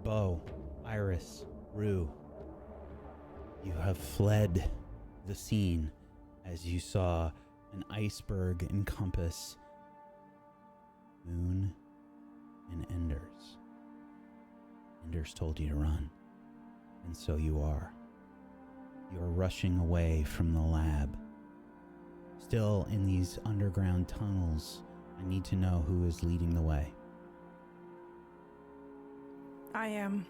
bow, Iris, Rue. You have fled the scene as you saw an iceberg encompass Moon and Enders. Enders told you to run, and so you are. You are rushing away from the lab. Still in these underground tunnels, I need to know who is leading the way. I am.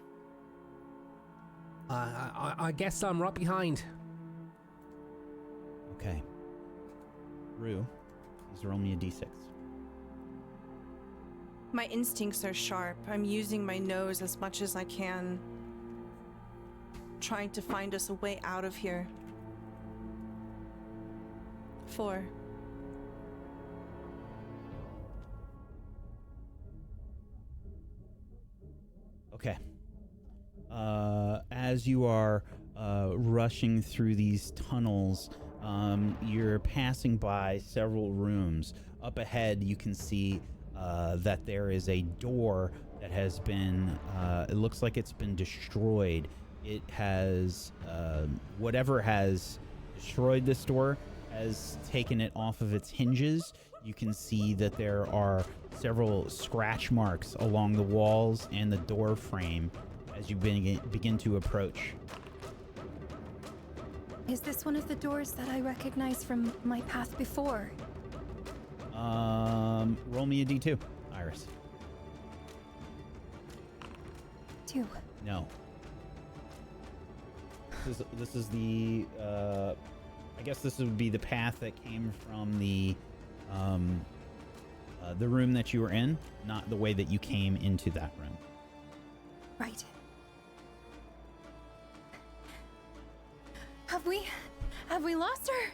I guess I'm right behind. Okay. Rue, please roll me a d6. My instincts are sharp. I'm using my nose as much as I can, trying to find us a way out of here. 4. Okay. As you are rushing through these tunnels, you're passing by several rooms. Up ahead, you can see that there is a door that has been, it looks like it's been destroyed. It has, whatever has destroyed this door has taken it off of its hinges. You can see that there are several scratch marks along the walls and the door frame as you begin to approach. Is this one of the doors that I recognize from my path before? Roll me a d2, Iris. 2. No. This is the, I guess this would be the path that came from the room that you were in, not the way that you came into that room. Right. Have we lost her?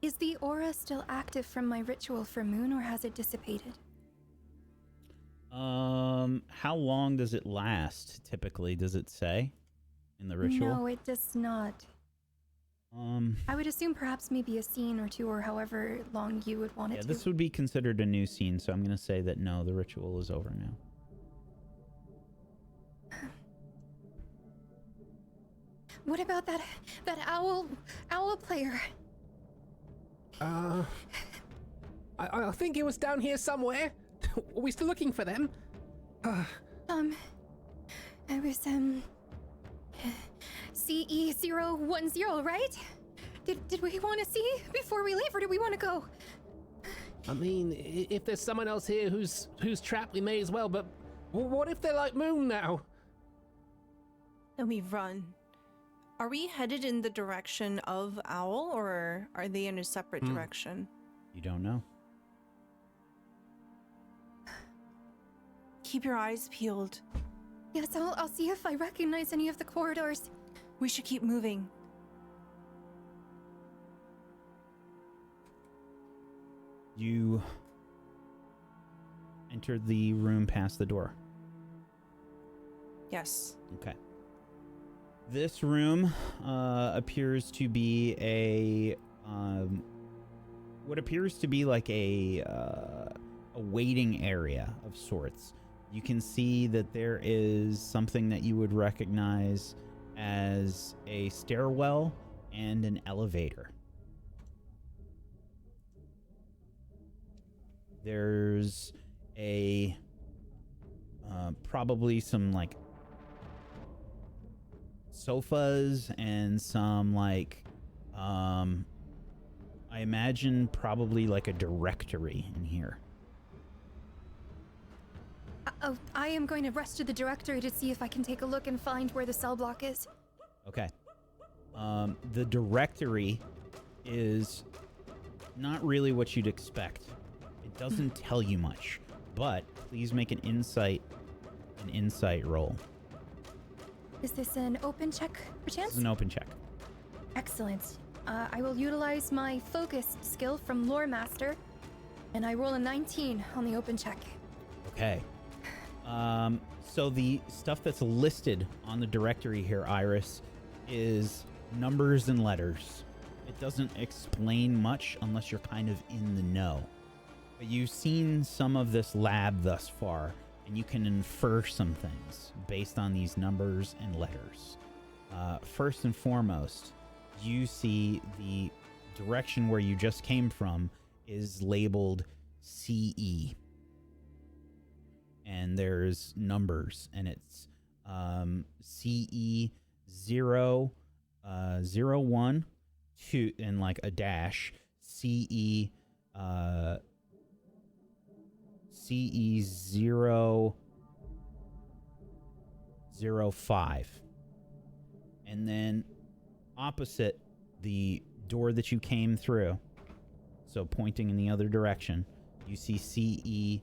Is the aura still active from my ritual for Moon, or has it dissipated? How long does it last, typically? Does it say in the ritual? No, it does not. I would assume perhaps maybe a scene or two, or however long you would want it to. Yeah, this would be considered a new scene, so I'm going to say that no, the ritual is over now. What about that owl player? I think it was down here somewhere. Are we still looking for them? I was, CE010, right? Did we want to see before we leave, or do we want to go? I mean, if there's someone else here who's trapped, we may as well, but what if they're like Moon now? Then we run. Are we headed in the direction of Owl, or are they in a separate direction? You don't know. Keep your eyes peeled. Yes, I'll see if I recognize any of the corridors. We should keep moving. You entered the room past the door. Yes. Okay. This room appears to be what appears to be like a waiting area of sorts. You can see that there is something that you would recognize as a stairwell and an elevator. There's a probably some like sofas and some like I imagine probably like a directory in here. I am going to rush to the directory to see if I can take a look and find where the cell block is. Okay. The directory is not really what you'd expect. It doesn't tell you much, but please make an insight roll. Is this an open check, perchance? This is an open check. Excellent. I will utilize my focused skill from Lore Master, and I roll a 19 on the open check. Okay. So the stuff that's listed on the directory here, Iris, is numbers and letters. It doesn't explain much unless you're kind of in the know. But you've seen some of this lab thus far, and you can infer some things based on these numbers and letters. First and foremost, you see the direction where you just came from is labeled CE. And there's numbers, and it's CE 0, 01, 2, and like a dash, CE CE 0, 05. And then opposite the door that you came through, so pointing in the other direction, you see CE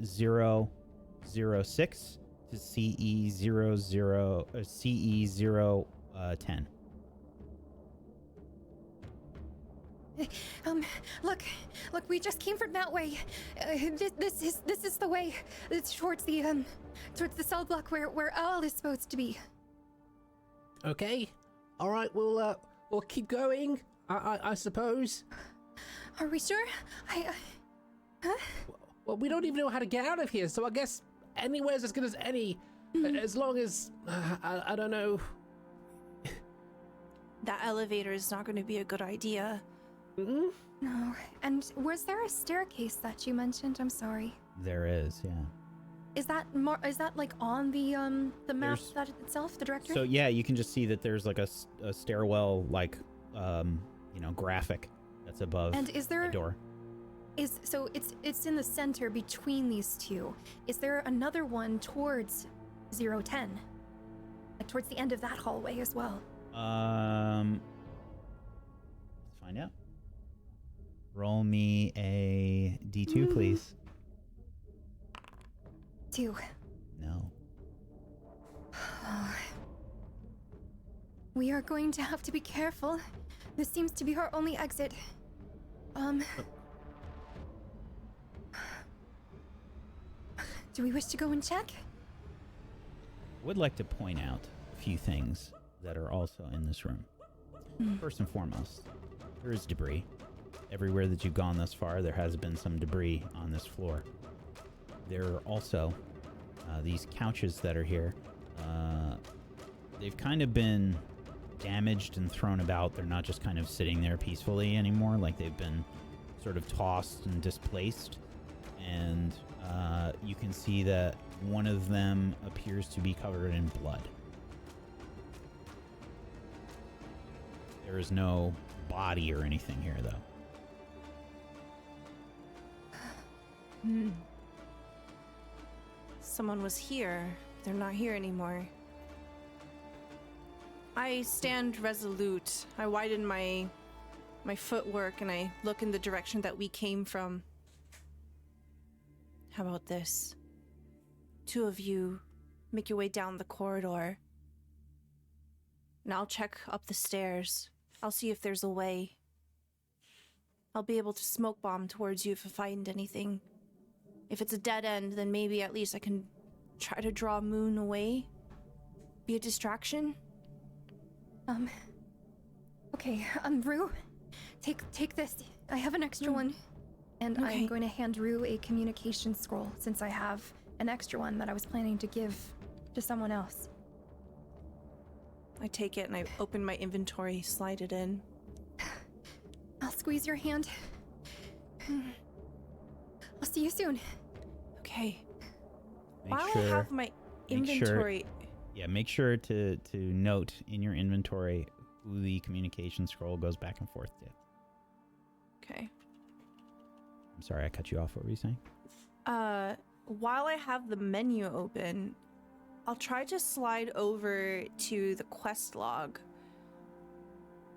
006 to CE 010. Look, we just came from that way. This is the way. It's towards the cell block where Owl is supposed to be. Okay. All right. We'll keep going. I suppose. Are we sure? Huh? Well, we don't even know how to get out of here, so I guess anywhere's as good as any, as long as I don't know. That elevator is not going to be a good idea. Mm-hmm. No. And was there a staircase that you mentioned? I'm sorry. There is, yeah. Is that like on the map that itself, the directory? So yeah, you can just see that there's like a stairwell, like graphic that's above and is there the door. So it's in the center between these two. Is there another one towards 010? Like towards the end of that hallway as well? Let's find out. Roll me a D2, please. 2. No. We are going to have to be careful. This seems to be our only exit. Do we wish to go and check? I would like to point out a few things that are also in this room. First and foremost, there is debris. Everywhere that you've gone thus far, there has been some debris on this floor. There are also these couches that are here. They've kind of been damaged and thrown about. They're not just kind of sitting there peacefully anymore. Like they've been sort of tossed and displaced. And you can see that one of them appears to be covered in blood. There is no body or anything here, though. Someone was here. They're not here anymore. I stand resolute. I widen my footwork and I look in the direction that we came from. How about this? 2 of you make your way down the corridor. And I'll check up the stairs. I'll see if there's a way. I'll be able to smoke bomb towards you if I find anything. If it's a dead end, then maybe at least I can try to draw Moon away. Be a distraction. Okay, Rue, take this. I have an extra one. And Okay. I'm going to hand Rue a communication scroll since I have an extra one that I was planning to give to someone else. I take it and I open my inventory, slide it in. I'll squeeze your hand. I'll see you soon. Okay. Make While sure, I have my make sure- inventory, make sure to note in your inventory who the communication scroll goes back and forth to. okay. I'm sorry, I cut you off. What were you saying? While I have the menu open, I'll try to slide over to the quest log.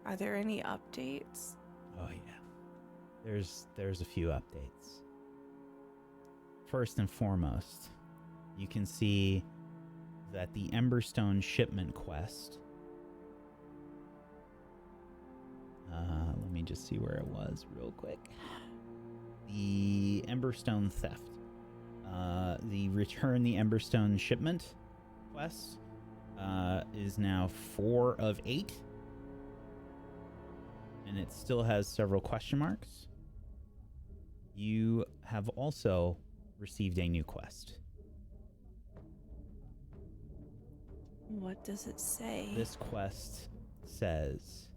Are there any updates? Oh yeah, there's a few updates. First and foremost, you can see that the Emberstone shipment quest. Let me just see where it was real quick. The Emberstone theft. The return the Emberstone shipment quest is now 4 of 8. and it still has several question marks. You have also received a new quest. What does it say? This quest says,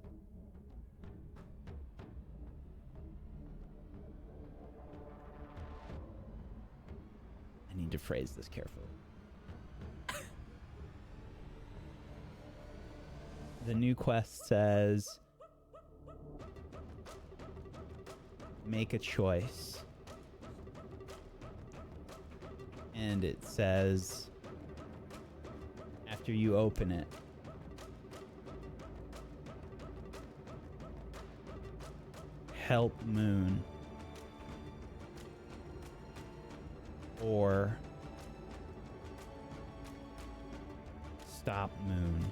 I need to phrase this carefully. The new quest says, make a choice. And it says, after you open it, help Moon or stop Moon.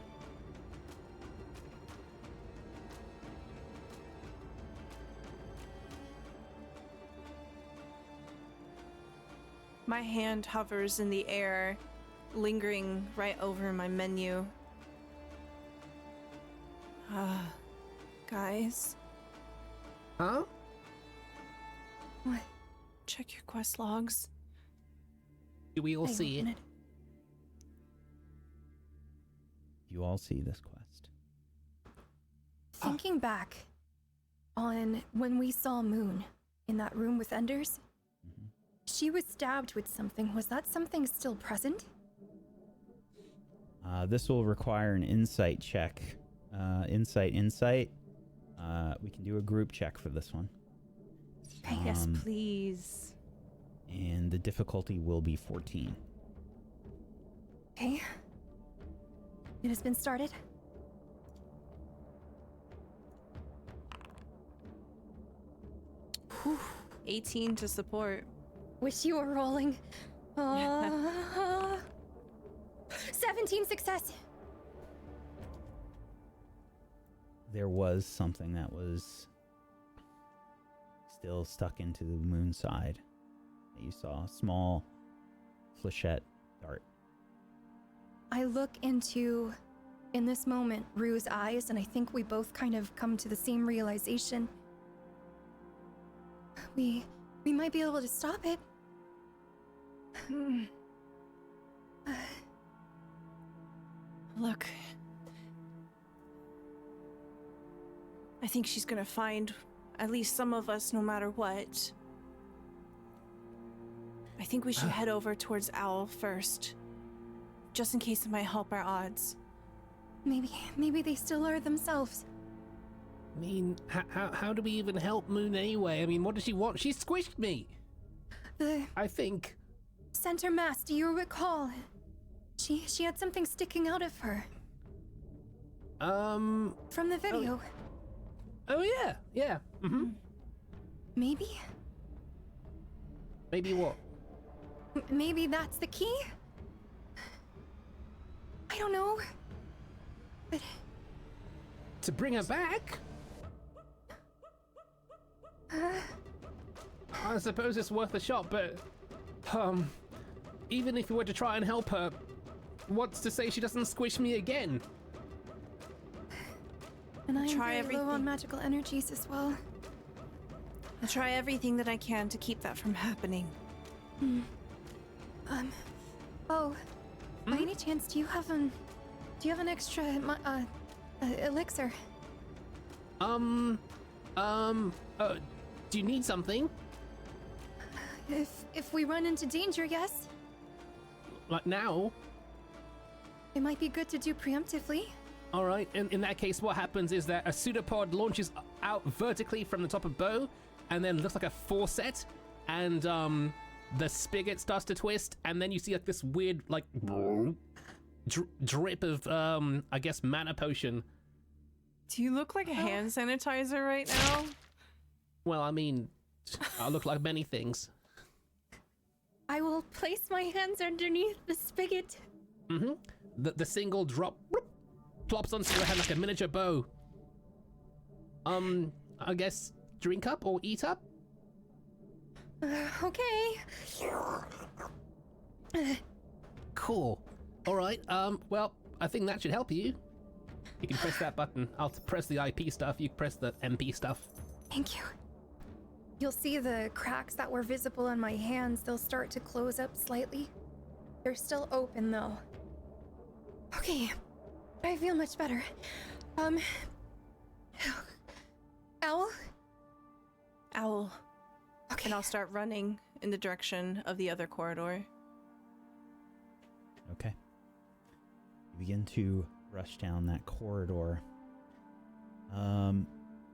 My hand hovers in the air, lingering right over my menu. Guys, Huh? What? check your quest logs. Do we all Hang on see a it? minute. You all see this quest. Thinking back on when we saw Moon in that room with Enders, she was stabbed with something. Was that something still present? This will require an insight check. Insight. We can do a group check for this one. Okay. Yes, Um, please. And the difficulty will be 14. Okay. It has been started. Whew. 18 to support. Wish you were rolling. 17 success. There was something that was still stuck into the moon side. You saw a small flechette dart. I look into, in this moment, Rue's eyes, and I think we both kind of come to the same realization. We might be able to stop it. Look. I think she's gonna find at least some of us no matter what. I think we should head over towards Owl first. Just in case it might help our odds. Maybe they still are themselves. I mean, how do we even help Moon anyway? I mean, what does she want? She squished me! The I think. center mass, do you recall? She had something sticking out of her. From the video. Oh yeah, yeah. Mm-hmm. Maybe? Maybe what? Maybe that's the key? I don't know. But To bring her back? I suppose it's worth a shot, but even if we were to try and help her, what's to say she doesn't squish me again? and I'm Try very low on everything. magical energies as well. I'll try everything that I can to keep that from happening. Oh, by any chance, do you have an extra elixir? Do you need something? If we run into danger, yes. Like now? It might be good to do preemptively. Alright, in that case, what happens is that a pseudopod launches out vertically from the top of Bo, and then looks like a faucet, and the spigot starts to twist, and then you see like this weird, like, drip of, I guess, mana potion. Do you look like a hand sanitizer right now? Well, I mean, I look like many things. I will place my hands underneath the spigot. Mm-hmm. The single drop plops onto your hand like a miniature bow. I guess drink up or eat up? Okay. Cool. All right. Well, I think that should help you. You can press that button. I'll press the IP stuff. You press the MP stuff. Thank you. You'll see the cracks that were visible on my hands. They'll start to close up slightly. They're still open though. Okay, I feel much better. Owl? Owl. Okay. And I'll start running in the direction of the other corridor. Okay. You begin to rush down that corridor.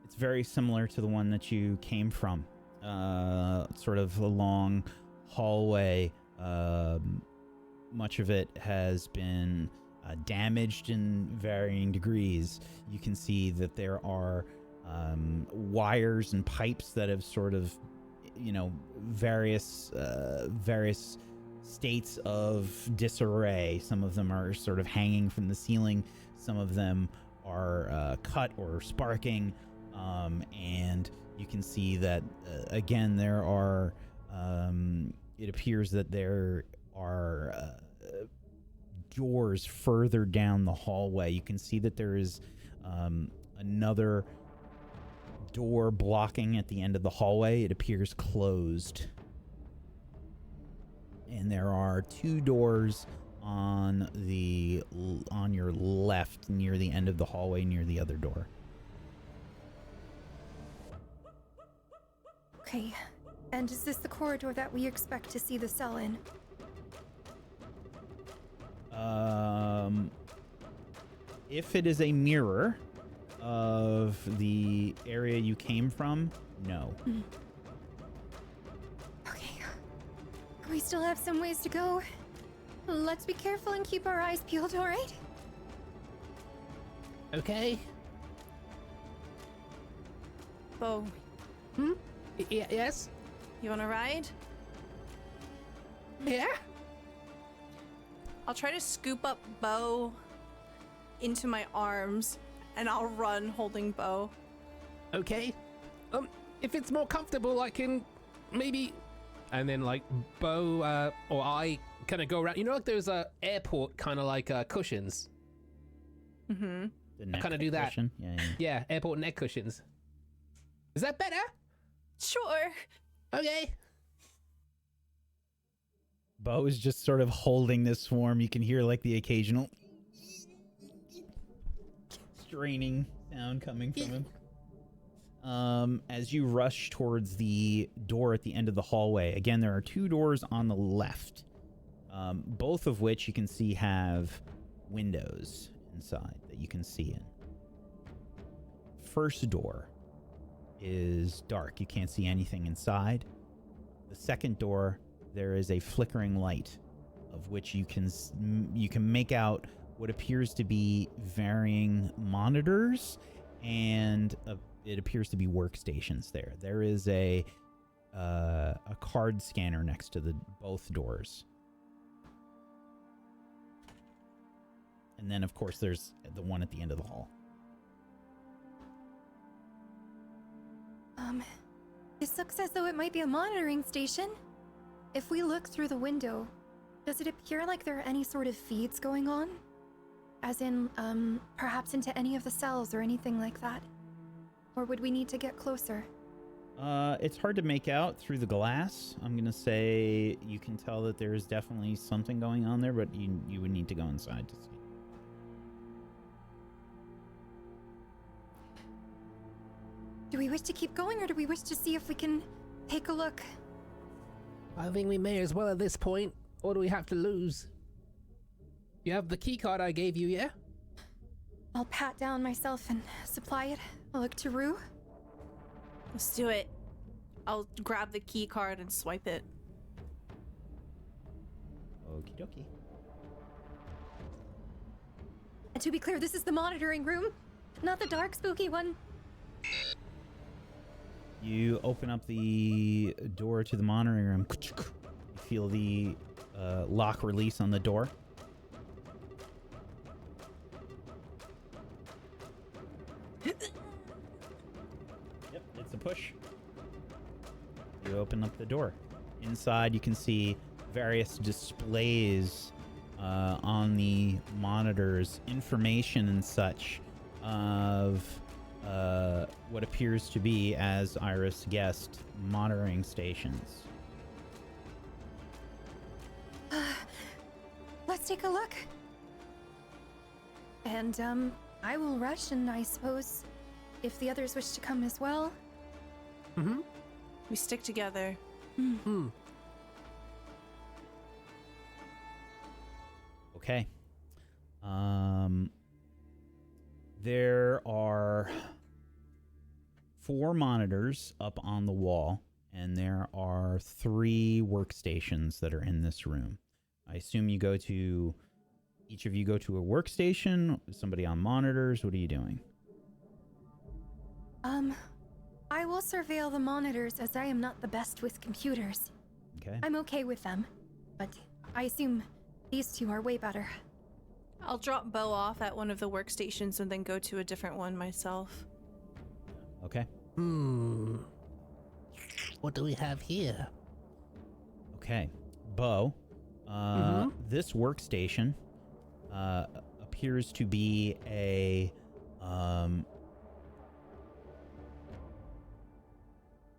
It's very similar to the one that you came from. Sort of a long hallway. Much of it has been damaged in varying degrees. You can see that there are wires and pipes that have sort of, various states of disarray. Some of them are sort of hanging from the ceiling. Some of them are cut or sparking. And you can see that, again, there are, it appears that there are doors further down the hallway. You can see that there is another door blocking at the end of the hallway. It appears closed. And there are two doors on your left near the end of the hallway near the other door. Okay. And is this the corridor that we expect to see the cell in? If it is a mirror of the area you came from, no. Okay. We still have some ways to go. Let's be careful and keep our eyes peeled, alright? Okay. Bo, Yes? you want to ride? Yeah? I'll try to scoop up Bo into my arms, and I'll run holding Bo. Okay. If it's more comfortable, I can maybe... And then, like, Bo, or I kind of go around. You know, like those airport kind of like cushions? Mm-hmm. I kinda do that. Yeah. Yeah, airport neck cushions. Is that better? Sure. Okay. Bo is just sort of holding this form. You can hear like the occasional straining sound coming from him. As you rush towards the door at the end of the hallway, again, there are two doors on the left, both of which you can see have windows inside that you can see in. First door is dark. You can't see anything inside. The second door, there is a flickering light of which you can make out what appears to be varying monitors, and it appears to be workstations there. There is a card scanner next to both doors. And then, of course, there's the one at the end of the hall. This looks as though it might be a monitoring station. If we look through the window, does it appear like there are any sort of feeds going on? As in, perhaps into any of the cells or anything like that? Or would we need to get closer? It's hard to make out through the glass. I'm gonna say you can tell that there's definitely something going on there, but you would need to go inside to see. Do we wish to keep going, or do we wish to see if we can take a look? I think we may as well at this point. What do we have to lose? You have the key card I gave you, yeah? I'll pat down myself and supply it. I'll look to Rue. Let's do it. I'll grab the key card and swipe it. Okie dokie. And to be clear, this is the monitoring room, not the dark, spooky one. You open up the door to the monitoring room. You feel the lock release on the door. Yep, it's a push. You open up the door. Inside, you can see various displays on the monitors, information and such of what appears to be, as Iris guessed, monitoring stations. Let's take a look. And, I will rush, and I suppose if the others wish to come as well. Mm-hmm. We stick together. Hmm. Okay. There are 4 monitors up on the wall, and there are 3 workstations that are in this room. I assume each of you go to a workstation, somebody on monitors. What are you doing? I will surveil the monitors as I am not the best with computers. Okay. I'm okay with them, but I assume these 2 are way better. I'll drop Bo off at one of the workstations and then go to a different one myself. Okay. What do we have here? Okay. Bo, this workstation appears to be a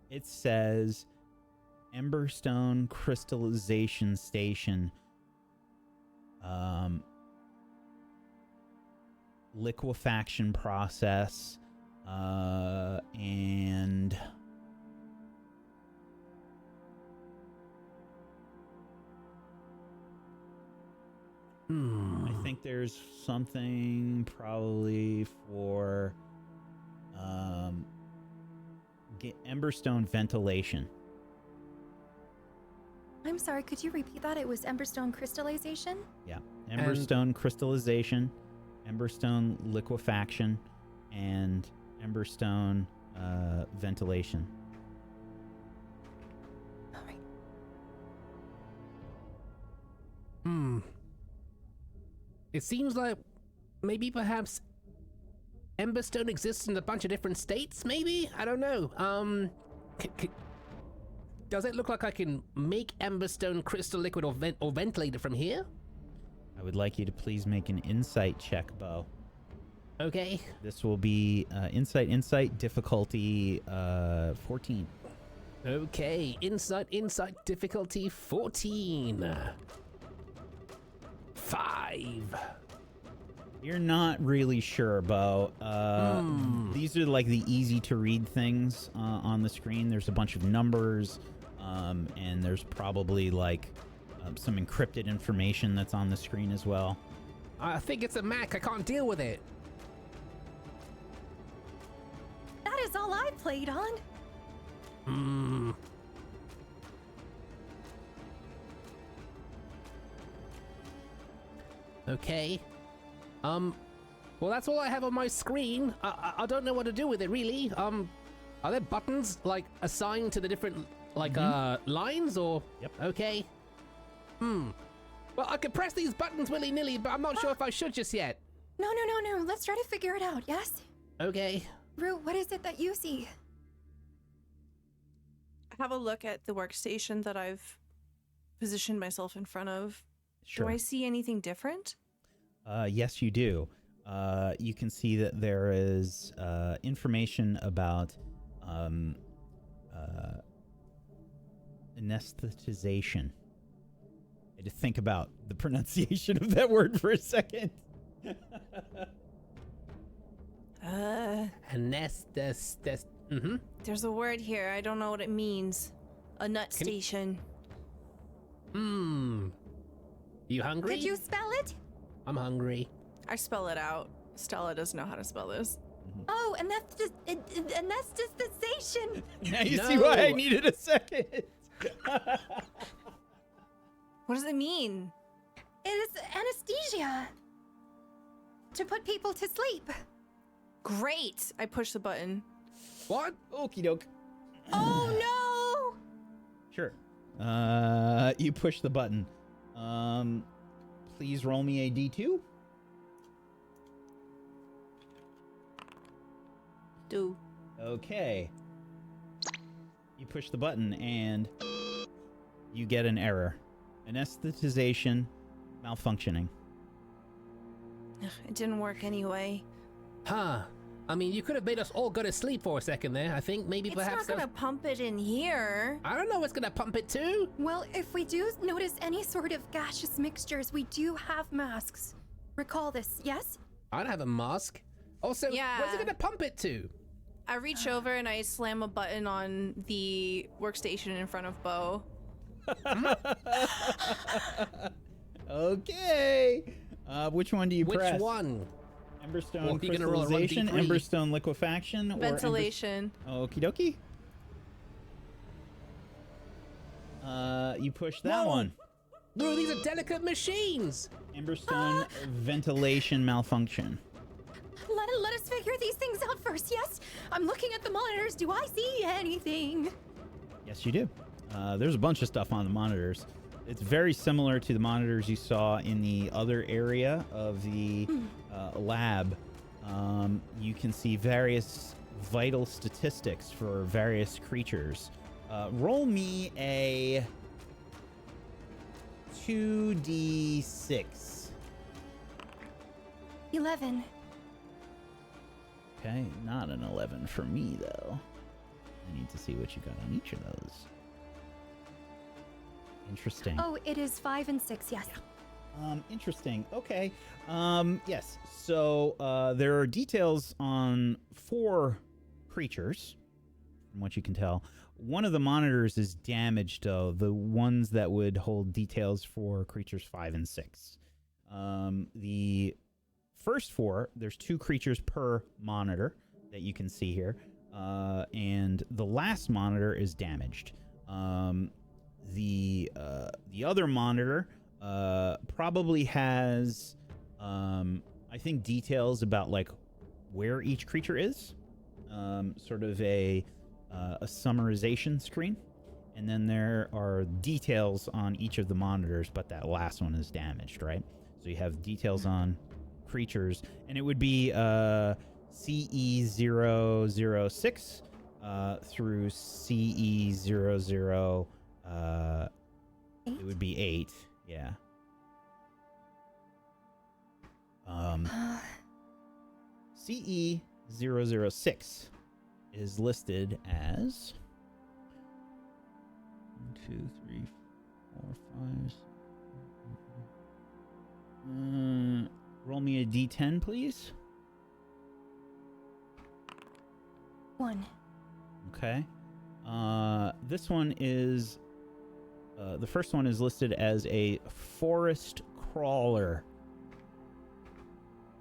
it says Emberstone Crystallization Station, liquefaction process, and I think there's something probably for Emberstone ventilation. I'm sorry, could you repeat that? It was Emberstone crystallization? Yeah. Emberstone crystallization, Emberstone liquefaction, and Emberstone ventilation. All right. It seems like maybe perhaps Emberstone exists in a bunch of different states, maybe? I don't know. Does it look like I can make Emberstone crystal liquid or ventilate it from here? I would like you to please make an insight check, Bo. Okay. This will be insight, difficulty 14. Okay, insight, difficulty 14. 5. You're not really sure, Bo. These are like the easy to read things on the screen. There's a bunch of numbers, and there's probably like some encrypted information that's on the screen as well. I think it's a Mac. I can't deal with it. That is all I played on. Okay. Well, that's all I have on my screen. I don't know what to do with it, really. Are there buttons, like, assigned to the different, like, lines, or? Yep. Okay. Well, I could press these buttons willy-nilly, but I'm not sure if I should just yet. No. Let's try to figure it out, yes? Okay. Rue, what is it that you see? Have a look at the workstation that I've positioned myself in front of. Sure. Do I see anything different? Yes, you do. You can see that there is information about anesthetization. I had to think about the pronunciation of that word for a second. There's a word here. I don't know what it means. A nut station. You hungry? Could you spell it? I'm hungry. I spell it out. Stella doesn't know how to spell this. Oh, anesthetization. Now you see why I needed a second. What does it mean? It is anesthesia. To put people to sleep. Great! I push the button. What? Okie doke. Oh no! Sure. You push the button. Please roll me a D2. Do. Okay. You push the button and you get an error. Anesthetization malfunctioning. Ugh, it didn't work anyway. Huh. I mean, you could have made us all go to sleep for a second there. I think maybe It's perhaps not gonna pump it in here. I don't know what's gonna pump it to. Well, if we do notice any sort of gaseous mixtures, we do have masks. Recall this, yes? I don't have a mask. Also, Yeah. what's it gonna pump it to? I reach over and I slam a button on the workstation in front of Bo. Okay. Which one do you Which press? one? Emberstone Well, you're gonna roll a crystallization, 1d3. Emberstone liquefaction, or Ventilation. Okie dokie. You push that Whoa. one. No, these are delicate machines. Emberstone ventilation malfunction. Let us figure these things out first, yes? I'm looking at the monitors. Do I see anything? Yes, you do. There's a bunch of stuff on the monitors. It's very similar to the monitors you saw in the other area of the lab. You can see various vital statistics for various creatures. Roll me a 2d6. 11. Okay, not an 11 for me, though. I need to see what you got on each of those. Interesting. Oh, it is 5 and 6, yes. Interesting. Okay. Yes. So there are details on 4 creatures, from what you can tell. One of the monitors is damaged, though. The ones that would hold details for creatures 5 and 6. The first 4, there's 2 creatures per monitor that you can see here, and the last monitor is damaged. The other monitor probably has, I think, details about like where each creature is, sort of a summarization screen, and then there are details on each of the monitors, but that last one is damaged, right? So you have details on creatures, and it would be CE006 through CE00. It would be 8, yeah. CE006 is listed as 1, 2, 3, 4, 5. Roll me a D10, please. 1. Okay. This one is the first one is listed as a forest crawler.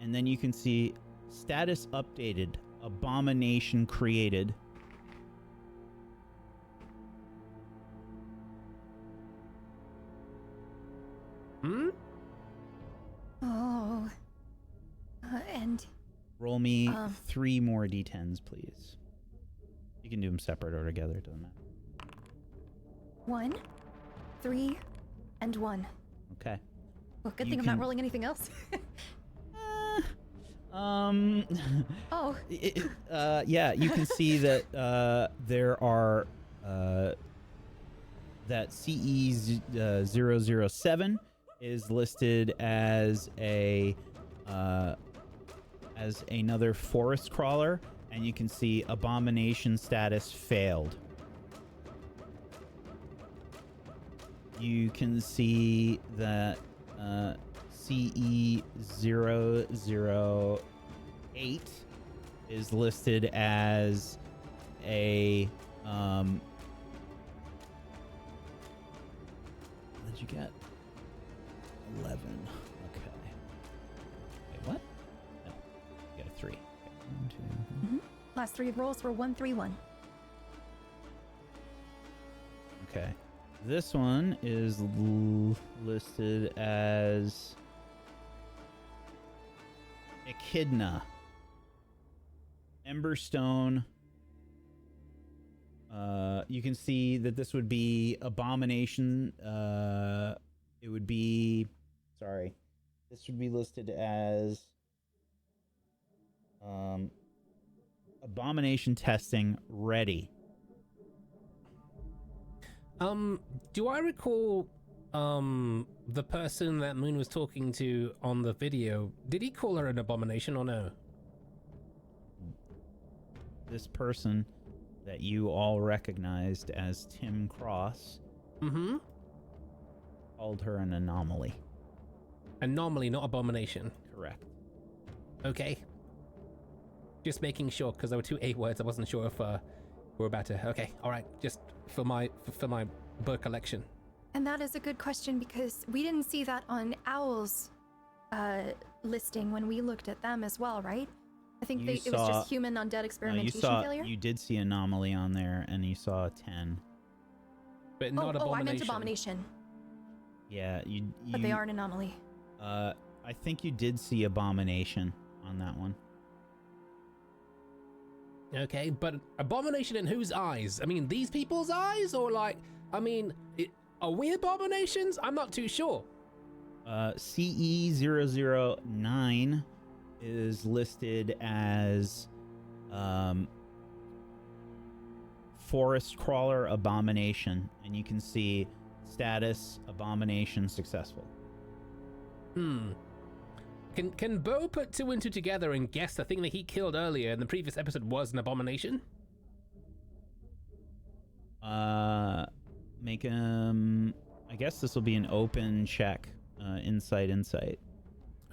And then you can see status updated, abomination created. Hmm? Oh. And Roll me 3 more D10s, please. You can do them separate or together, it doesn't matter. 1, 3, and 1. Okay. Well, good You thing I'm not can- rolling anything else. Oh. Yeah, you can see that there are that CE007 is listed as another forest crawler, and you can see abomination status failed. You can see that CE008 is listed as a what did you get? 11. Okay. Wait, what? No. You got a 3. Okay. 1, 2. Last 3 rolls were 1, 3, 1. Okay. This one is listed as Echidna. Emberstone. You can see that this would be abomination. It would be, sorry, this would be listed as abomination testing ready. Do I recall the person that Moon was talking to on the video? Did he call her an abomination or no? this person that you all recognized as Tim Cross Mm-hmm. called her an anomaly. Anomaly, not abomination. Correct. Okay. Just making sure, because there were 2 A words. I wasn't sure if we're about to. Okay, all right. Just for my book collection. And that is a good question because we didn't see that on Owl's listing when we looked at them as well, right? I think it was just human undead experimentation failure. You did see anomaly on there, and you saw 10. But not abomination. I meant abomination. Yeah, you. But they are an anomaly. I think you did see abomination on that one. Okay, but abomination in whose eyes? I mean, these people's eyes, or like, I mean, are we abominations? I'm not too sure. CE009 is listed as forest crawler abomination, and you can see status abomination successful. Can Bo put 2 and 2 together and guess the thing that he killed earlier in the previous episode was an abomination? Make him. I guess this will be an open check. Insight.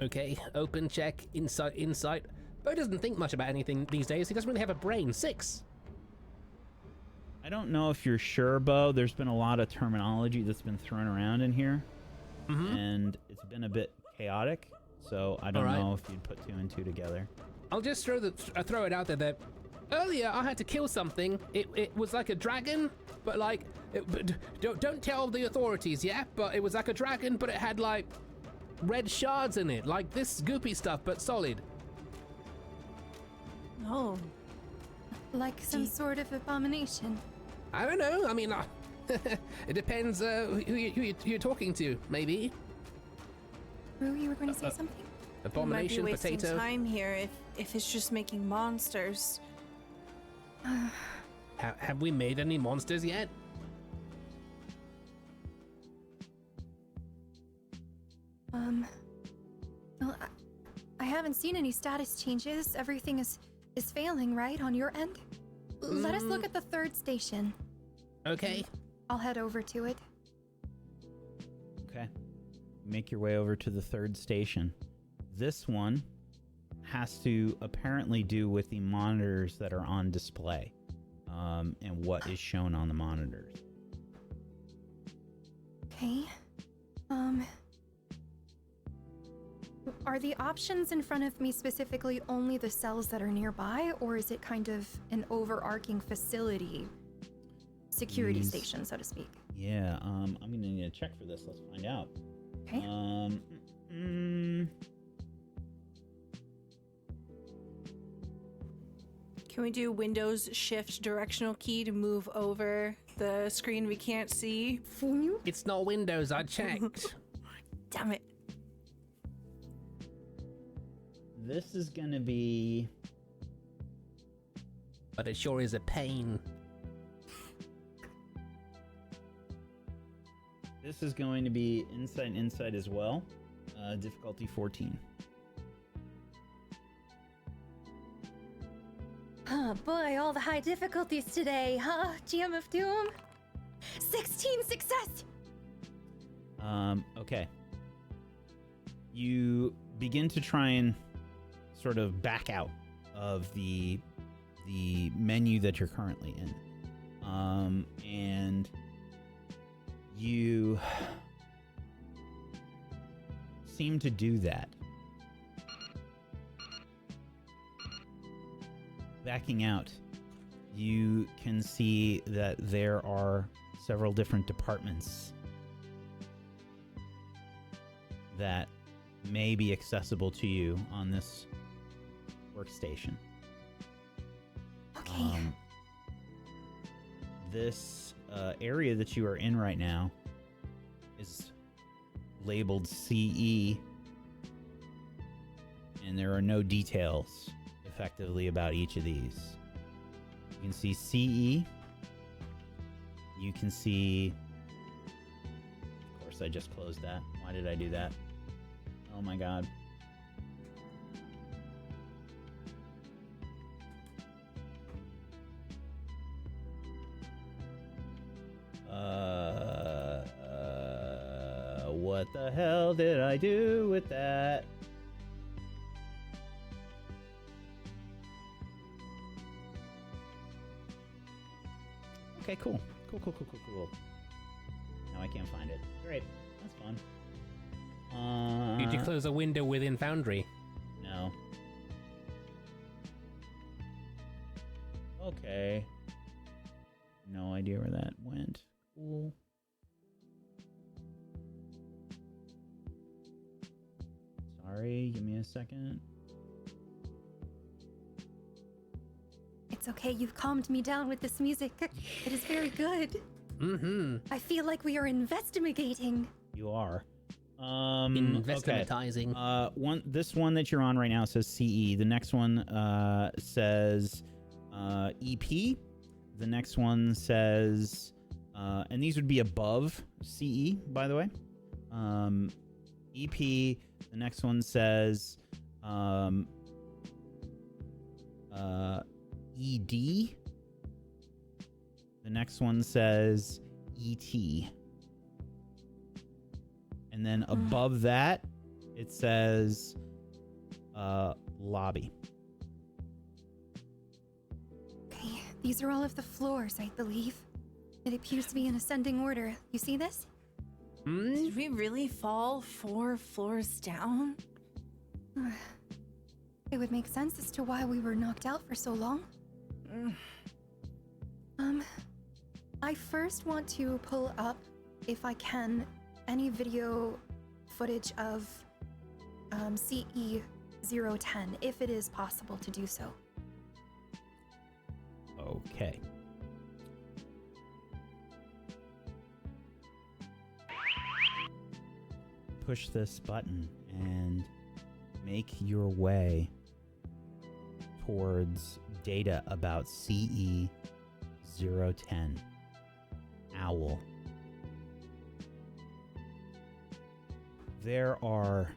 Okay, open check, insight. Bo doesn't think much about anything these days. He doesn't really have a brain. 6. I don't know if you're sure, Bo. There's been a lot of terminology that's been thrown around in here, and it's been a bit chaotic. So I don't know if you'd put 2 and 2 together. I'll just throw it out there that earlier I had to kill something. It was like a dragon, but like don't tell the authorities, yeah? But it was like a dragon, but it had like red shards in it, like this goopy stuff, but solid. Oh. Like some sort of abomination. I don't know. I mean, it depends who you're talking to, maybe. Rue, you were going to say something? Abomination, We might be wasting potato. time here if it's just making monsters. Have we made any monsters yet? Well, I haven't seen any status changes. Everything is failing, right, on your end? Let us look at the 3rd station. Okay. I'll head over to it. Okay. Make your way over to the 3rd station. This one has to apparently do with the monitors that are on display, and what is shown on the monitors. Okay. Are the options in front of me specifically only the cells that are nearby, or is it kind of an overarching facility security station, so to speak? Yeah, I'm gonna need to check for this. Let's find out. Okay. Can we do Windows Shift directional key to move over the screen we can't see? It's not Windows, I checked. Damn it. This is gonna be... But it sure is a pain. This is going to be Insight as well. Difficulty 14. Oh boy, all the high difficulties today, huh? GM of Doom? 16 success! Okay. You begin to try and sort of back out of the menu that you're currently in. And you seem to do that. Backing out, you can see that there are several different departments that may be accessible to you on this workstation. Okay. This area that you are in right now is labeled CE, and there are no details effectively about each of these. You can see CE. You can see... Of course, I just closed that. Why did I do that? Oh my god. What the hell did I do with that? Okay, cool. Cool. Now I can't find it. Great. That's fun. Did you close a window within Foundry? No. Okay. No idea where that went. Cool. Sorry, give me a second. It's okay, you've calmed me down with this music. It is very good. Mm-hmm. I feel like we are investigating. You are. Investimatizing. Okay. This one that you're on right now says CE. The next one says EP. The next one says and these would be above CE, by the way. EP. The next one says ED. The next one says ET. And then above that, it says lobby. Okay, these are all of the floors, I believe. It appears to be in ascending order. You see this? Did we really fall 4 floors down? It would make sense as to why we were knocked out for so long. I first want to pull up, if I can, any video footage of CE010, if it is possible to do so. Okay. Push this button and make your way towards data about CE010. Owl. There are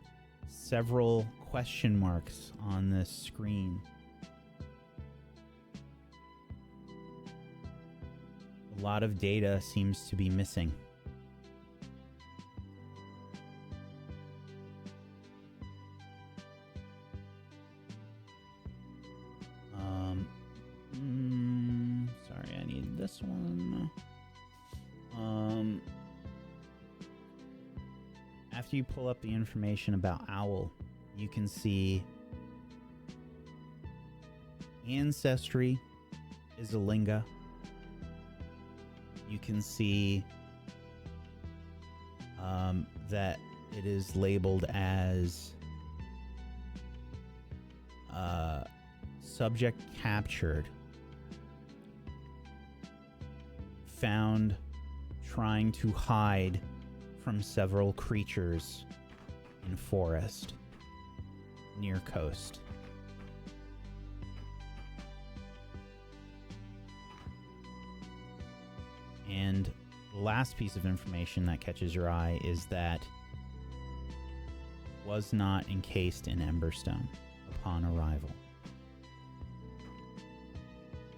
several question marks on this screen. A lot of data seems to be missing. Sorry, I need this one. After you pull up the information about Owl, you can see ancestry is a linga. You can see that it is labeled as subject captured, found trying to hide from several creatures in forest near coast. And the last piece of information that catches your eye is that was not encased in Emberstone upon arrival.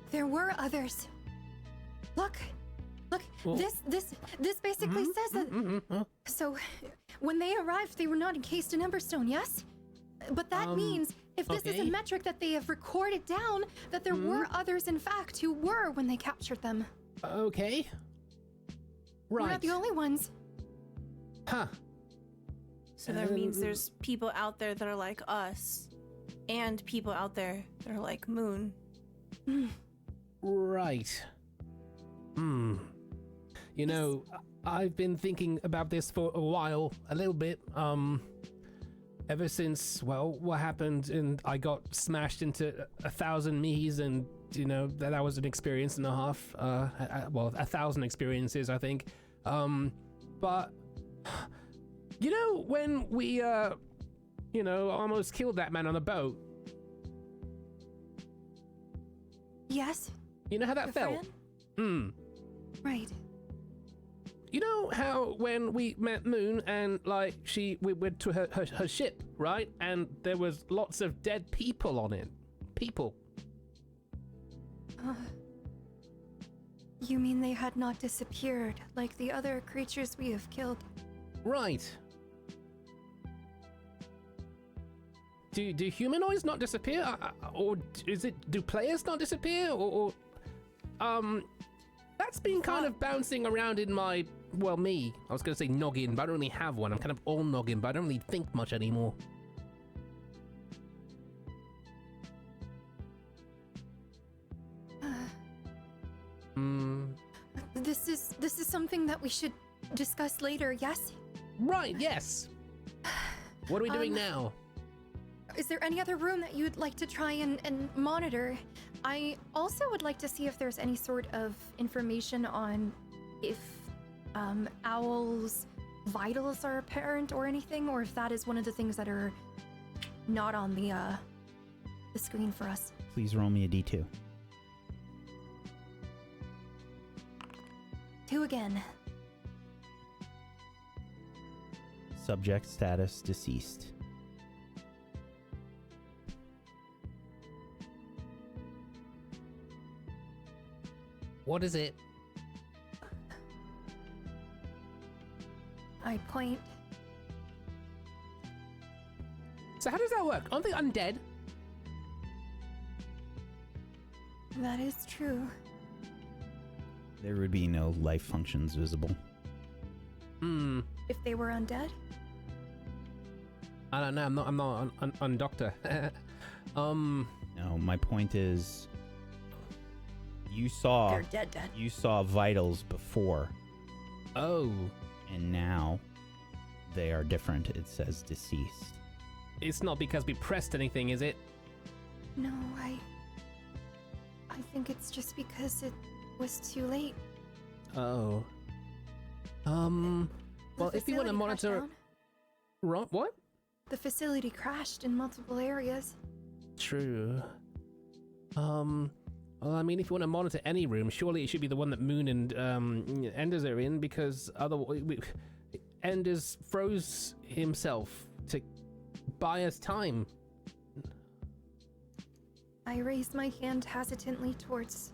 There were others. Look, Well- this basically says that. So, when they arrived, they were not encased in Emberstone, yes? But that means if this is a okay. metric that they have recorded down, that there were others, in fact, who were when they captured them. Okay. We're Right. not the only ones. Huh. So that means there's people out there that are like us, and people out there that are like Moon. Right. You know, I've been thinking about this for a while, a little bit. Ever since, well, what happened and I got smashed into 1,000 me's, and you know that was an experience and a half. Well, 1,000 experiences, I think. But you know when we, you know, almost killed that man on a boat. Yes, You know how that your felt? friend? Right. You know how when we met Moon and like we went to her ship, right? And there was lots of dead people on it. People. You mean they had not disappeared like the other creatures we have killed? Right. Do humanoids not disappear, or do players not disappear, or that's been kind of bouncing around in my, well, me. I was gonna say noggin, but I don't really have one. I'm kind of all noggin, but I don't really think much anymore. This is something that we should discuss later. Yes. Right. Yes. What are we doing now? Is there any other room that you'd like to try and monitor? I also would like to see if there's any sort of information on if Owl's vitals are apparent or anything, or if that is one of the things that are not on the screen for us. Please roll me a d2. 2 again. Subject status deceased. What is it? I point. So how does that work? Aren't they undead? That is true. There would be no life functions visible. If they were undead? I don't know. I'm not on doctor. No, my point is, you saw They're dead. you saw vitals before, Oh, and now they are different. It says deceased. it's not because we pressed anything, is it? No, I think it's just because it was too late. Oh. Well, if you want to monitor, what? The facility crashed in multiple areas. True. Well, I mean, if you want to monitor any room, surely it should be the one that Moon and Enders are in, because otherwise, Enders froze himself to buy us time. I raised my hand hesitantly towards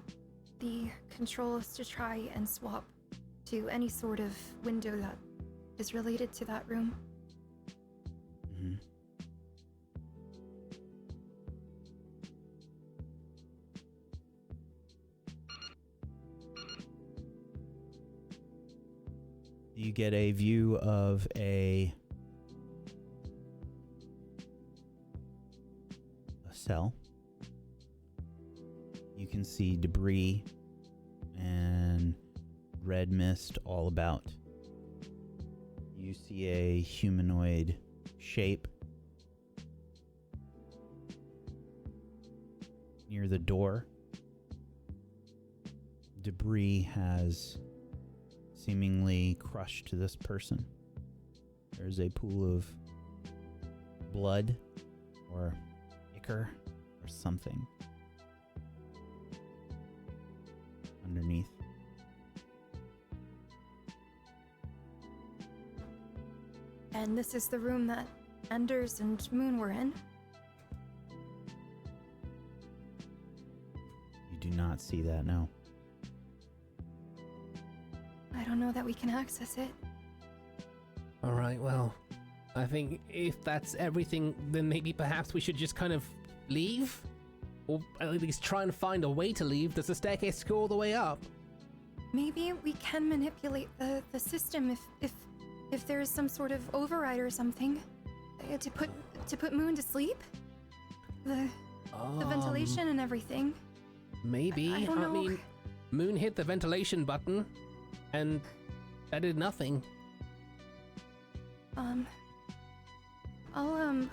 the controls to try and swap to any sort of window that is related to that room. Mm-hmm. You get a view of a cell. You can see debris and red mist all about. You see a humanoid shape near the door. Debris has seemingly crushed this person. There's a pool of blood or ichor or something underneath. And this is the room that Enders and Moon were in. You do not see that, no. I don't know that we can access it. Alright, well, I think if that's everything, then maybe perhaps we should just kind of leave? Or at least try and find a way to leave. Does the staircase go all the way up? Maybe we can manipulate the system if there is some sort of override or something to put Moon to sleep. The ventilation and everything. Maybe. I don't know. I mean, Moon hit the ventilation button, and that did nothing.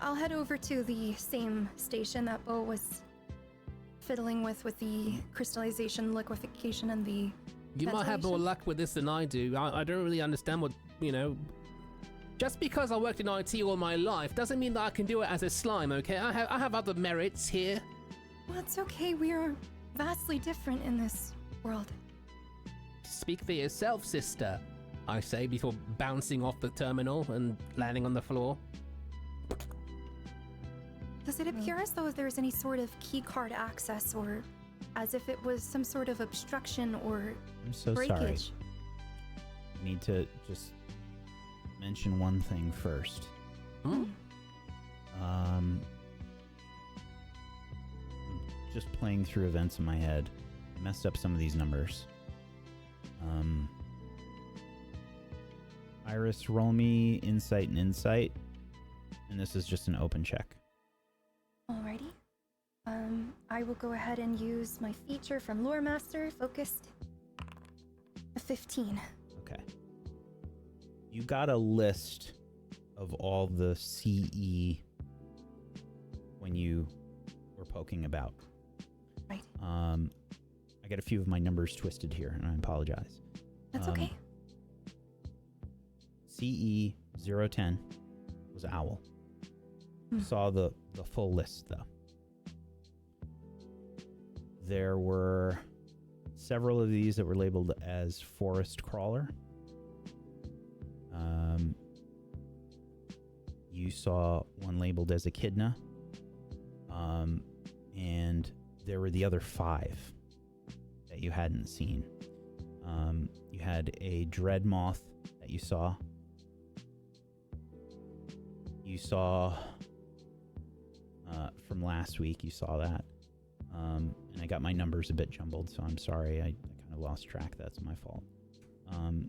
I'll head over to the same station that Bo was fiddling with the crystallization, liquefaction, and the You might have more ventilation. luck with this than I do. I don't really understand what, just because I worked in IT all my life doesn't mean that I can do it as a slime, okay? I have other merits here. Well, it's okay. We are vastly different in this world. Speak for yourself, sister, I say before bouncing off the terminal and landing on the floor. Does it appear as though there's any sort of keycard access, or as if it was some sort of obstruction or I'm so breakage? sorry. I need to just mention one thing first. Hmm? Just playing through events in my head. Messed up some of these numbers. Iris, roll me insight and insight. And this is just an open check. Alrighty. I will go ahead and use my feature from Lore Master, focused. A 15. Okay. You got a list of all the CE when you were poking about. Right. I got a few of my numbers twisted here, and I apologize. That's okay. CE 010 was Owl. Saw the full list, though. There were several of these that were labeled as Forest Crawler. You saw one labeled as Echidna. And there were the other 5 that you hadn't seen. You had a dread moth that you saw. You saw from last week, you saw that. And I got my numbers a bit jumbled, so I'm sorry. I kind of lost track. That's my fault.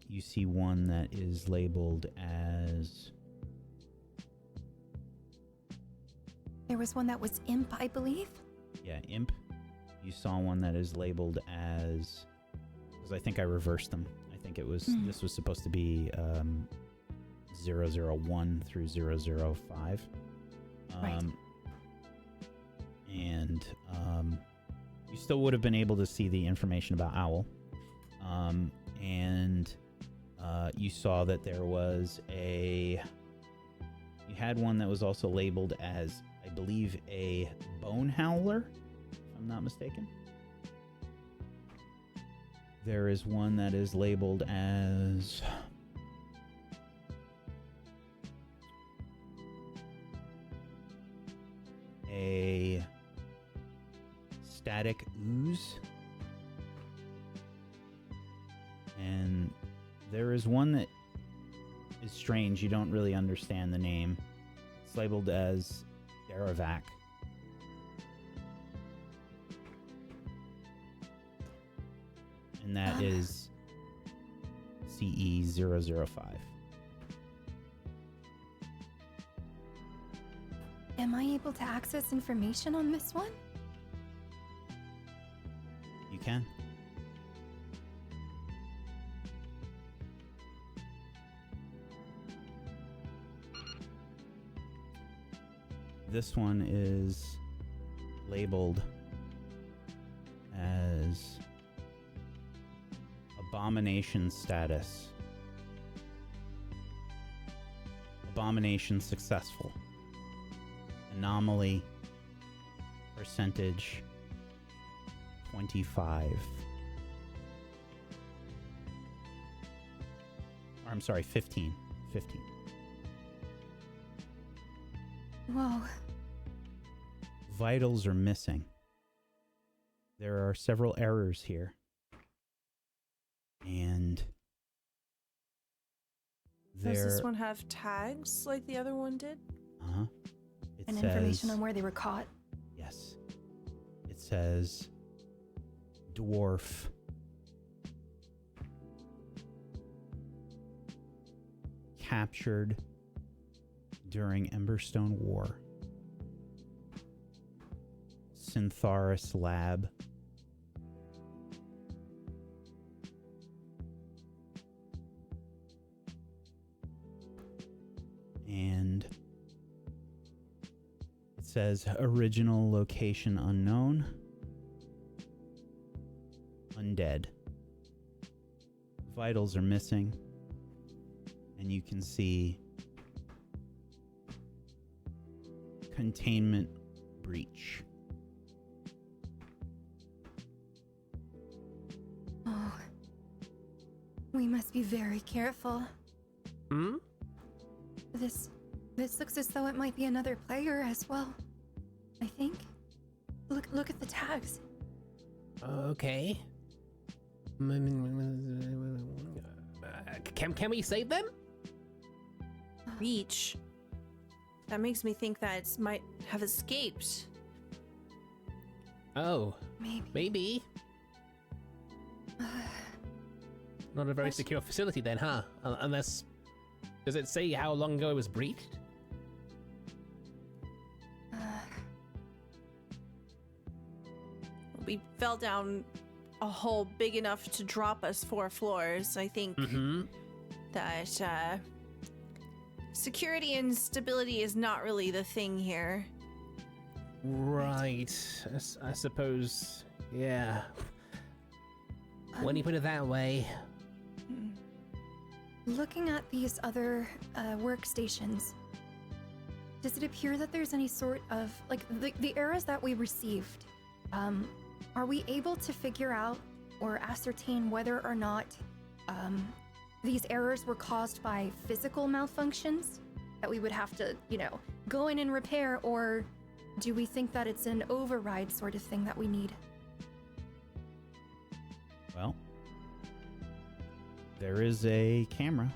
You see one that is labeled as... There was one that was Imp, I believe. Yeah, Imp. You saw one that is labeled as... Because I think I reversed them. I think it was... This was supposed to be 001 through 005. Right. And you still would have been able to see the information about Owl. And you saw that there was a... You had one that was also labeled as, I believe, a Bone Howler, if I'm not mistaken. There is one that is labeled as... a Static Ooze. And there is one that is strange. You don't really understand the name. It's labeled as Dravac. And that is CE 005. Am I able to access information on this one? You can. This one is labeled as Abomination status. Abomination successful. Anomaly percentage 25. Or, I'm sorry, 15. 15. Whoa. Vitals are missing. There are several errors here. And Does this there... one have tags like the other one did? Uh-huh. It And says, information on where they were caught. yes. It says dwarf. Captured during Emberstone War. Syntharis Lab. And it says original location unknown. Undead. Vitals are missing. And you can see containment breach. Oh. We must be very careful. Hmm? This looks as though it might be another player as well. I think. Look at the tags. Okay. Can we save them? breach. That makes me think that it might have escaped. Oh, Maybe. maybe. Not a very secure facility then, huh? Unless... Does it say how long ago it was breached? We fell down a hole big enough to drop us 4 floors. I think that security and stability is not really the thing here. Right. I suppose... Yeah. When you put it that way... Looking at these other workstations, does it appear that there's any sort of, like, the errors that we received, are we able to figure out or ascertain whether or not these errors were caused by physical malfunctions that we would have to, go in and repair, or do we think that it's an override sort of thing that we need? Well, there is a camera.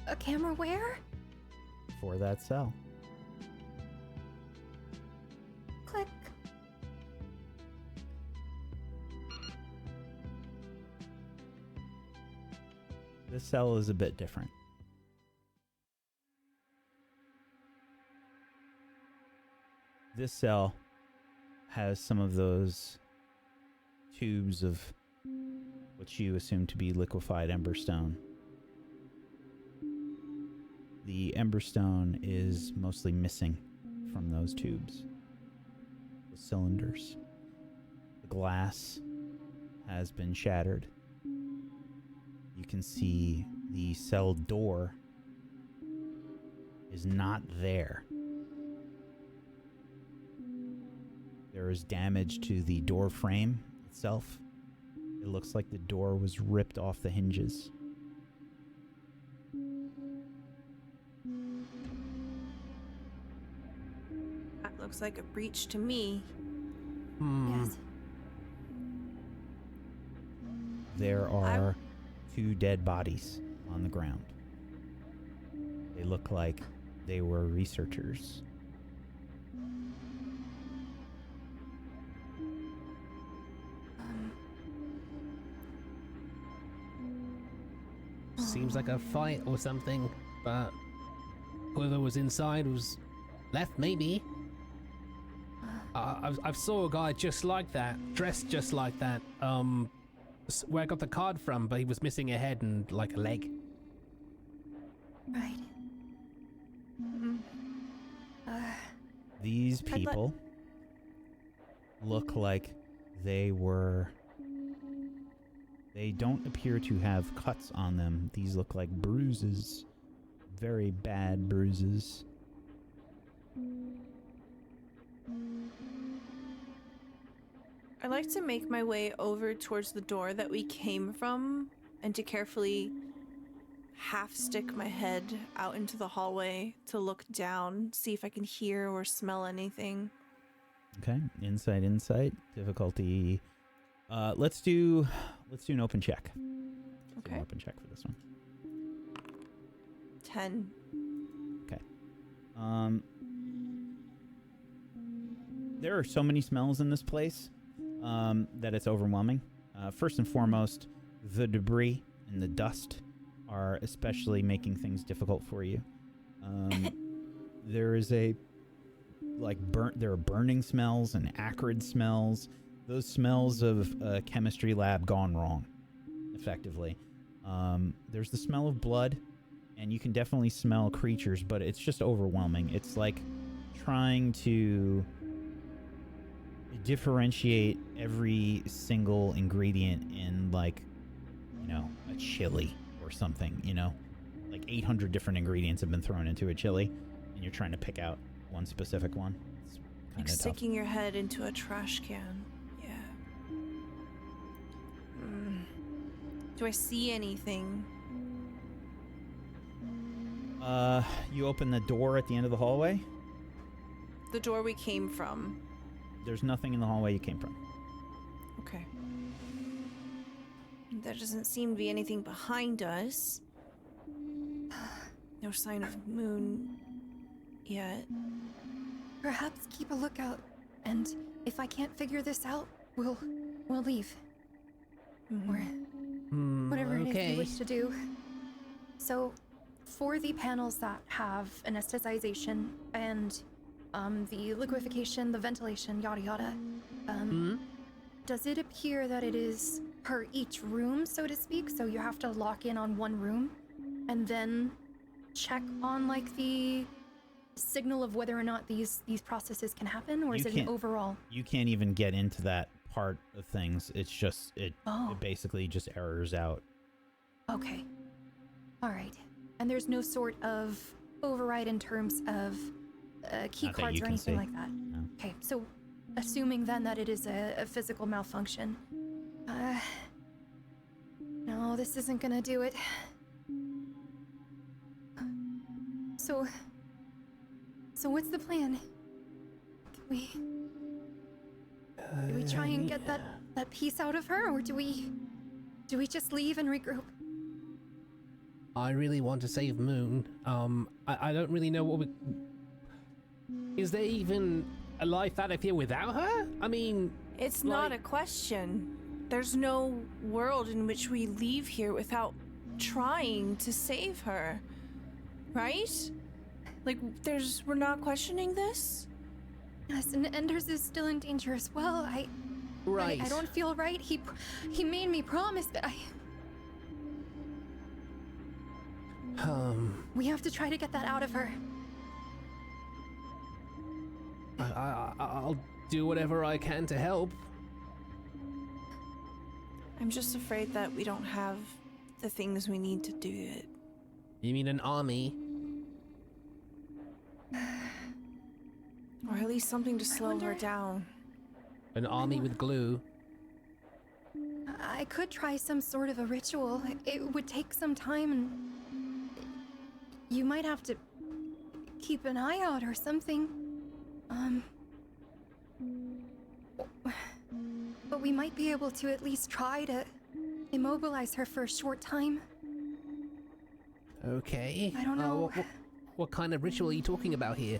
A camera where? For that cell. Click. This cell is a bit different. This cell has some of those tubes of what you assume to be liquefied emberstone. The emberstone is mostly missing from those tubes, the cylinders. The glass has been shattered. You can see the cell door is not there. There is damage to the door frame itself. It looks like the door was ripped off the hinges. That looks like a breach to me. Yes. There are 2 dead bodies on the ground. They look like they were researchers. Seems like a fight or something, but whoever was inside was left, maybe. I've saw a guy just like that, dressed just like that. Where I got the card from, but he was missing a head and like a leg. Right. These people look like they don't appear to have cuts on them. These look like bruises. Very bad bruises. I'd like to make my way over towards the door that we came from and to carefully half stick my head out into the hallway to look down, see if I can hear or smell anything. Okay, insight. Difficulty. Let's do an open check. Let's do Okay. an open check for this one. 10. Okay. There are so many smells in this place that it's overwhelming. First and foremost, the debris and the dust are especially making things difficult for you. There is there are burning smells and acrid smells. Those smells of a chemistry lab gone wrong, effectively. There's the smell of blood, and you can definitely smell creatures, but it's just overwhelming. It's like trying to differentiate every single ingredient in, a chili or something, Like 800 different ingredients have been thrown into a chili, and you're trying to pick out one specific one. It's Like kind of tough. sticking your head into a trash can. Yeah. Do I see anything? You open the door at the end of the hallway. The door we came from. There's nothing in the hallway you came from. Okay. There doesn't seem to be anything behind us. No sign of Moon yet. Perhaps keep a lookout, and if I can't figure this out, we'll leave. Or whatever it is you wish to do. So, for the panels that have anesthetization and the liquefaction, the ventilation, yada yada, does it appear that it is per each room, so to speak? So you have to lock in on one room and then check on like the signal of whether or not these processes can happen, or is it an overall? You can't even get into that part of things. It's just it basically just errors out. Okay. All right. And there's no sort of override in terms of key Not that cards you or can anything see. like that. No. Okay, so assuming then that it is a physical malfunction. No, this isn't gonna do it. So what's the plan? Do we try and get that piece out of her, or do we just leave and regroup? I really want to save Moon. I don't really know what we... Is there even a life out of here without her? I mean... It's not a question. There's no world in which we leave here without trying to save her. Right? Like, we're not questioning this? Yes, and Enders is still in danger as well. Right. I don't feel right. He made me promise, but we have to try to get that out of her. I'll do whatever I can to help. I'm just afraid that we don't have the things we need to do it. You mean an army? Or at least something to slow her down. An army with glue? I could try some sort of a ritual. It would take some time, and you might have to keep an eye out or something. But we might be able to at least try to immobilize her for a short time. Okay. I don't know. What kind of ritual are you talking about here?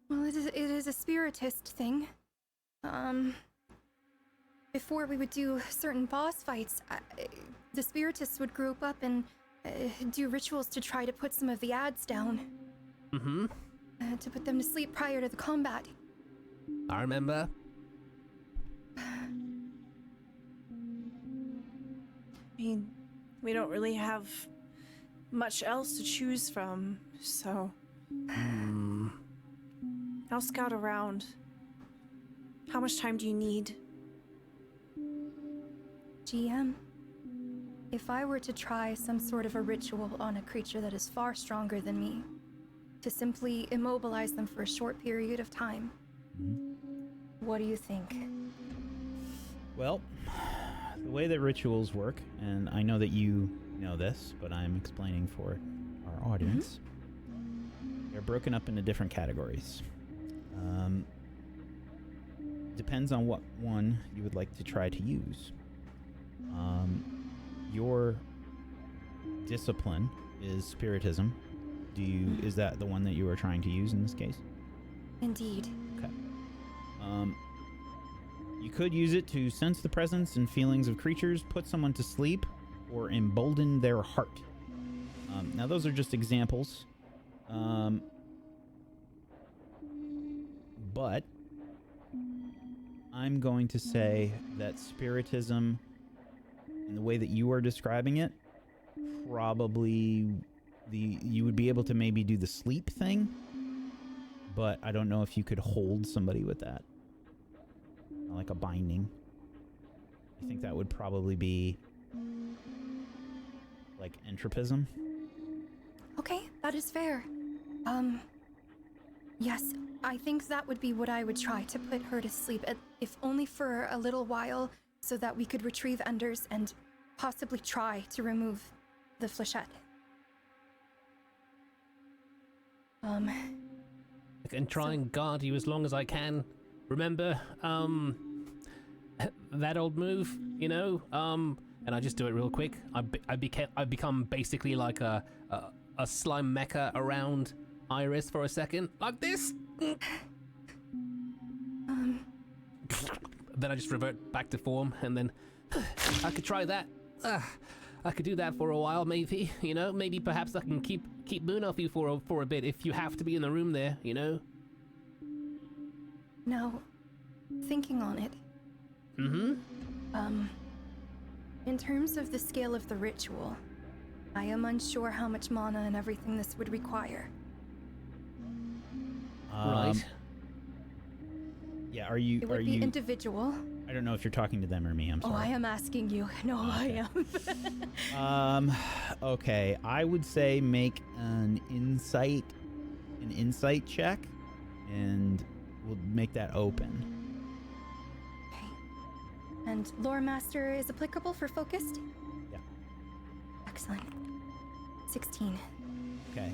Well, it is a spiritist thing. Before we would do certain boss fights, the spiritists would group up and do rituals to try to put some of the ads down. Mm-hmm. To put them to sleep prior to the combat. I remember. I mean, we don't really have much else to choose from, so... I'll scout around. How much time do you need? GM, if I were to try some sort of a ritual on a creature that is far stronger than me, to simply immobilize them for a short period of time, what do you think? Well, the way that rituals work, and I know that you know this, but I'm explaining for our audience, they're broken up into different categories. Depends on what one you would like to try to use. Your discipline is spiritism. Is that the one that you are trying to use in this case? Indeed. Okay. You could use it to sense the presence and feelings of creatures, put someone to sleep, or embolden their heart. Now those are just examples. But I'm going to say that spiritism, in the way that you are describing it, probably you would be able to maybe do the sleep thing, but I don't know if you could hold somebody with that, like a binding. I think that would probably be like entropism. Okay, that is fair. Yes, I think that would be what I would try to put her to sleep, if only for a little while, so that we could retrieve Enders and possibly try to remove the flechette. I can try and guard you as long as I can. Remember, that old move, you know. And I just do it real quick. I become basically like a slime mecha around Iris for a second, like this. Then I just revert back to form, and then I could try that. I could do that for a while, maybe. You know, maybe perhaps I can keep Moon off you for a bit if you have to be in the room there. You know. Now, thinking on it. In terms of the scale of the ritual, I am unsure how much mana and everything this would require. Right. Yeah, are you... It would be individual. I don't know if you're talking to them or me, I'm sorry. Oh, I am asking you. No, Okay. I am. Okay, I would say make an insight check, and we'll make that open. Okay. And Lore Master is applicable for focused? Yeah. Excellent. 16. Okay.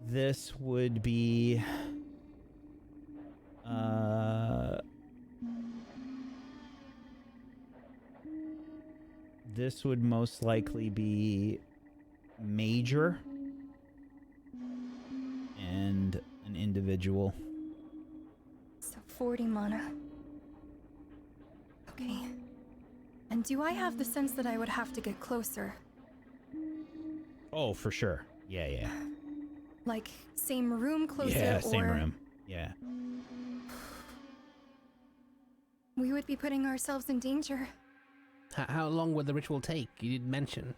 This would be... This would most likely be major and an individual. So 40 mana. Okay. And do I have the sense that I would have to get closer? Oh, for sure. Yeah. Like, same room closer, Yeah, same or... room. Yeah. We would be putting ourselves in danger. How long would the ritual take? You didn't mention.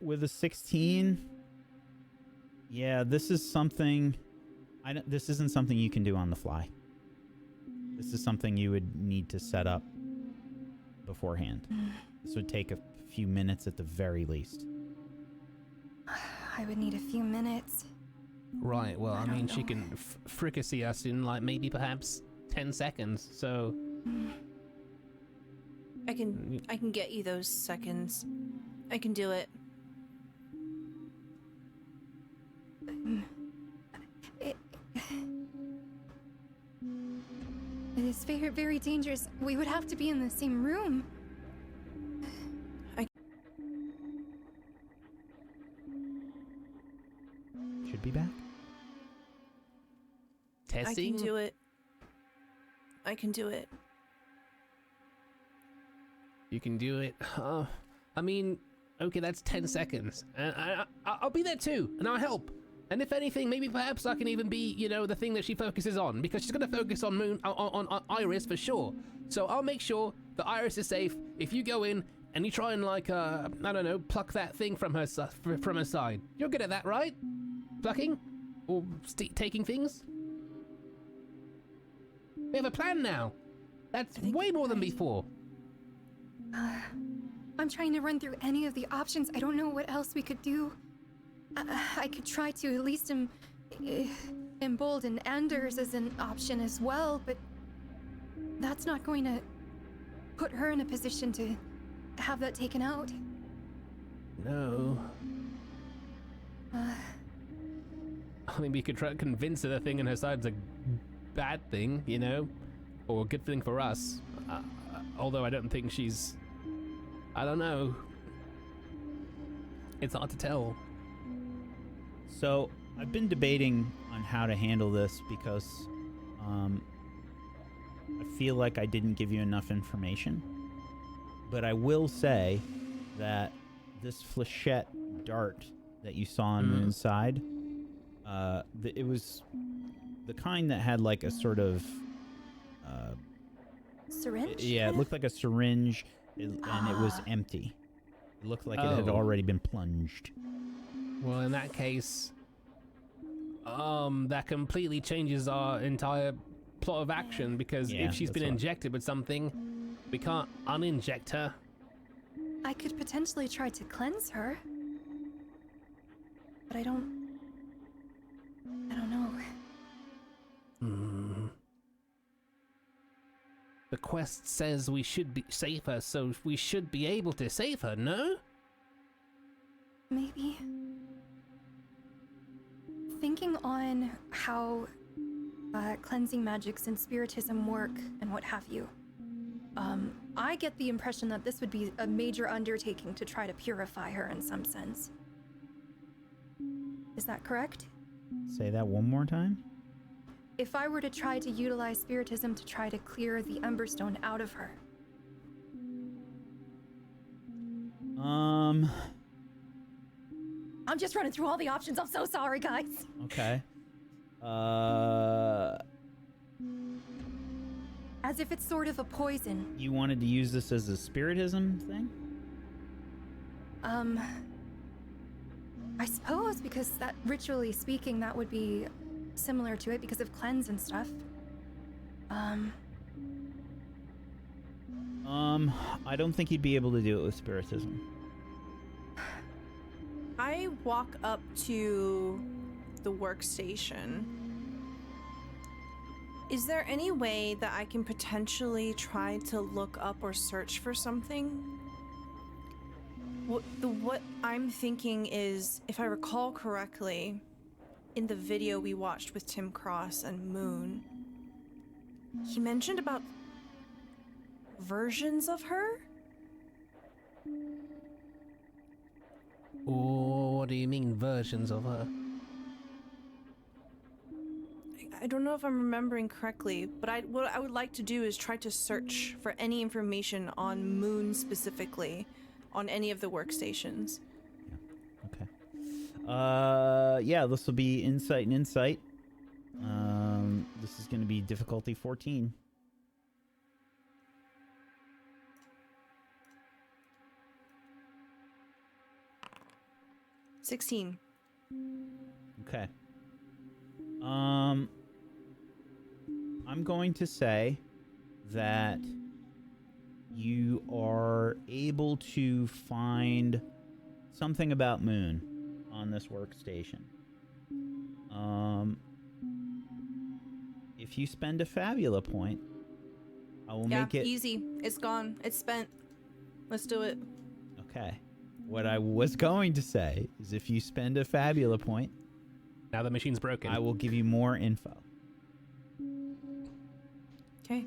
With a 16, yeah, this is something. This isn't something you can do on the fly. This is something you would need to set up beforehand. This would take a few minutes at the very least. I would need a few minutes. Right, well, I don't mean, she know. can fricassee us in, like, maybe perhaps 10 seconds, so... I can get you those seconds. I can do it. It is very, very dangerous. We would have to be in the same room. Should be back. Testing? I can do it. I can do it. You can do it. I mean, okay, that's 10 seconds. And I'll be there too, and I'll help. And if anything, maybe perhaps I can even be, you know, the thing that she focuses on, because she's going to focus on Moon, on Iris for sure. So I'll make sure that Iris is safe. If you go in and you try and, like, I don't know, pluck that thing from her side. You're good at that, right? Plucking? Or taking things? We have a plan now. That's way more than before. I'm trying to run through any of the options. I don't know what else we could do. I could try to at least embolden Anders as an option as well, but that's not going to put her in a position to have that taken out. No. I mean, we could try to convince her the thing in her side's a bad thing, you know? Or a good thing for us. Although I don't think she's... I don't know. It's hard to tell. So I've been debating on how to handle this because I feel like I didn't give you enough information. But I will say that this flechette dart that you saw on Moon's side, it was the kind that had like a sort of... Syringe? Yeah, it looked like a syringe, and it was empty. It looked like it had already been plunged. Well, in that case, that completely changes our entire plot of action, because Yeah, if she's been that's what- injected with something, we can't uninject her. I could potentially try to cleanse her. But I don't know. The quest says we should save her, so we should be able to save her, no? Maybe. Thinking on how cleansing magics and spiritism work and what have you. I get the impression that this would be a major undertaking to try to purify her in some sense. Is that correct? Say that one more time. If I were to try to utilize spiritism to try to clear the Emberstone out of her. I'm just running through all the options. I'm so sorry, guys. Okay. As if it's sort of a poison. You wanted to use this as a spiritism thing? I suppose because that, ritually speaking, that would be similar to it because of cleanse and stuff. I don't think you'd be able to do it with spiritism. I walk up to the workstation. Is there any way that I can potentially try to look up or search for something? What I'm thinking is, if I recall correctly, in the video we watched with Tim Cross and Moon, he mentioned about versions of her? What do you mean, versions of her? I don't know if I'm remembering correctly, but what I would like to do is try to search for any information on Moon specifically, on any of the workstations. Okay. Yeah, this will be insight and insight. This is going to be difficulty 14. $16. Okay. I'm going to say that you are able to find something about Moon on this workstation. If you spend a Fabula point, I will make it easy. It's gone. It's spent. Let's do it. Okay. What I was going to say is if you spend a Fabula point, Now the machine's broken. I will give you more info. Okay.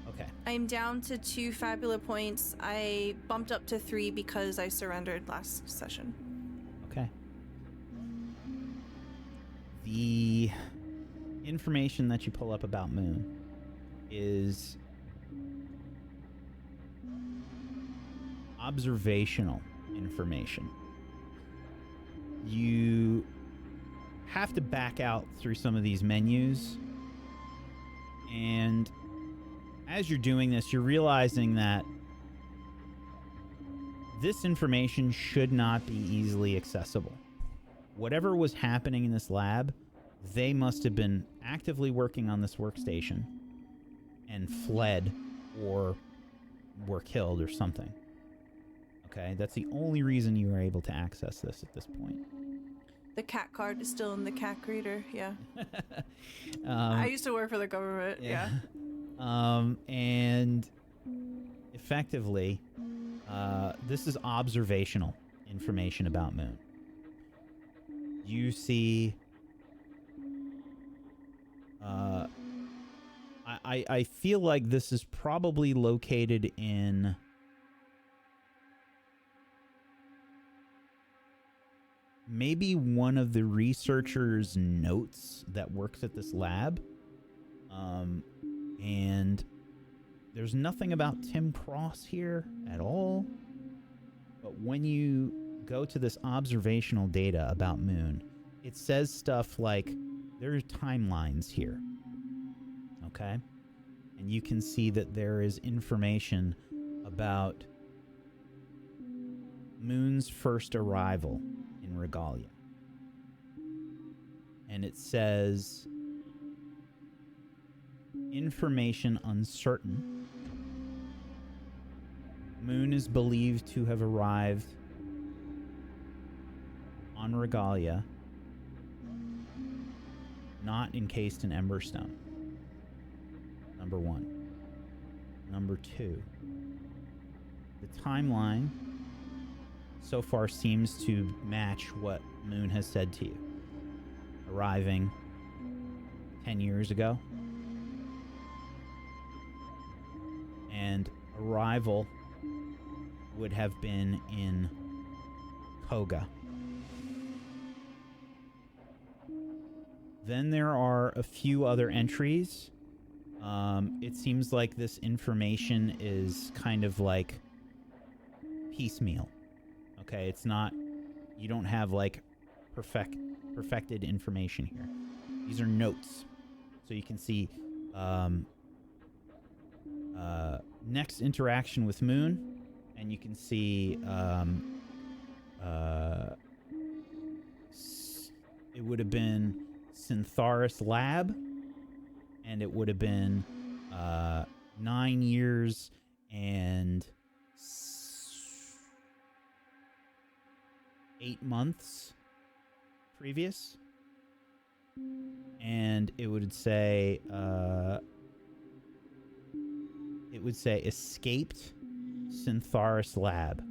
Okay. I'm down to 2 Fabula points. I bumped up to 3 because I surrendered last session. Okay. The information that you pull up about Moon is observational information. You have to back out through some of these menus, and as you're doing this, you're realizing that this information should not be easily accessible. Whatever was happening in this lab, they must have been actively working on this workstation and fled or were killed or something. Okay, that's the only reason you were able to access this at this point. The cat card is still in the cat reader, yeah. I used to work for the government, yeah. And effectively, this is observational information about Moon. You see, I feel like this is probably located in maybe one of the researchers' notes that works at this lab. And there's nothing about Tim Cross here at all. But when you go to this observational data about Moon, it says stuff like there are timelines here. Okay? And you can see that there is information about Moon's first arrival in Regalia. And it says information uncertain. Moon is believed to have arrived on Regalia, not encased in Emberstone. Number 1. Number 2. The timeline so far seems to match what Moon has said to you. Arriving, 10 years ago. And arrival would have been in Koga. Then there are a few other entries. It seems like this information is kind of like piecemeal. Okay, it's not, you don't have like perfected information here. These are notes. So you can see next interaction with Moon, and you can see it would have been Syntharis Lab, and it would have been 9 years and 8 months previous. And it would say escaped Syntharis Lab.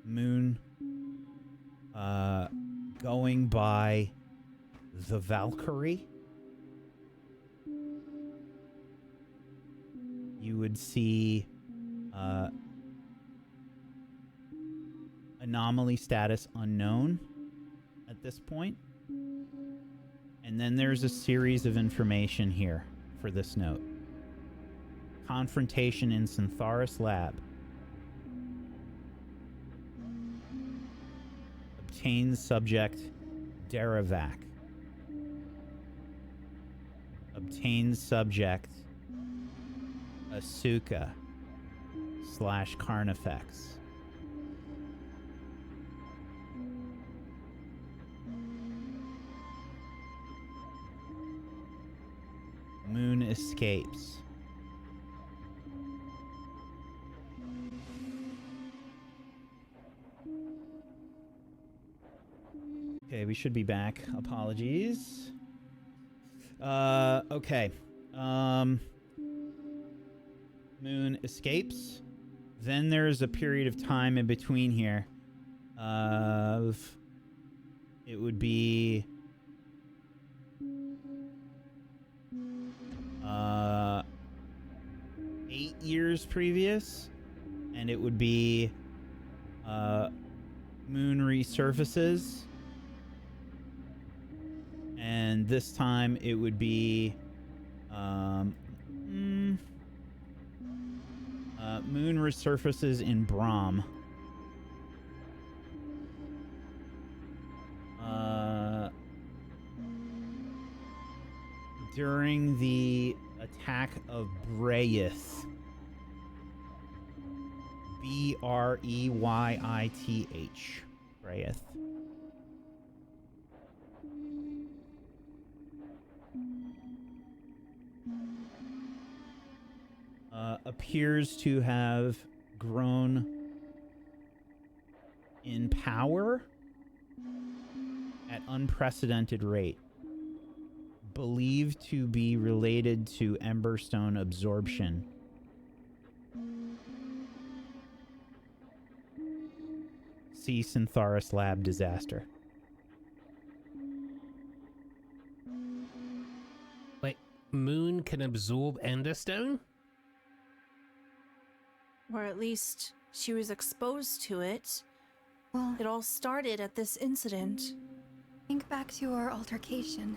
Moon going by the Valkyrie. You would see anomaly status unknown at this point. And then there's a series of information here for this note. Confrontation in Syntharis Lab. Obtains subject Dravac. Obtains subject Asuka / Carnifex. Moon escapes. Okay, we should be back. Apologies. Okay. Moon escapes. Then there's a period of time in between here. It would be 8 years previous, and it would be Moon resurfaces, and this time it would be Moon resurfaces in Brahm. During the attack of Breyith. Breyith. Breyith. Appears to have grown in power at unprecedented rate. Believed to be related to Emberstone absorption. See Syntharis Lab disaster. Wait, Moon can absorb Enderstone? Or at least she was exposed to it. Well, It all started at this incident. think back to our altercation.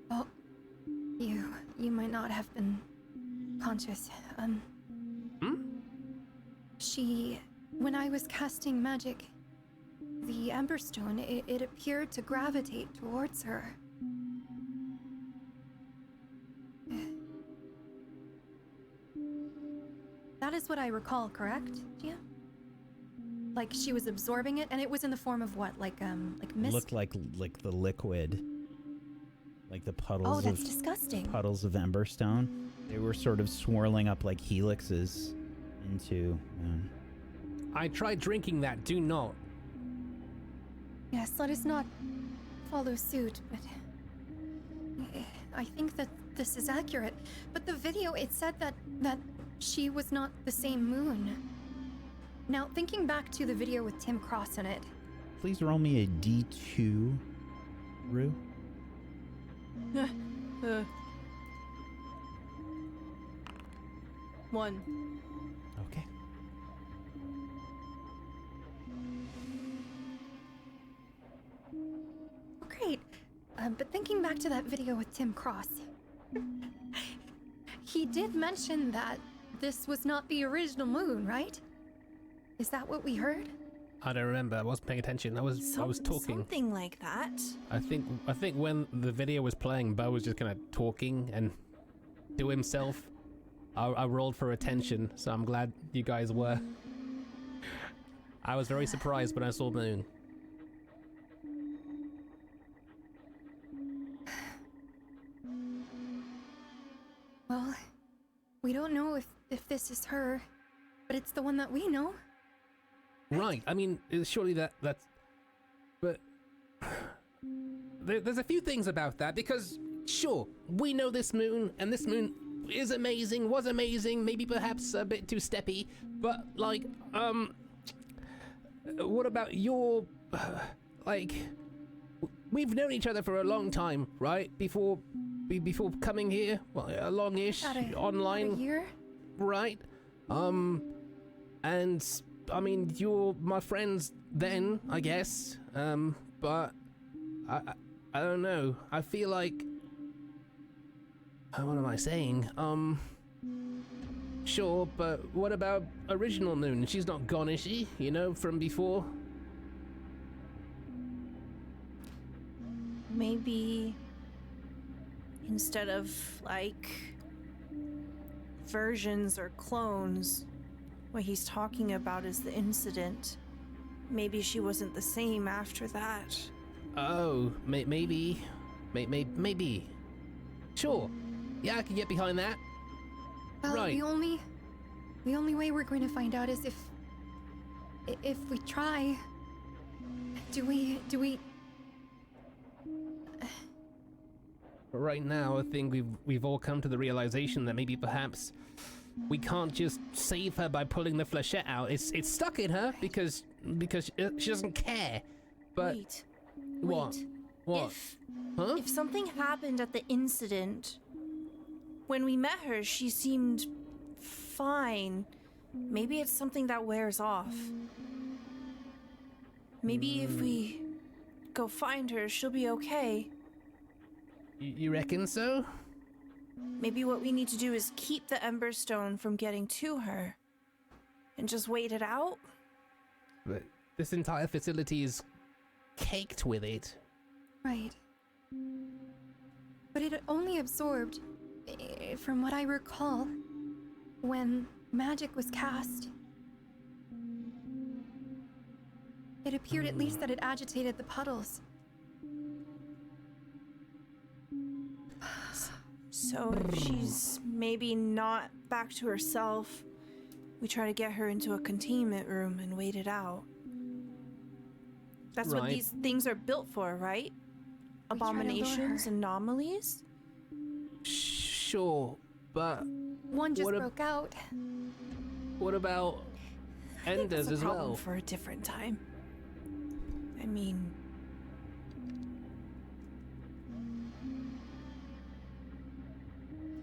Oh, you might not have been conscious. When I was casting magic, the Emberstone, it appeared to gravitate towards her. That is what I recall, correct, Gia? Like she was absorbing it, and it was in the form of what? Like mist? Looked like the liquid. Like the puddles Oh, that's disgusting. Puddles of Emberstone. They were sort of swirling up like helixes into I tried drinking that, do not. Yes, let us not follow suit, but I think that this is accurate. But the video, it said that she was not the same Moon. Now, thinking back to the video with Tim Cross in it, please roll me a D2, Rue? One. Okay. Great. But thinking back to that video with Tim Cross, he did mention that this was not the original moon, right? Is that what we heard? I don't remember. I wasn't paying attention. I was talking. Something like that. I think when the video was playing, Bo was just kind of talking and to himself. I rolled for attention, so I'm glad you guys were. I was very surprised when I saw Moon. Well, we don't know if this is her, but it's the one that we know. Right. I mean, surely that's... But... There's a few things about that, because, sure, we know this moon, and this moon is amazing, was amazing, maybe perhaps a bit too steppy, but, like, what about your... like... We've known each other for a long time, right? Before coming here? Well, a long-ish, online. About a year? Right? And... I mean, you're my friends then, I guess. But I don't know. I feel like... What am I saying? Sure, but what about original Moon? She's not gone, is she? You know, from before? Maybe instead of, like, versions or clones, what he's talking about is the incident. Maybe she wasn't the same after that. Oh, maybe. Maybe. Sure. Yeah, I can get behind that. Well, Right. the only way we're going to find out is if we try. Do we? Right now, I think we've all come to the realization that maybe perhaps we can't just save her by pulling the flechette out. It's stuck in her because she doesn't care. But Wait. what? What? Huh? If something happened at the incident, when we met her, she seemed fine. Maybe it's something that wears off. Maybe if we go find her, she'll be okay. You reckon so? Maybe what we need to do is keep the Ember Stone from getting to her. And just wait it out? But this entire facility is caked with it. Right. But it only absorbed, from what I recall, when magic was cast. It appeared at least that it agitated the puddles. So if she's maybe not back to herself, we try to get her into a containment room and wait it out. That's what Right. these things are built for, right? We try to lure Abominations, her. anomalies? Sure, but One just What a- broke out. what about I think that's Enders a as problem well? for a different time. I mean...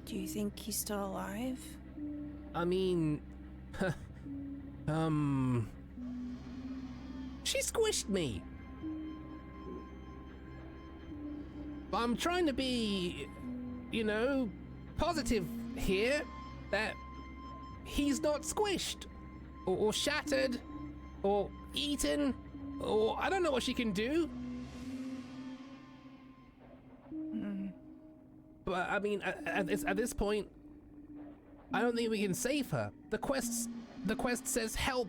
Do you think he's still alive? I mean, she squished me. But I'm trying to be, positive here, that he's not squished, or shattered, or eaten, or I don't know what she can do. But I mean, at this point, I don't think we can save her. The quest says help,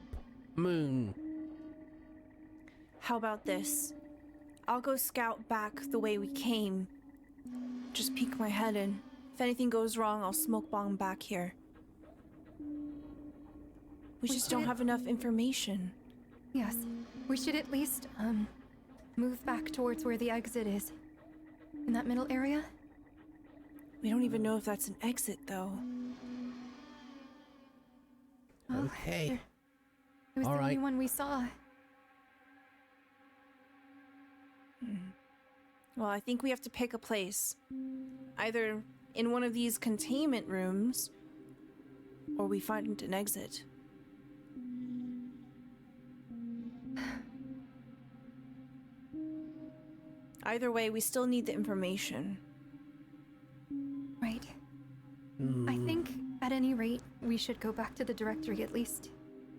Moon. How about this? I'll go scout back the way we came. Just peek my head in. If anything goes wrong, I'll smoke bomb back here. We just don't should- have enough information. Yes. We should at least, move back towards where the exit is. In that middle area? We don't even know if that's an exit, though. Well, Okay. It was All the only right. one we saw. Well, I think we have to pick a place. Either in one of these containment rooms, or we find an exit. Either way, we still need the information. Right. I think, at any rate, we should go back to the directory at least.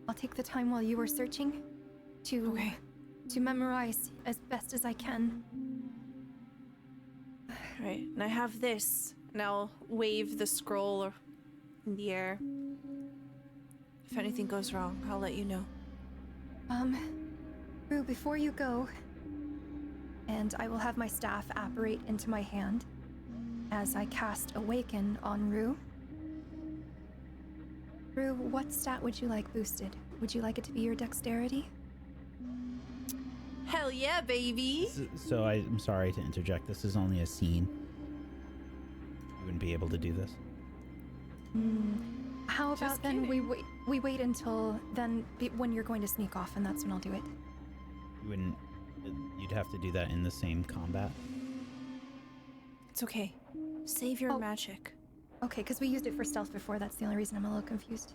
I'll take the time while you are searching to memorize as best as I can. Right, and I have this, and I'll wave the scroll in the air. If anything goes wrong, I'll let you know. Rue, before you go, and I will have my staff apparate into my hand as I cast Awaken on Rue. Rue, what stat would you like boosted? Would you like it to be your dexterity? Hell yeah, baby! So I'm sorry to interject. This is only a scene. You wouldn't be able to do this. How about Just then kidding. we wait until then when you're going to sneak off, and that's when I'll do it. You wouldn't. You'd have to do that in the same combat. It's okay. Save your Oh. magic. Okay, because we used it for stealth before. That's the only reason I'm a little confused.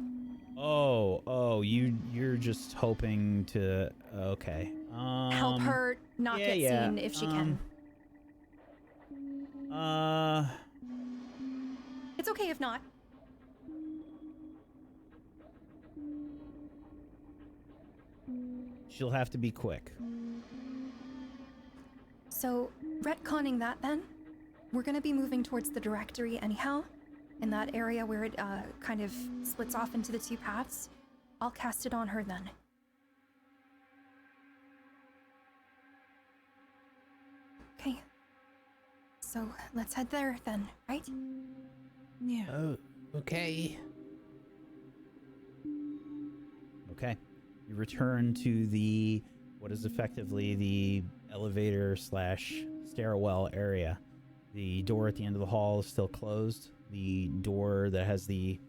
You're just hoping to. Okay. Help her not get seen if she can. It's okay if not. She'll have to be quick. So, retconning that then, we're gonna be moving towards the directory anyhow, in that area where it kind of splits off into the two paths. I'll cast it on her then. Okay. So, let's head there then, right? Yeah. Oh, okay. Okay. You return to what is effectively the elevator / stairwell area. The door at the end of the hall is still closed. The door that has the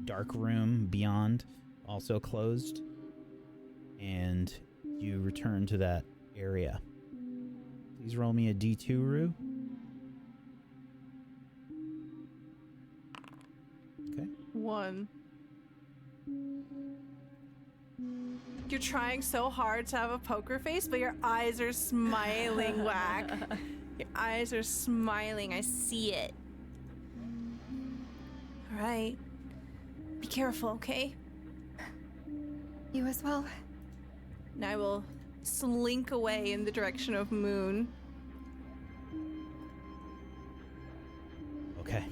dark room beyond also closed. And you return to that area. Please roll me a D2, Rue. Okay. 1. You're trying so hard to have a poker face, but your eyes are smiling, Whack. Your eyes are smiling. I see it. All right. Be careful, okay? You as well. And I will slink away in the direction of Moon. Okay.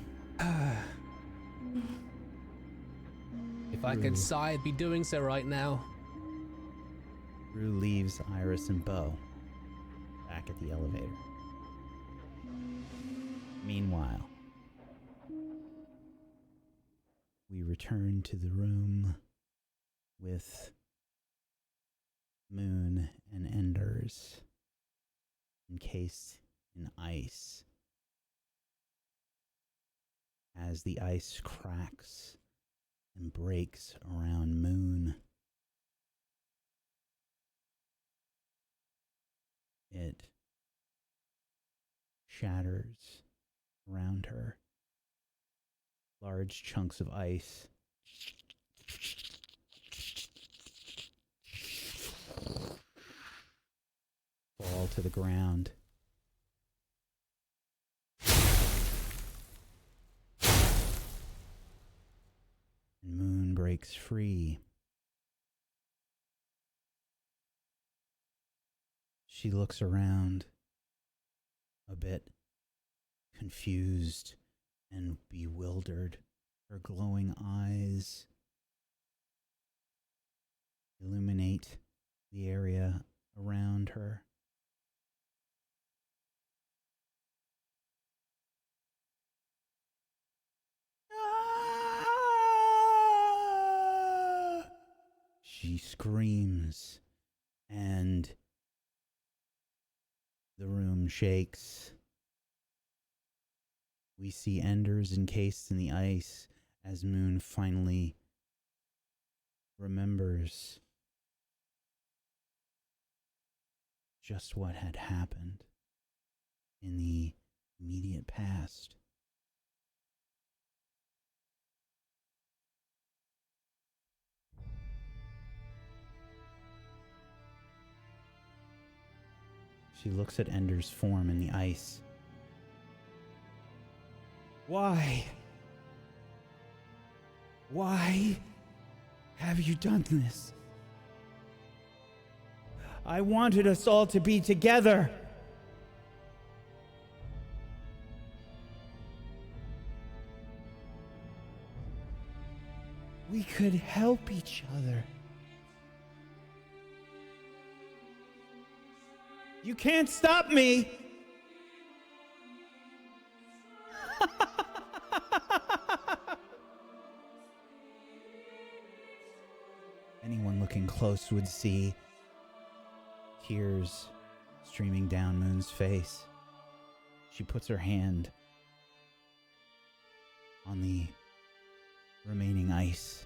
If I could sigh, I'd be doing so right now. Rue leaves Iris and Bo back at the elevator. Meanwhile, we return to the room with Moon and Enders encased in ice. As the ice cracks and breaks around Moon, it shatters around her. Large chunks of ice fall to the ground. And Moon breaks free. She looks around, a bit confused and bewildered. Her glowing eyes illuminate the area around her. She screams, and the room shakes. We see Enders encased in the ice as Moon finally remembers just what had happened. in the immediate past. She looks at Ender's form in the ice. Why? Why have you done this? I wanted us all to be together. We could help each other. You can't stop me! Anyone looking close would see tears streaming down Moon's face. She puts her hand on the remaining ice.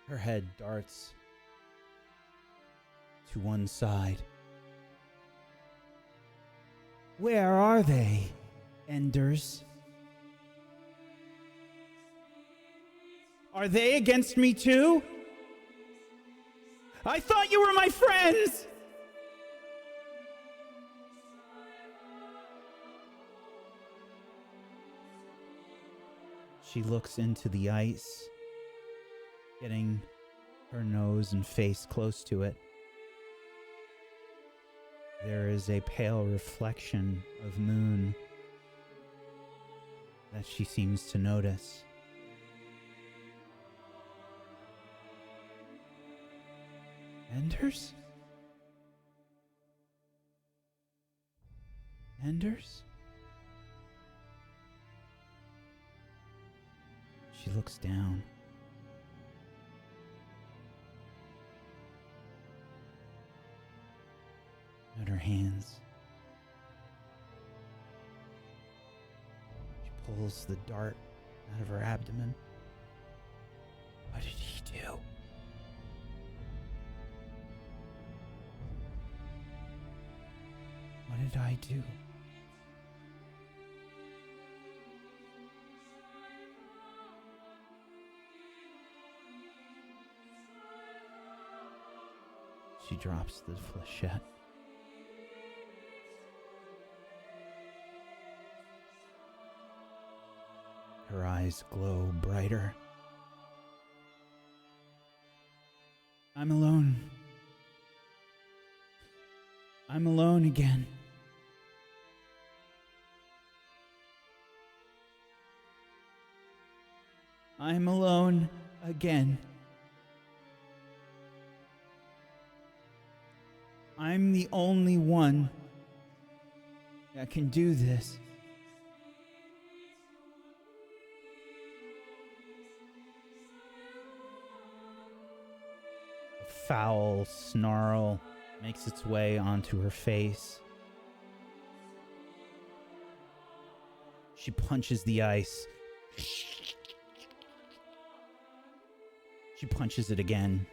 Her head darts to one side. Where are they, Enders? Are they against me too? I thought you were my friends! She looks into the ice, getting her nose and face close to it. There is a pale reflection of Moon that she seems to notice. Enders? Enders? She looks down. At her hands. She pulls the dart out of her abdomen. What did he do? What did I do? She drops the flechette. Her eyes glow brighter. I'm alone. I'm alone again. I'm alone again. I'm the only one that can do this. A foul snarl makes its way onto her face. She punches the ice. She punches it again.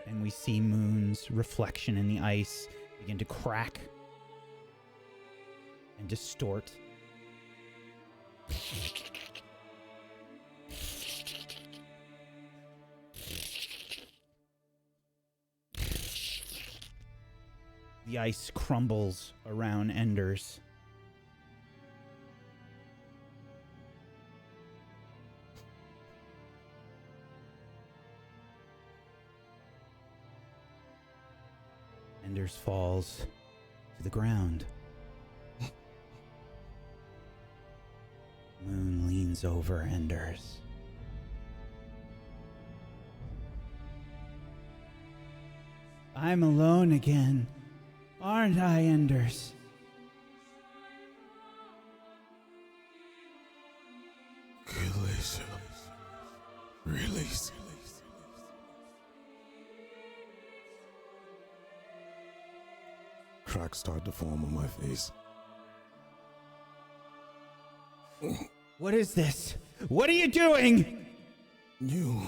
And we see Moon's reflection in the ice begin to crack and distort. The ice crumbles around Enders. Enders falls to the ground. Moon leans over Enders. I'm alone again, aren't I, Enders? Release. Release. Cracks start to form on my face. What is this? What are you doing? You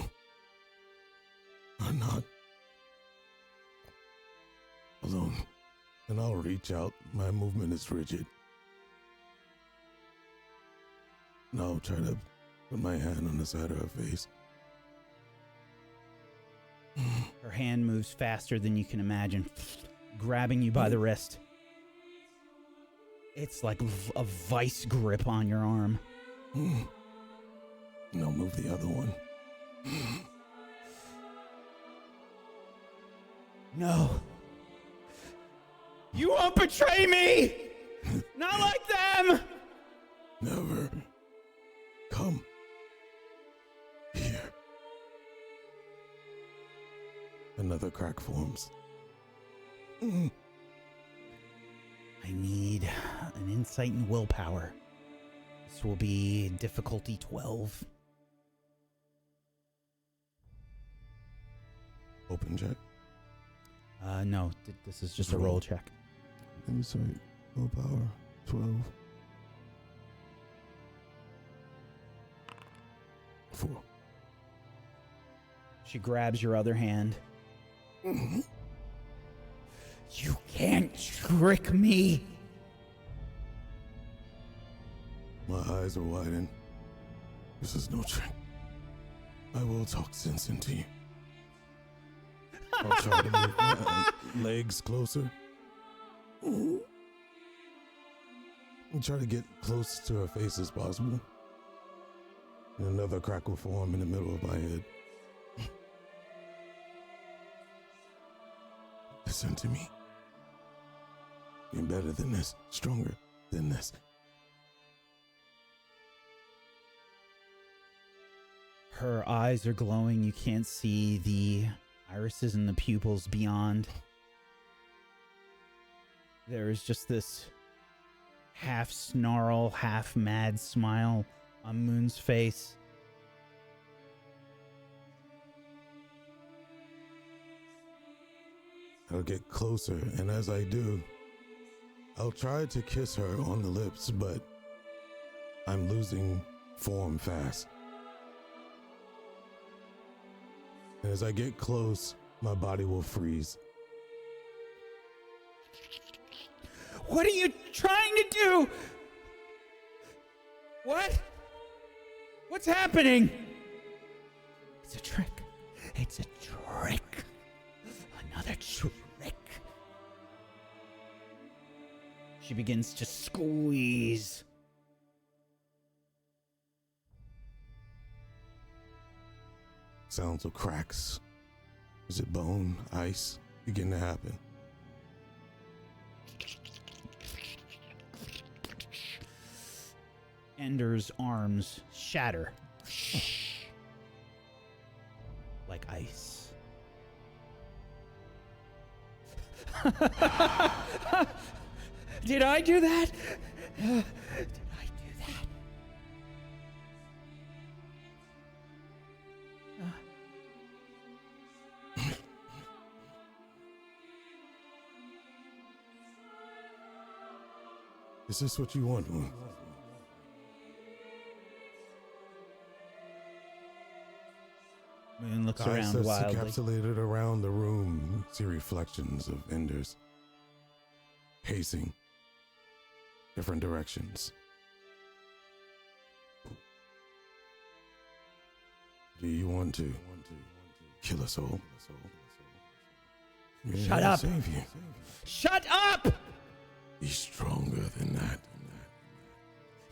are not alone. And I'll reach out. My movement is rigid. And I'll try to put my hand on the side of her face. Her hand moves faster than you can imagine, grabbing you by the wrist. It's like a vice grip on your arm. And I'll move the other one. No. You won't betray me! Not like them! Never. Come. Here. Another crack forms. I need an insight and willpower. This will be difficulty 12. Open check. No, this is just a roll check. Insight, willpower, 12. 4. She grabs your other hand. You can't trick me! My eyes are widened. This is no trick. I will talk sense into you. I'll try to move my legs closer. And try to get close to her face as possible. And another crack will form in the middle of my head. Listen to me. You're better than this, stronger than this. Her eyes are glowing. You can't see the irises and the pupils beyond. There is just this half snarl, half mad smile on Moon's face. I'll get closer, and as I do, I'll try to kiss her on the lips, but I'm losing form fast. And as I get close, my body will freeze. What are you trying to do? What? What's happening? It's a trick. It's a trick. Another trick. She begins to squeeze. Sounds of cracks. Is it bone, ice? Begin to happen. Ender's arms shatter. Like ice. Did I do that? Did I do that? Is this what you want, Moon? Moon looks Eyes around that's wildly. encapsulated around the room, see reflections of Enders pacing different directions. Do you want to kill us all? Shut up! Save you. Shut up! Be stronger than that.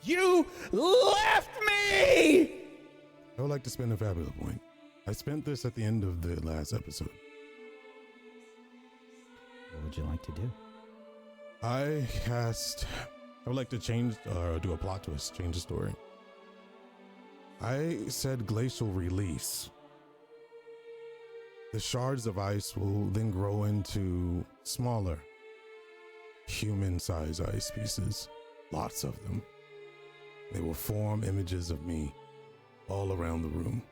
You left me! I would like to spend a Fabula point. I spent this at the end of the last episode. What would you like to do? I would like to change, or do a plot twist, change the story. I said glacial release. The shards of ice will then grow into smaller, human-sized ice pieces. Lots of them. They will form images of me all around the room.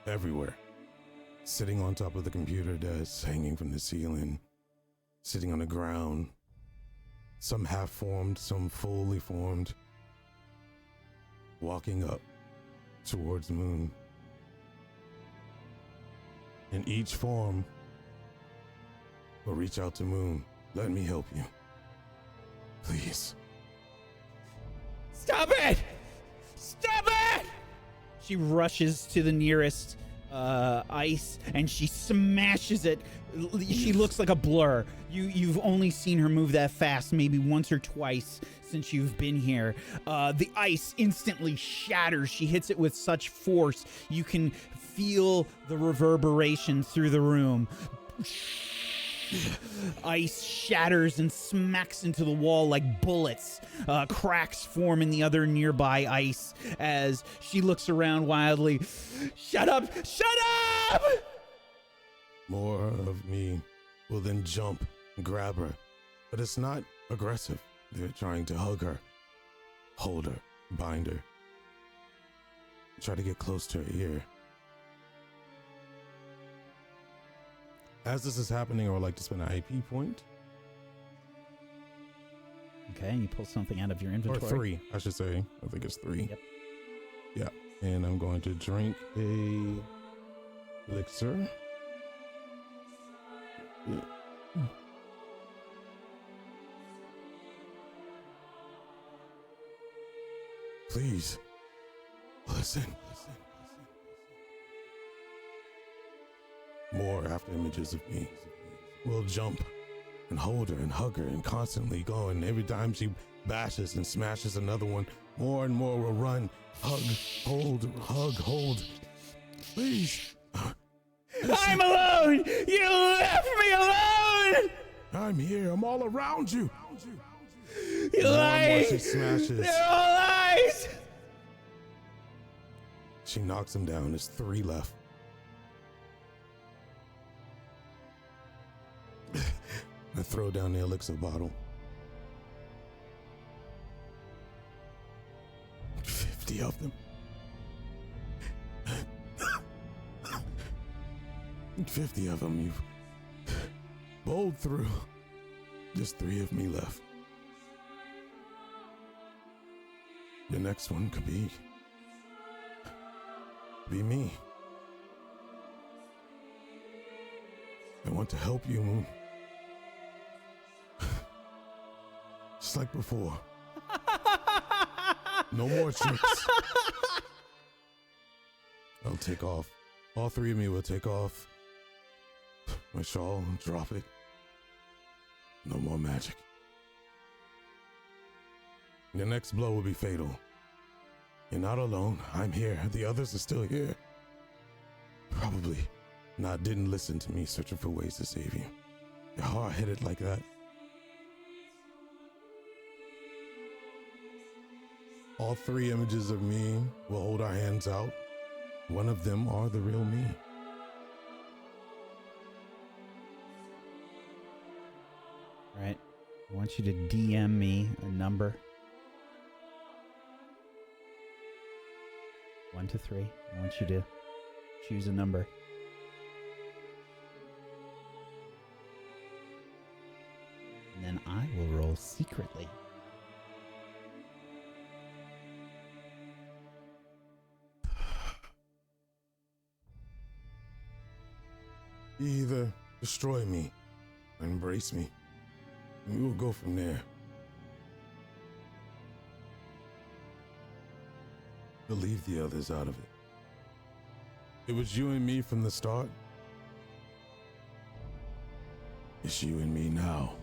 Everywhere. Sitting on top of the computer desk, hanging from the ceiling, sitting on the ground. Some half-formed, some fully formed. Walking up towards Moon. in each form will reach out to Moon. Let me help you. Please. Stop it! Stop it! She rushes to the nearest ice and she smashes it. She looks like a blur. You've only seen her move that fast maybe once or twice since you've been here. The ice instantly shatters. She hits it with such force you can feel the reverberation through the room. Ice shatters and smacks into the wall like bullets. Cracks form in the other nearby ice as she looks around wildly. Shut up! Shut up! More of me will then jump and grab her. But it's not aggressive. They're trying to hug her, hold her, bind her. Try to get close to her ear. As this is happening, I would like to spend an IP point. Okay, and you pull something out of your inventory. Or 3, I should say. I think it's 3. Yep. Yeah. And I'm going to drink a elixir. Yeah. Please, listen. More after images of me. We'll jump and hold her and hug her and constantly go. And every time she bashes and smashes another one, more and more will run. Hug, hold. Please. I'm alone! You left me alone! I'm here. I'm all around you. You More and more lies! she smashes. They're all lies! She knocks him down. There's 3 left. I throw down the elixir bottle. 50 of them. 50 of them you've bowled through. There's 3 of me left. The next one could be me. I want to help you, Moon. Just like before. No more tricks. I'll take off. All 3 of me will take off my shawl and drop it. No more magic. The next blow will be fatal. You're not alone. I'm here. The others are still here. Probably didn't listen to me searching for ways to save you. You're hard-headed like that. All 3 images of me will hold our hands out. One of them are the real me. All right. I want you to DM me a number. 1 to 3. I want you to choose a number. And then I will roll secretly. You either destroy me or embrace me, and we will go from there. But leave the others out of it. It was you and me from the start. It's you and me now.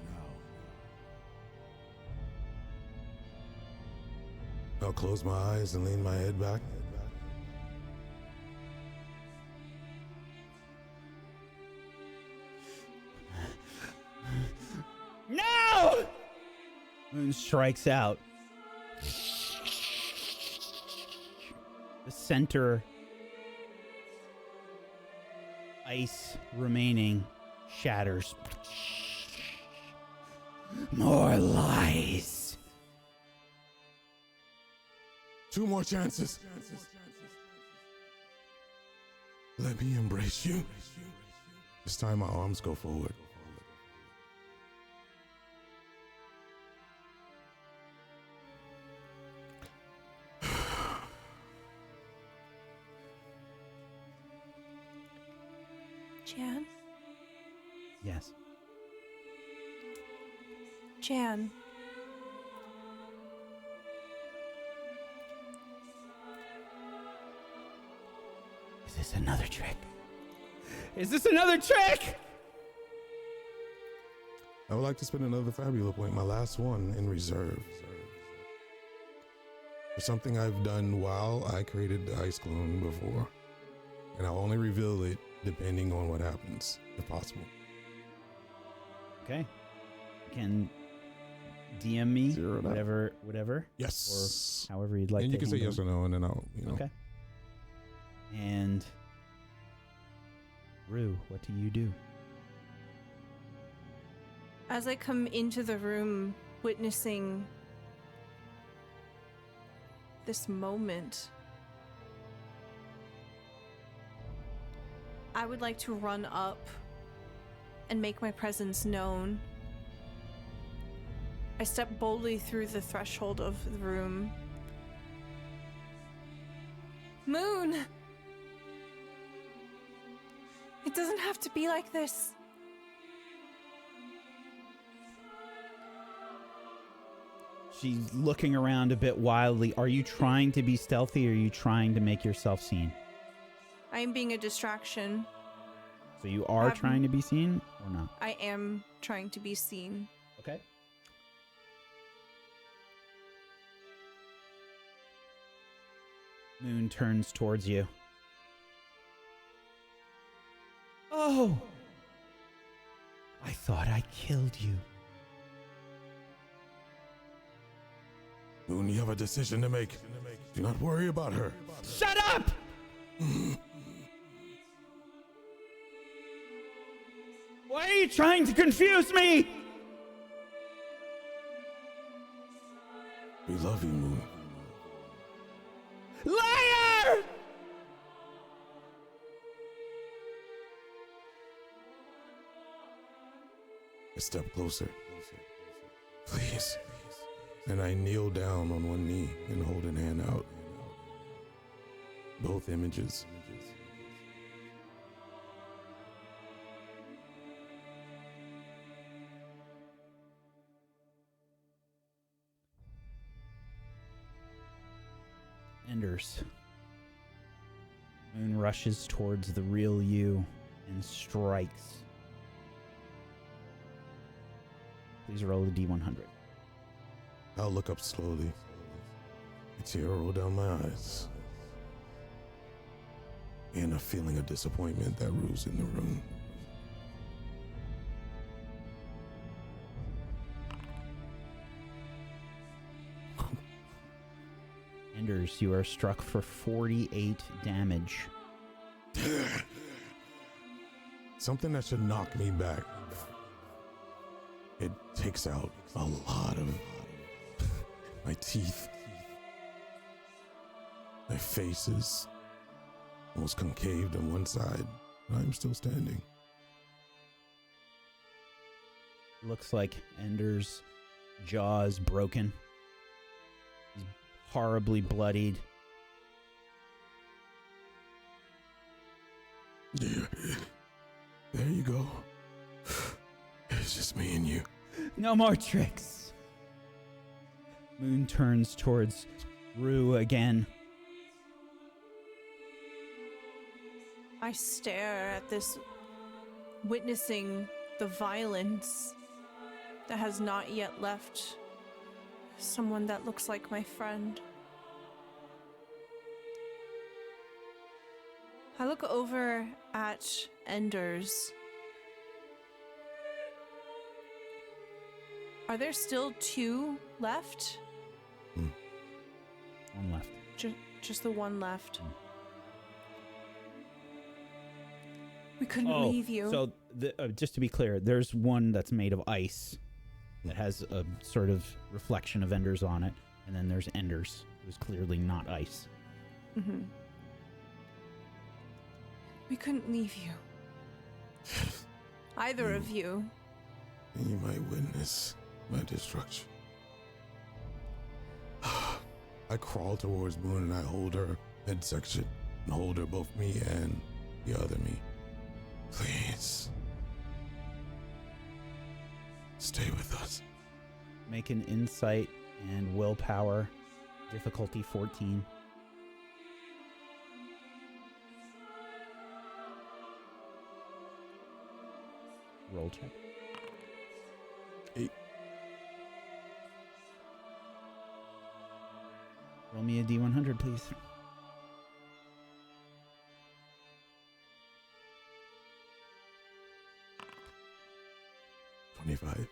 I'll close my eyes and lean my head back. No! Moon strikes out. The center ice remaining shatters. More lies. 2 more chances. Let me embrace you. This time my arms go forward. Jan? Yes. Jan. Is this another trick? Is this another trick? I would like to spend another Fabula point, my last one, in reserve. For something I've done while I created the ice clone before. And I'll only reveal it depending on what happens, if possible. Okay. You can DM me, Zero it out. whatever. Yes. Or however you'd like and to you can say handle yes or no, and then I'll, it. Okay. And Rue, what do you do? As I come into the room, witnessing this moment, I would like to run up and make my presence known. I step boldly through the threshold of the room. Moon! It doesn't have to be like this. She's looking around a bit wildly. Are you trying to be stealthy or are you trying to make yourself seen? I am being a distraction. So you are trying to be seen or not? I am trying to be seen. Okay. Moon turns towards you. Oh! I thought I killed you. Moon, you have a decision to make. Do not worry about her. Shut up! Why are you trying to confuse me? We love you, Moon. Liar! A step closer. Please. And I kneel down on one knee and hold an hand out. Both images. Enders. Moon rushes towards the real you and strikes. Please roll a d100. I'll look up slowly. A tear roll down my eyes. And a feeling of disappointment that rules in the room. Enders, you are struck for 48 damage. Something that should knock me back. It takes out a lot of my teeth. My face is almost concaved on one side, but I'm still standing. Looks like Ender's jaw is broken. He's horribly bloodied. There you go. It's just me and you. No more tricks. Moon turns towards Rue again. I stare at this, witnessing the violence that has not yet left someone that looks like my friend. I look over at Enders. Are there still two left? One left. Just the one left. We couldn't leave you. So, just to be clear, there's one that's made of ice that has a sort of reflection of Enders on it, and then there's Enders, who's clearly not ice. Mm-hmm. We couldn't leave you. Either of you. And you might witness my destruction. I crawl towards Moon and I hold her midsection and hold her, both me and the other me. Please. Stay with us. Make an insight and willpower, difficulty 14. Roll check. 8. Roll me a D100, please. $25.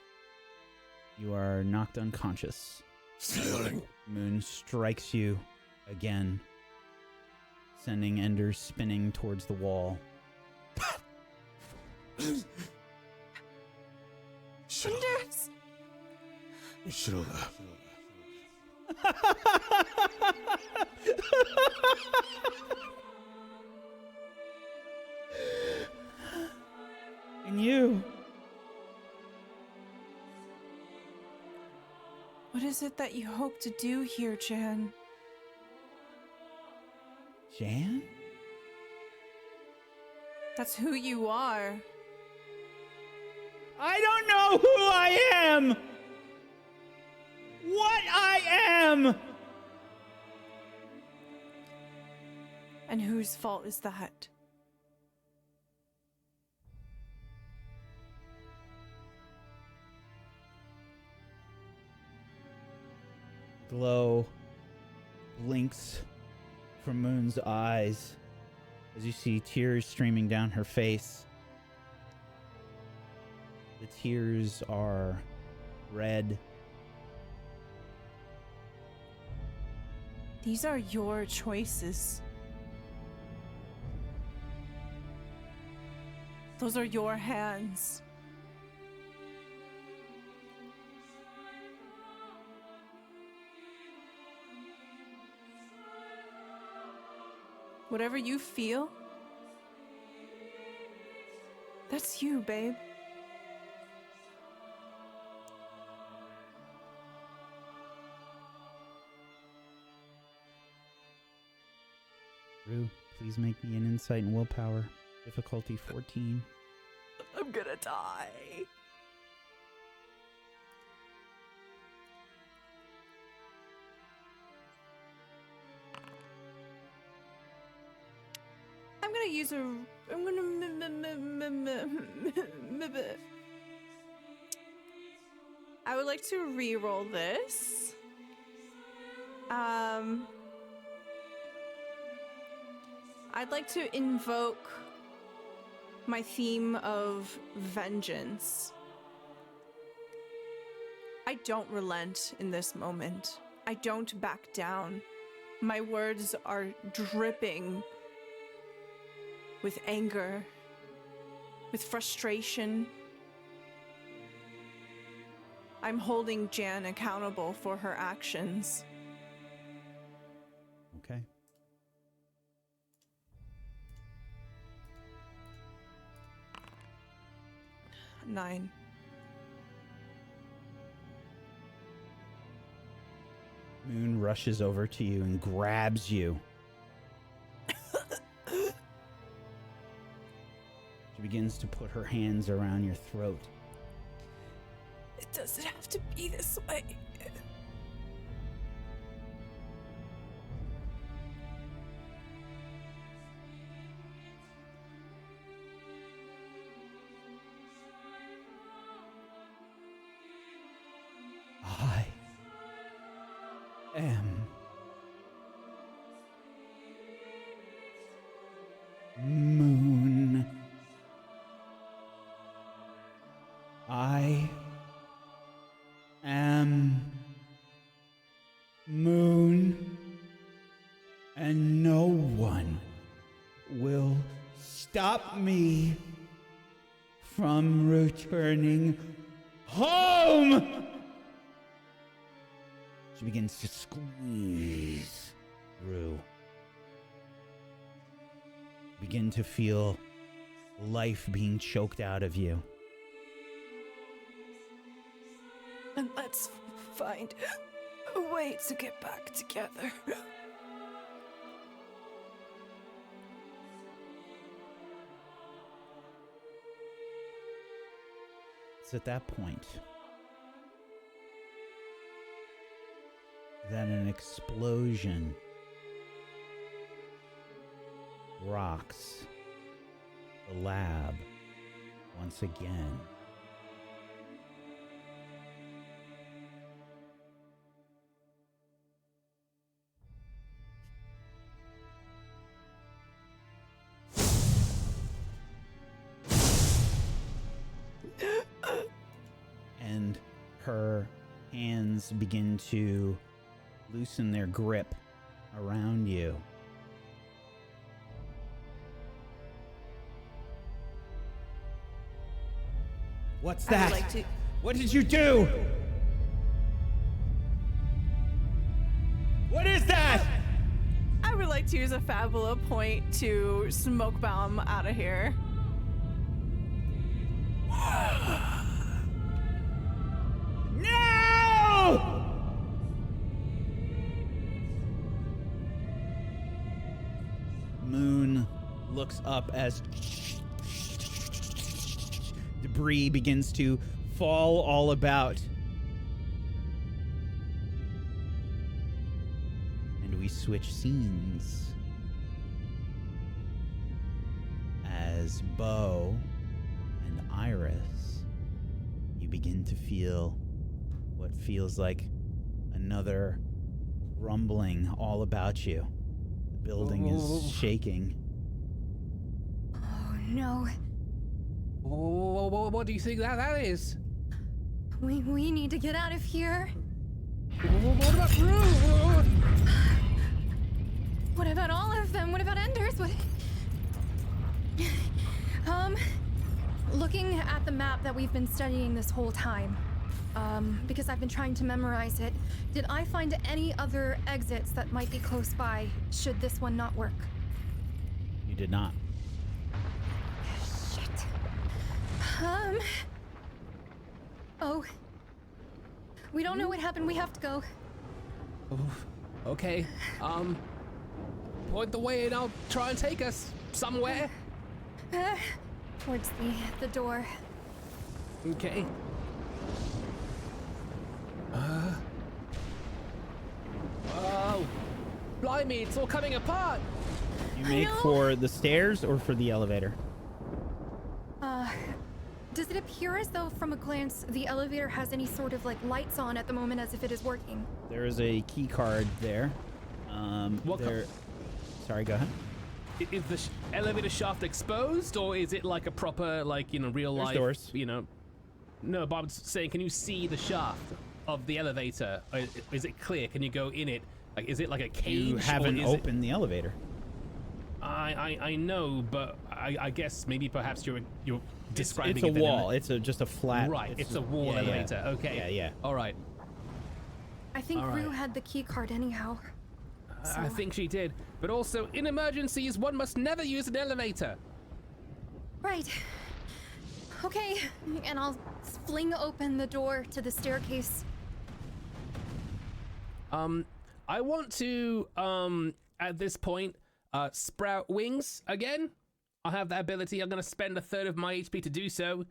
You are knocked unconscious. Stealing. Moon strikes you again, sending Ender spinning towards the wall. Enders! You should have left. And you. What is it that you hope to do here, Jan? Jan? That's who you are. I don't know who I am! What I am! And whose fault is that? Glow blinks from Moon's eyes as you see tears streaming down her face. The tears are red. These are your choices. Those are your hands. Whatever you feel, that's you, babe. Rue, please make me an insight and willpower. Difficulty 14. I'm gonna die. I'm gonna use a. I'm gonna. I would like to re-roll this. I'd like to invoke my theme of vengeance. I don't relent in this moment. I don't back down. My words are dripping with anger, with frustration. I'm holding Jan accountable for her actions. Okay. Nine. Moon rushes over to you and grabs you. She begins to put her hands around your throat. It doesn't have to be this way. I am Moon. I am Moon, and no one will stop me from returning home. She begins to squeeze Rue. Begin to feel life being choked out of you. And let's find a way to get back together. It's at that point that an explosion rocks the lab once again. And her hands begin to loosen their grip around you. What's I would that? like to- What did you do? What is that? I would like to use a Fabula point to smoke bomb out of here. No! Moon looks up as debris begins to fall all about. And we switch scenes as Bo and Iris, you begin to feel what feels like another rumbling all about you. The building is shaking. Oh no. What do you think that is? We need to get out of here. What about What about all of them? What about Enders? What? Looking at the map that we've been studying this whole time, because I've been trying to memorize it, did I find any other exits that might be close by should this one not work? You did not. Shit. Oh. We don't know what happened. We have to go. Okay. Point the way and I'll try and take us somewhere. Towards the door. Okay. Oh, blimey! It's all coming apart. You make know. for the stairs or for the elevator? Does it appear as though from a glance the elevator has any sort of like lights on at the moment as if it is working? There is a key card there. Sorry, go ahead. Is the elevator shaft exposed, or is it like a proper, like, real There's life? doors. No, but I'm saying, can you see the shaft of the elevator? Or is it clear? Can you go in it? Like, is it like a cage? You or haven't is opened the elevator. I know, but I guess maybe perhaps you're describing It's a it in wall. It's just a flat. Right, it's a wall yeah, elevator. Yeah. Okay. Yeah. All right. I think All Rue right. had the key card anyhow. I think she did. But also, in emergencies, one must never use an elevator. Right. Okay, and I'll fling open the door to the staircase. I want to, at this point, sprout wings again. I have that ability. I'm going to spend a third of my HP to do so,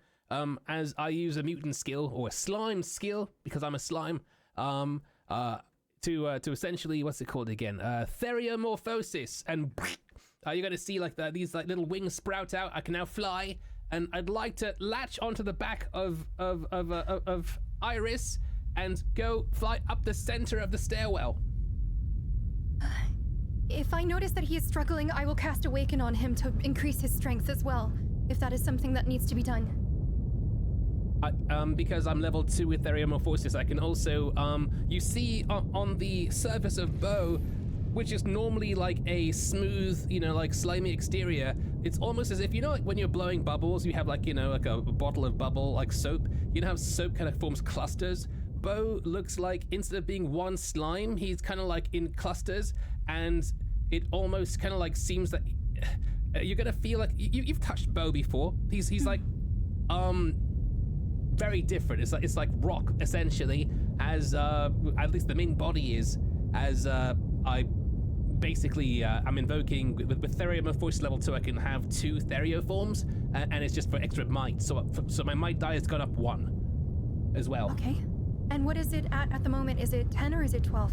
as I use a mutant skill, or a slime skill, because I'm a slime, to essentially, what's it called again? Theriomorphosis. And you're going to see like these like little wings sprout out. I can now fly, and I'd like to latch onto the back of Iris and go fly up the center of the stairwell. If I notice that he is struggling, I will cast Awaken on him to increase his strength as well, if that is something that needs to be done. Because I'm level 2 with Theriomorphosis, I can also, you see on the surface of Bo, which is normally like a smooth, like slimy exterior, it's almost as if, like when you're blowing bubbles, you have like, like a bottle of bubble, like soap, how soap kind of forms clusters? Bo looks like, instead of being one slime, he's kind of like in clusters, and it almost kind of like seems that you're gonna feel like, you've touched Bo before, he's like, very different. It's like rock essentially, as at least the main body is, as I basically, I'm invoking with Theriomorphosis level 2. I can have 2 Therio forms, and it's just for extra might. So my might die has gone up 1 as well. Okay. And what is it at the moment? Is it 10 or is it 12?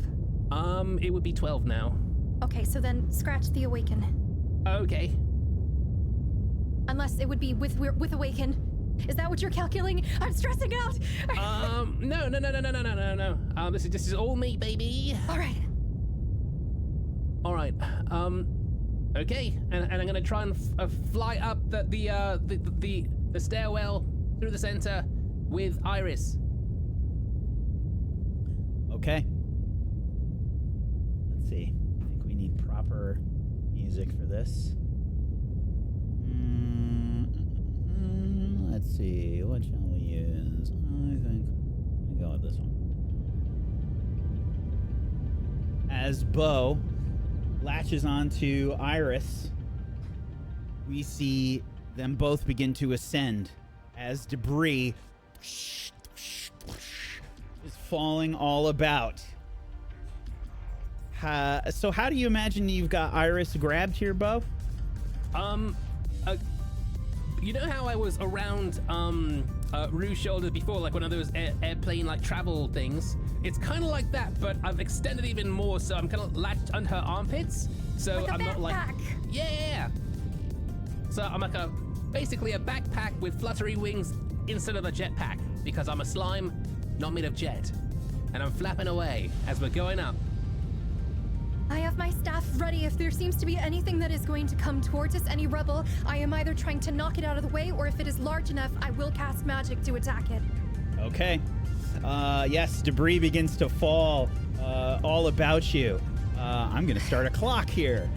It would be 12 now. Okay, so then scratch the awaken. Okay. Unless it would be with awaken. Is that what you're calculating? I'm stressing out. No. This is all me, baby. All right. All right. Okay. And I'm gonna try and fly up the stairwell through the center with Iris. Okay. Let's see. I think we need proper music for this. Let's see. What shall we use? I think we go with this one. As Bo latches onto Iris, we see them both begin to ascend as debris is falling all about. So how do you imagine you've got Iris grabbed here, Bo? You know how I was around Rue's shoulder before, like one of those airplane like travel things? It's kind of like that, but I've extended even more, so I'm kind of latched under her armpits. So Like a I'm not like, backpack. yeah. So I'm like basically a backpack with fluttery wings instead of a jetpack, because I'm a slime, not made of jet, and I'm flapping away as we're going up. I have my staff ready if there seems to be anything that is going to come towards us, any rebel. I am either trying to knock it out of the way, or if it is large enough, I will cast magic to attack it. Okay. Yes, debris begins to fall all about you. I'm going to start a clock here.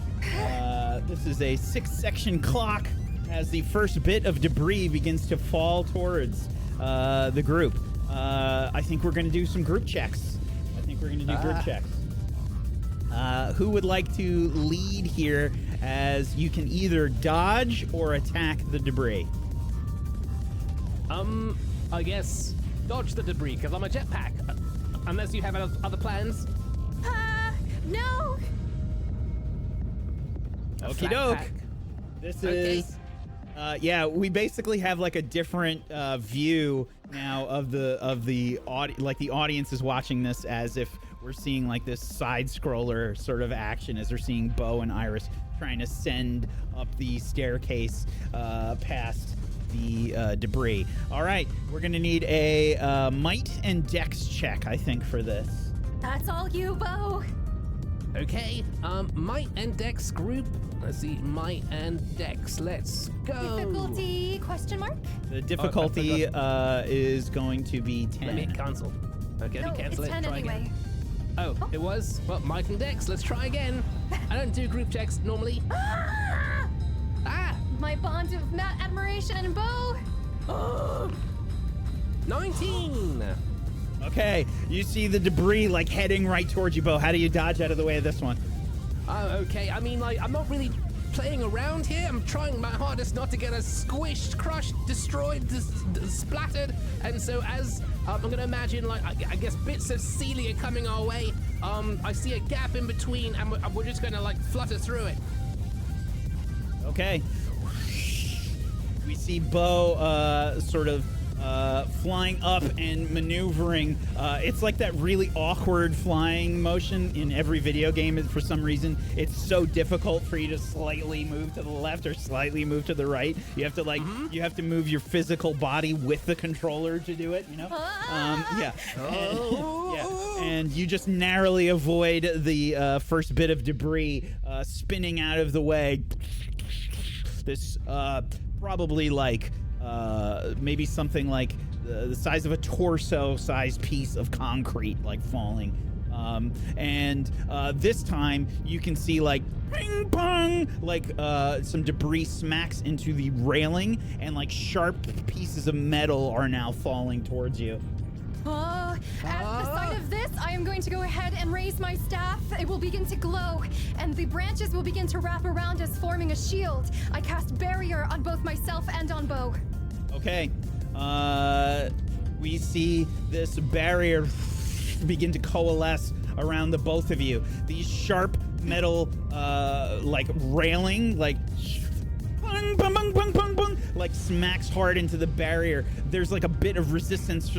This is a 6-section clock as the first bit of debris begins to fall towards the group. I think we're going to do some group checks. Who would like to lead here, as you can either dodge or attack the debris? I guess dodge the debris, because I'm a jetpack. Unless you have other plans. No! Okie doke. This is, we basically have like a different view now of the like the audience is watching this as if we're seeing like this side scroller sort of action as they're seeing Bo and Iris trying to send up the staircase past the debris. All right, we're gonna need a might and dex check, I think, for this. That's all you, Bo. Okay, might and dex group. Let's see, might and dex. Let's go. Difficulty, question mark? The difficulty is going to be 10. Let me hit cancel. Okay, No, let me cancel it's it. 10 Try anyway. again. Oh, it was? Well, might and dex. Let's try again. I don't do group checks normally. Ah! My bond of admiration and Bo. 19! Okay, you see the debris like heading right towards you, Bo. How do you dodge out of the way of this one? Okay, I mean, like, I'm not really playing around here. I'm trying my hardest not to get us squished, crushed, destroyed, splattered. And so as I'm gonna imagine, like, I guess bits of Celia coming our way, I see a gap in between, and we're just gonna, like, flutter through it. Okay. We see Bo sort of flying up and maneuvering. It's like that really awkward flying motion in every video game. For some reason, it's so difficult for you to slightly move to the left or slightly move to the right. You have to you have to move your physical body with the controller to do it, you know? Yeah. And you just narrowly avoid the first bit of debris spinning out of the way. This probably like maybe something like the size of a torso-sized piece of concrete, like falling. And this time you can see like ping pong, like some debris smacks into the railing, and like sharp pieces of metal are now falling towards you. At the sight of this, I am going to go ahead and raise my staff. It will begin to glow, and the branches will begin to wrap around us, forming a shield. I cast barrier on both myself and on Bo. Okay. We see this barrier begin to coalesce around the both of you. These sharp metal like railing, like bung, bung, bung, bung, bung, bung, like smacks hard into the barrier. There's like a bit of resistance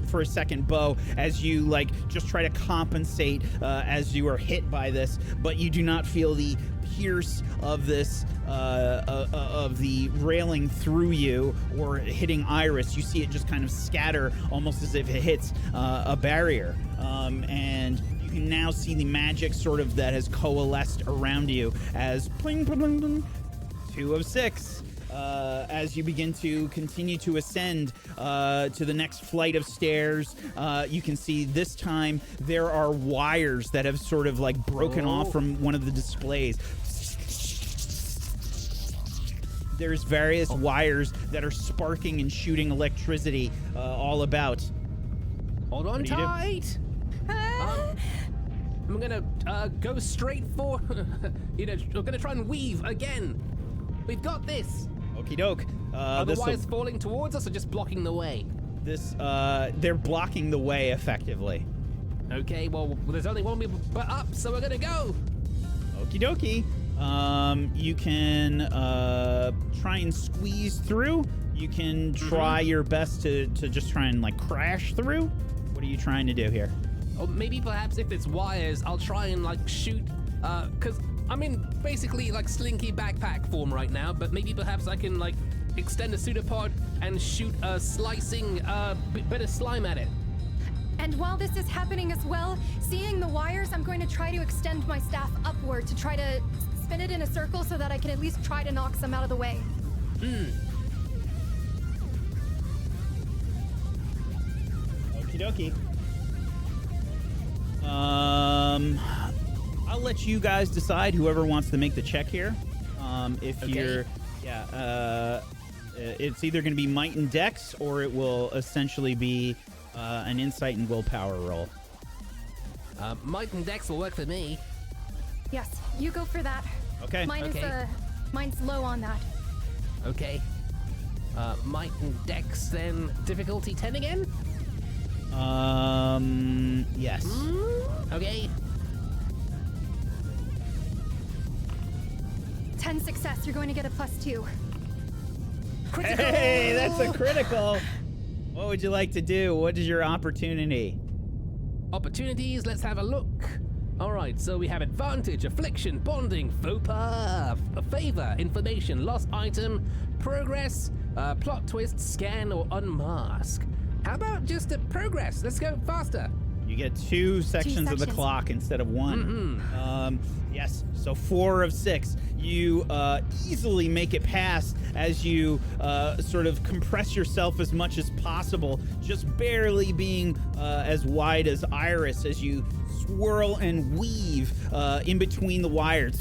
for a second, Bo, as you like just try to compensate as you are hit by this, but you do not feel the pierce of this of the railing through you or hitting Iris. You see it just kind of scatter almost as if it hits a barrier, and you can now see the magic sort of that has coalesced around you as pling, pling, pling, pling, 2 of 6. As you begin to continue to ascend to the next flight of stairs, you can see this time there are wires that have sort of like broken off from one of the displays. There's various wires that are sparking and shooting electricity all about. Hold on tight. I'm gonna go straight for, we're gonna try and weave again. We've got this. Okie doke. Are the wires falling towards us or just blocking the way? They're blocking the way effectively. Okay, well, there's only one way but up, so we're gonna go. Okie dokie. You can try and squeeze through. You can try your best to just try and like crash through. What are you trying to do here? Or maybe perhaps if it's wires, I'll try and like shoot, cause I'm in basically like slinky backpack form right now, but maybe perhaps I can like extend a pseudopod and shoot a slicing bit of slime at it. And while this is happening as well, seeing the wires, I'm going to try to extend my staff upward to try to spin it in a circle so that I can at least try to knock some out of the way. Okie dokie. I'll let you guys decide, whoever wants to make the check here. If you're, it's either going to be might and dex, or it will essentially be an insight and willpower roll. Might and dex will work for me. Yes, you go for that. Okay. Mine's low on that. Okay. Might and dex, then difficulty 10 again? Yes. Okay. 10 success, you're going to get a +2. Critical! Hey, that's a critical. What would you like to do? What is your opportunity? Opportunities, let's have a look. All right, so we have advantage, affliction, bonding, faux pas, a favor, information, lost item, progress, plot twist, scan, or unmask. How about just a progress? Let's go faster. You get 2 sections of the clock instead of 1. Yes, so 4 of 6. You easily make it past as you sort of compress yourself as much as possible, just barely being as wide as Iris as you swirl and weave in between the wires.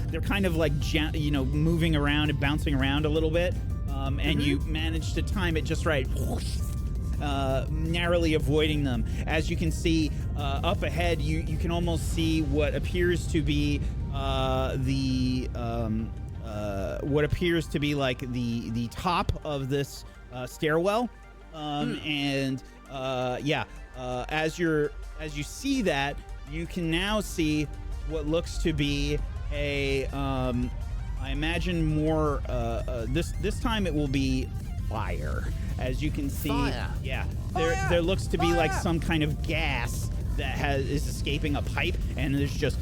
They're kind of like, moving around and bouncing around a little bit, and you manage to time it just right. Narrowly avoiding them. As you can see up ahead, you can almost see what appears to be what appears to be like the top of this stairwell, and as you see that, you can now see what looks to be a I imagine more this time it will be fire. As you can see, there looks to be like some kind of gas that is escaping a pipe, and there's just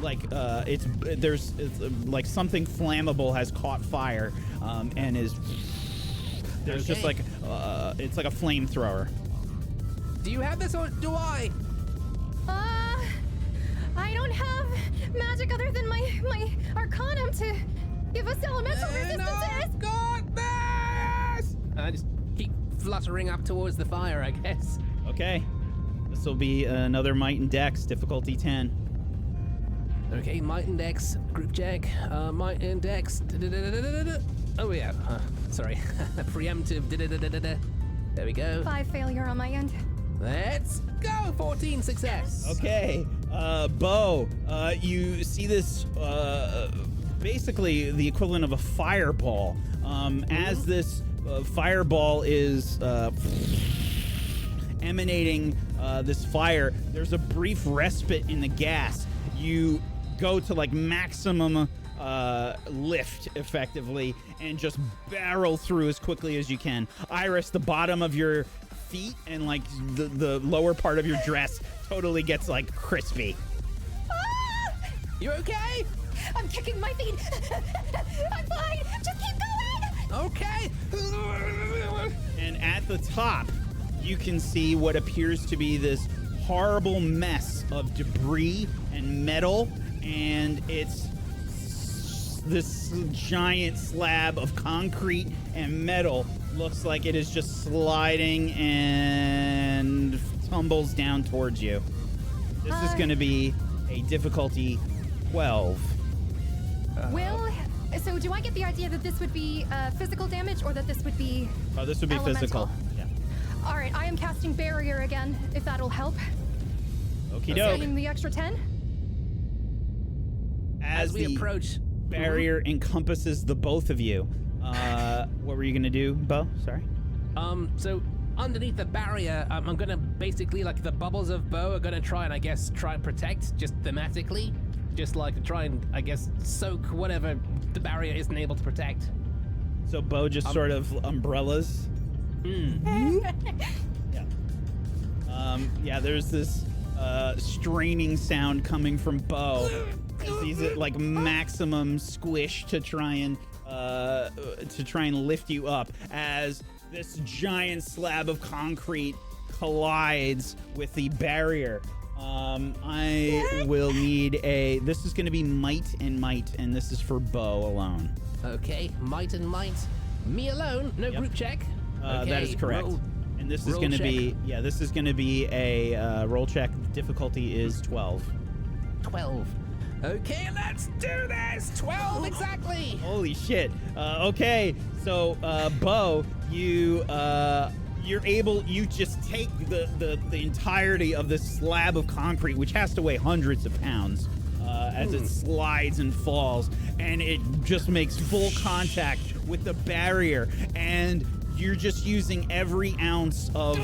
like it's like something flammable has caught fire, and there's just like it's like a flamethrower. Do you have this or do I? I don't have magic other than my Arcanum to give us elemental resistances. I've got this! I just keep fluttering up towards the fire, I guess. Okay. This will be another Might and Dex, difficulty 10. Okay, Might and Dex, group check. Might and Dex. Oh, yeah. Sorry. Preemptive. There we go. 5 failure on my end. Let's go! 14 success. Okay. Bo, you see this basically the equivalent of a fireball. As this fireball is emanating this fire. There's a brief respite in the gas. You go to like maximum lift effectively and just barrel through as quickly as you can. Iris, the bottom of your feet and like the lower part of your dress totally gets like crispy. You okay? I'm kicking my feet. I'm fine. Just keep going. Okay. And at the top, you can see what appears to be this horrible mess of debris and metal, and it's this giant slab of concrete and metal. Looks like it is just sliding and tumbles down towards you. This is going to be a difficulty 12. So do I get the idea that this would be physical damage or that this would be Oh, this would be elemental? physical. Yeah. All right, I am casting barrier again, if that'll help. Okie doke. Spending the extra 10. As we the approach, barrier encompasses the both of you. What were you gonna do, Bo? Sorry. So underneath the barrier, I'm gonna basically, like, the bubbles of Bo are gonna try and protect, just thematically. Just like to try and, I guess, soak whatever the barrier isn't able to protect. So Bo just sort of umbrellas. Yeah. Yeah, there's this straining sound coming from Bo as he's at like maximum squish to try and lift you up as this giant slab of concrete collides with the barrier. I will need this is going to be might, and this is for Bo alone. Okay, might and might. Me alone, no group check. Okay, That is correct. And this is roll going to be, check. this is going to be a roll check. Difficulty is 12. 12. Okay, let's do this! 12 exactly! Holy shit. Okay, so Bo, you just take the entirety of this slab of concrete, which has to weigh hundreds of pounds, as it slides and falls, and it just makes full contact with the barrier, and you're just using every ounce of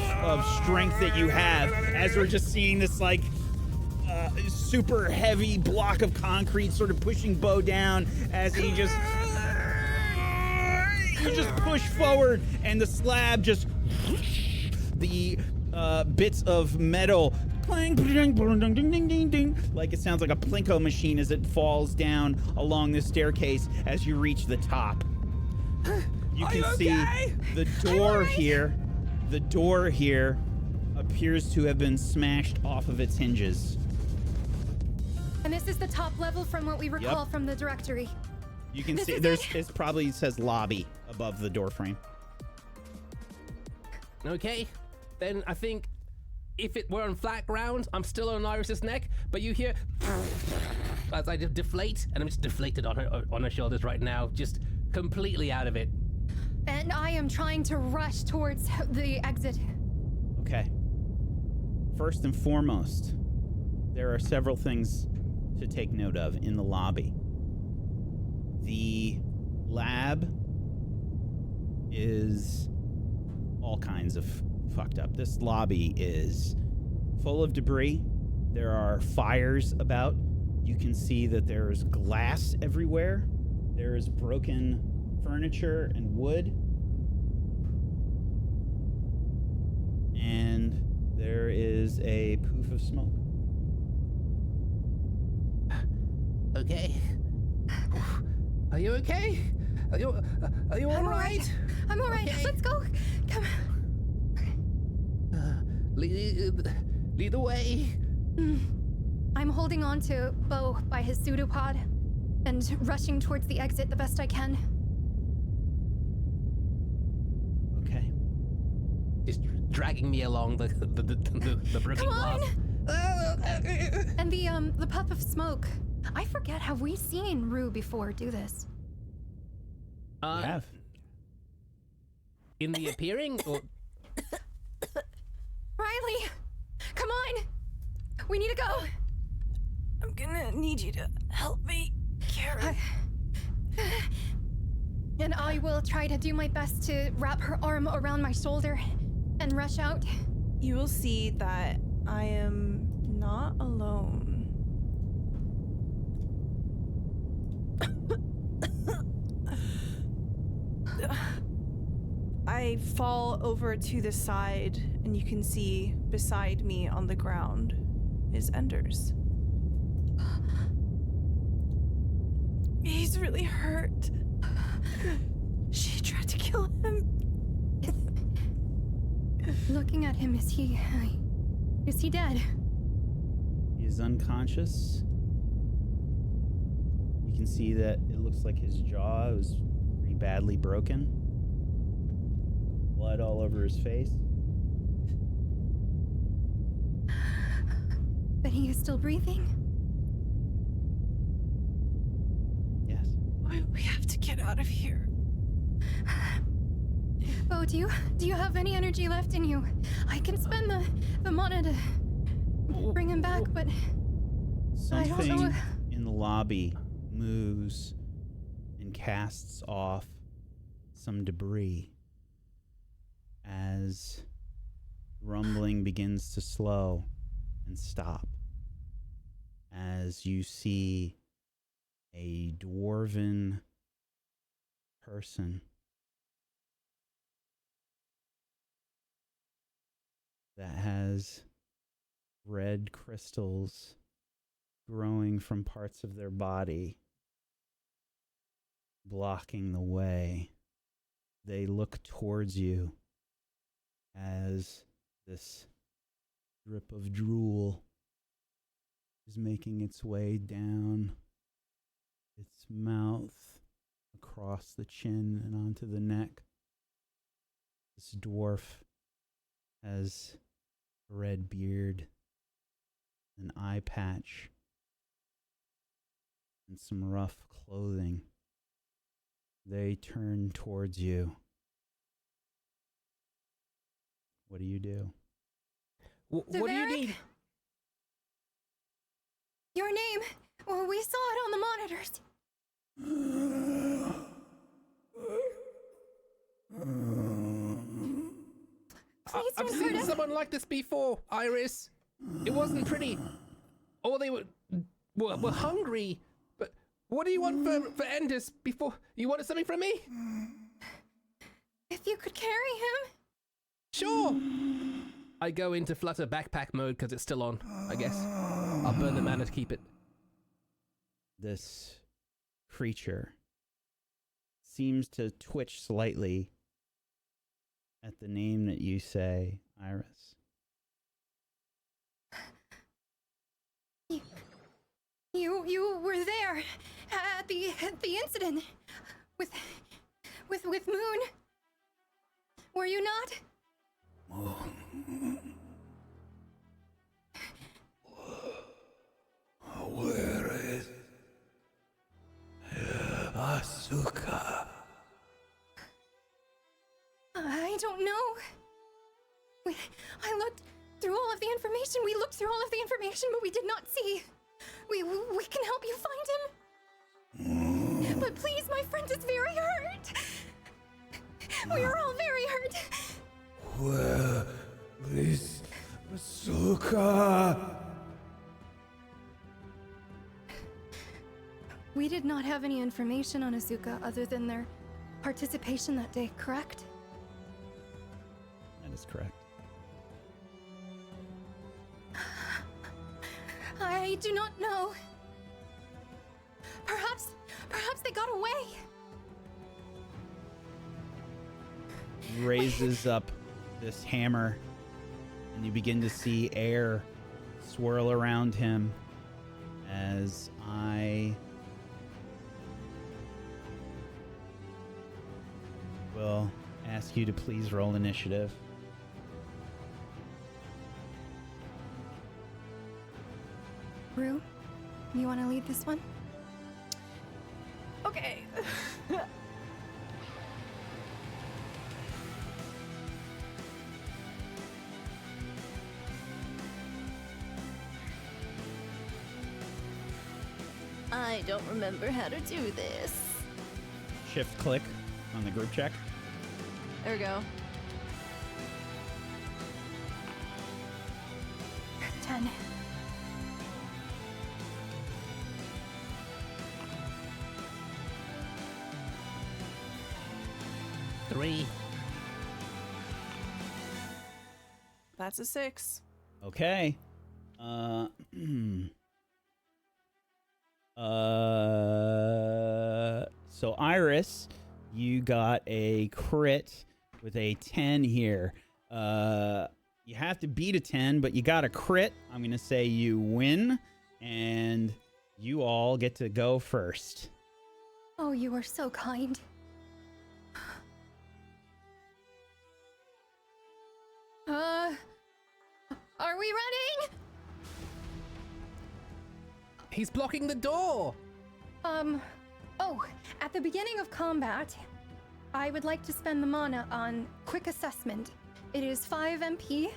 strength that you have as we're just seeing this like super heavy block of concrete sort of pushing Bo down as he just push forward, and the slab just the bits of metal clang, ding, ding, ding, ding, ding, like it sounds like a plinko machine as it falls down along the staircase as you reach the top. You can see the door here. The door here appears to have been smashed off of its hinges. And this is the top level from what we recall from the directory. You can This see is it probably says lobby above the door frame. Okay, then I think if it were on flat ground, I'm still on Iris's neck, but you hear as I deflate, and I'm just deflated on her shoulders right now, just completely out of it. And I am trying to rush towards the exit. Okay. First and foremost, there are several things to take note of in the lobby. The lab is all kinds of fucked up. This lobby is full of debris. There are fires about. You can see that there's glass everywhere. There is broken furniture and wood. And there is a poof of smoke. Okay. Are you okay? Are you all right? I'm all right. Okay. Let's go. Come on. Lead the way. I'm holding on to Bo by his pseudopod and rushing towards the exit the best I can. Okay. Just dragging me along the broken Come on! glass. And the puff of smoke. I forget, have we seen Rue before do this? You have. In the appearing, or Riley! Come on! We need to go! I'm gonna need you to help me carry. And I will try to do my best to wrap her arm around my shoulder and rush out. You will see that I am not alone. I fall over to the side, and you can see beside me on the ground is Enders. He's really hurt. She tried to kill him. Looking at him, is he dead? He is unconscious. You can see that it looks like his jaw was pretty badly broken. Blood all over his face. But he is still breathing? Yes. We have to get out of here. Bo, do you have any energy left in you? I can spend the mana to bring him back, but I don't know. Something in the lobby moves and casts off some debris as rumbling begins to slow and stop, as you see a dwarven person that has red crystals growing from parts of their body, blocking the way. They look towards you as this drip of drool is making its way down its mouth, across the chin and onto the neck. This dwarf has a red beard, an eye patch, and some rough clothing. They turn towards you. What do you do? What do you Dravac? need? Your name. Well, we saw it on the monitors. Please I've don't hurt seen us. someone like this before, Iris. It wasn't pretty. Or they were hungry. But what do you want for Enders before? You wanted something from me? If you could carry him. Sure. I go into Flutter backpack mode because it's still on, I guess. I'll burn the mana to keep it. This creature seems to twitch slightly at the name that you say, Iris. You were there at the incident with Moon. Were you not? Where is Asuka? I don't know. I looked through all of the information. We looked through all of the information, but we did not see. We can help you find him. But please, my friend is very hurt. We are all very hurt. Where is Asuka? We did not have any information on Azuka other than their participation that day, correct? That is correct. I do not know. Perhaps they got away. Raises up this hammer, and you begin to see air swirl around him as I will ask you to please roll initiative. Rue, you want to lead this one? Okay. I don't remember how to do this. Shift click on the group check. There we go. 10. Three. That's a 6. Okay. So Iris, you got a crit with a 10 here. You have to beat a 10, but you got a crit. I'm going to say you win, and you all get to go first. Oh, you are so kind. Are we running? He's blocking the door. Oh, at the beginning of combat, I would like to spend the mana on Quick Assessment. It is 5 MP.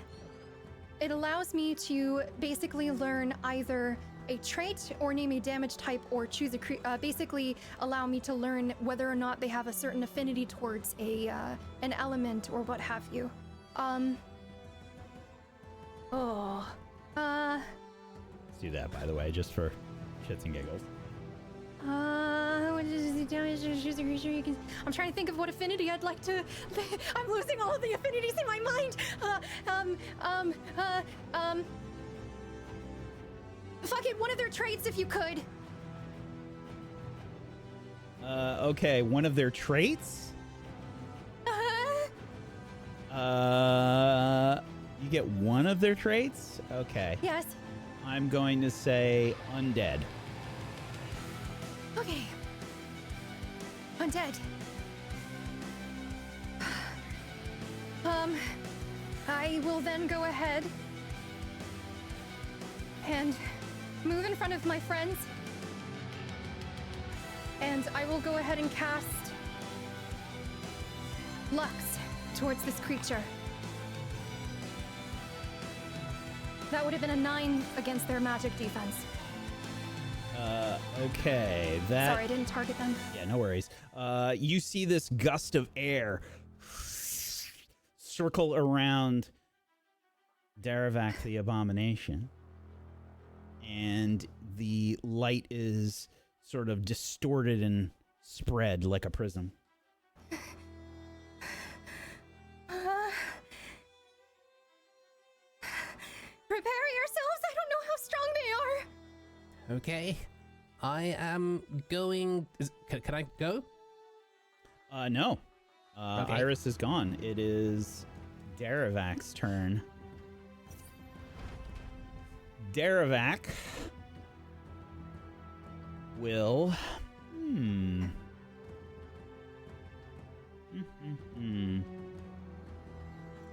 It allows me to basically learn either a trait or name a damage type or choose basically allow me to learn whether or not they have a certain affinity towards an element or what have you. Let's do that, by the way, just for shits and giggles. What is the damage to choose a creature you can... I'm trying to think of what affinity I'd like to... I'm losing all of the affinities in my mind! Fuck it, one of their traits if you could! Okay, one of their traits? You get one of their traits? Okay. Yes. I'm going to say undead. Okay. Undead. I will then go ahead and move in front of my friends. And I will go ahead and cast Lux towards this creature. That would have been a 9 against their magic defense. Okay, that... Sorry, I didn't target them. Yeah, no worries. You see this gust of air circle around Dravac the Abomination, and the light is sort of distorted and spread like a prism. Prepare yourselves! I don't know how strong they are! Okay. I am going... Can I go? No. Okay. Iris is gone. It is Dravac's turn. Dravac will...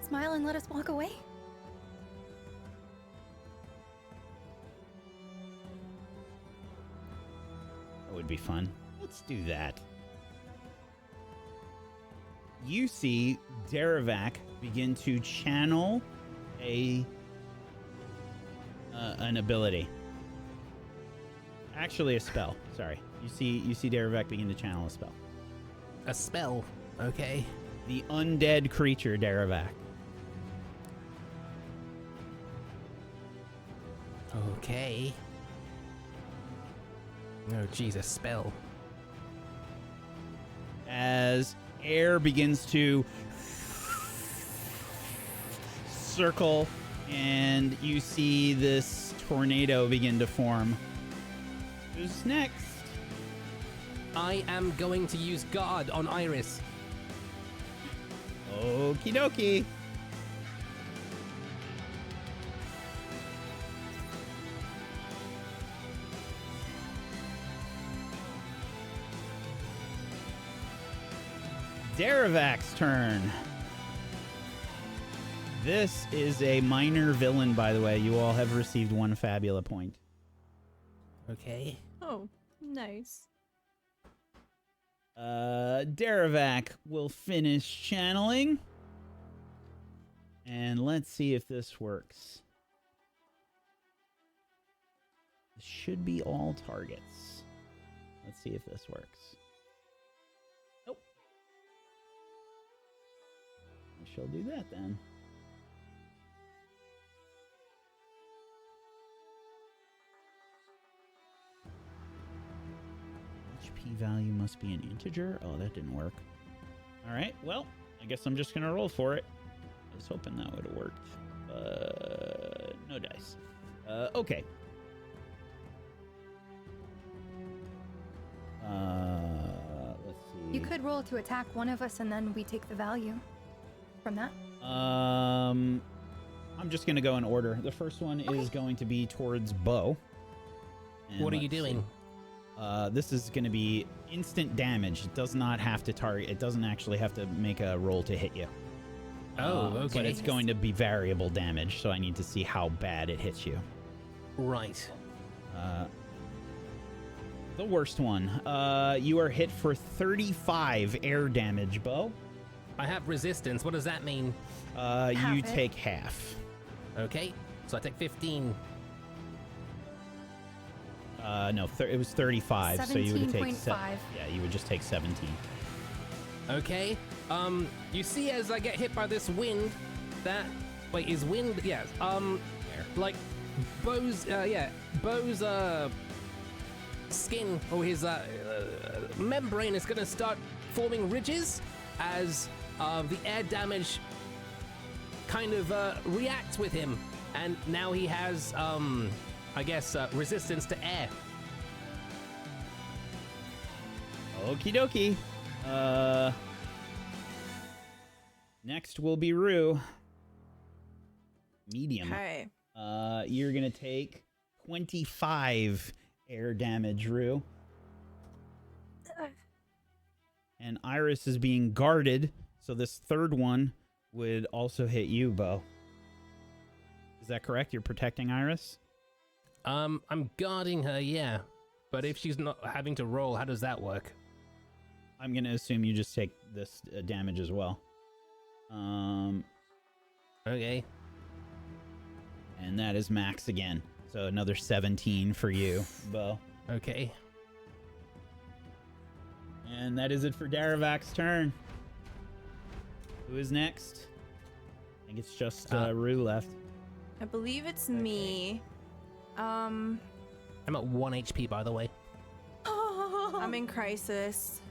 Smile and let us walk away. That would be fun. Let's do that. You see Dravac begin to channel an ability. Actually, a spell. Sorry. You see Dravac begin to channel a spell. A spell. Okay. The undead creature Dravac. Okay. Oh, Jesus, spell. As air begins to circle and you see this tornado begin to form. Who's next? I am going to use guard on Iris. Okie dokie. Dravac's turn. This is a minor villain, by the way. You all have received 1 Fabula point. Okay. Oh, nice. Dravac will finish channeling. And let's see if this works. This should be all targets. Let's see if this works. Nope. I shall do that then. HP value must be an integer. Oh, that didn't work. All right, well, I guess I'm just gonna roll for it. I was hoping that would have worked. No dice. Okay. Let's see. You could roll to attack one of us and then we take the value from that. I'm just gonna go in order. The first one is going to be towards Bo. And What are you let's doing? see. This is gonna be instant damage. It does not have to target. It doesn't actually have to make a roll to hit you. Oh, okay. But it's going to be variable damage, so I need to see how bad it hits you. Right. The worst one. You are hit for 35 air damage, Bo. I have resistance. What does that mean? You Half it. take half. Okay, so I take 15. No, it was 35, so you would take 17.5. yeah, you would just take 17. Okay. You see as I get hit by this wind, that wait, is wind? Yeah. Like Bo's skin or his membrane is gonna start forming ridges as the air damage kind of reacts with him, and now he has I guess resistance to air. Okie dokie. Next will be Rue. Medium. Okay. You're gonna take 25 air damage, Rue. And Iris is being guarded, so this third one would also hit you, Bo. Is that correct? You're protecting Iris? I'm guarding her, yeah. But if she's not having to roll, how does that work? I'm gonna assume you just take this damage as well. Okay. And that is max again. So another 17 for you, Bo. Okay. And that is it for Daravac's turn. Who is next? I think it's just Rue left. I believe it's me. I'm at 1 HP, by the way. I'm in crisis.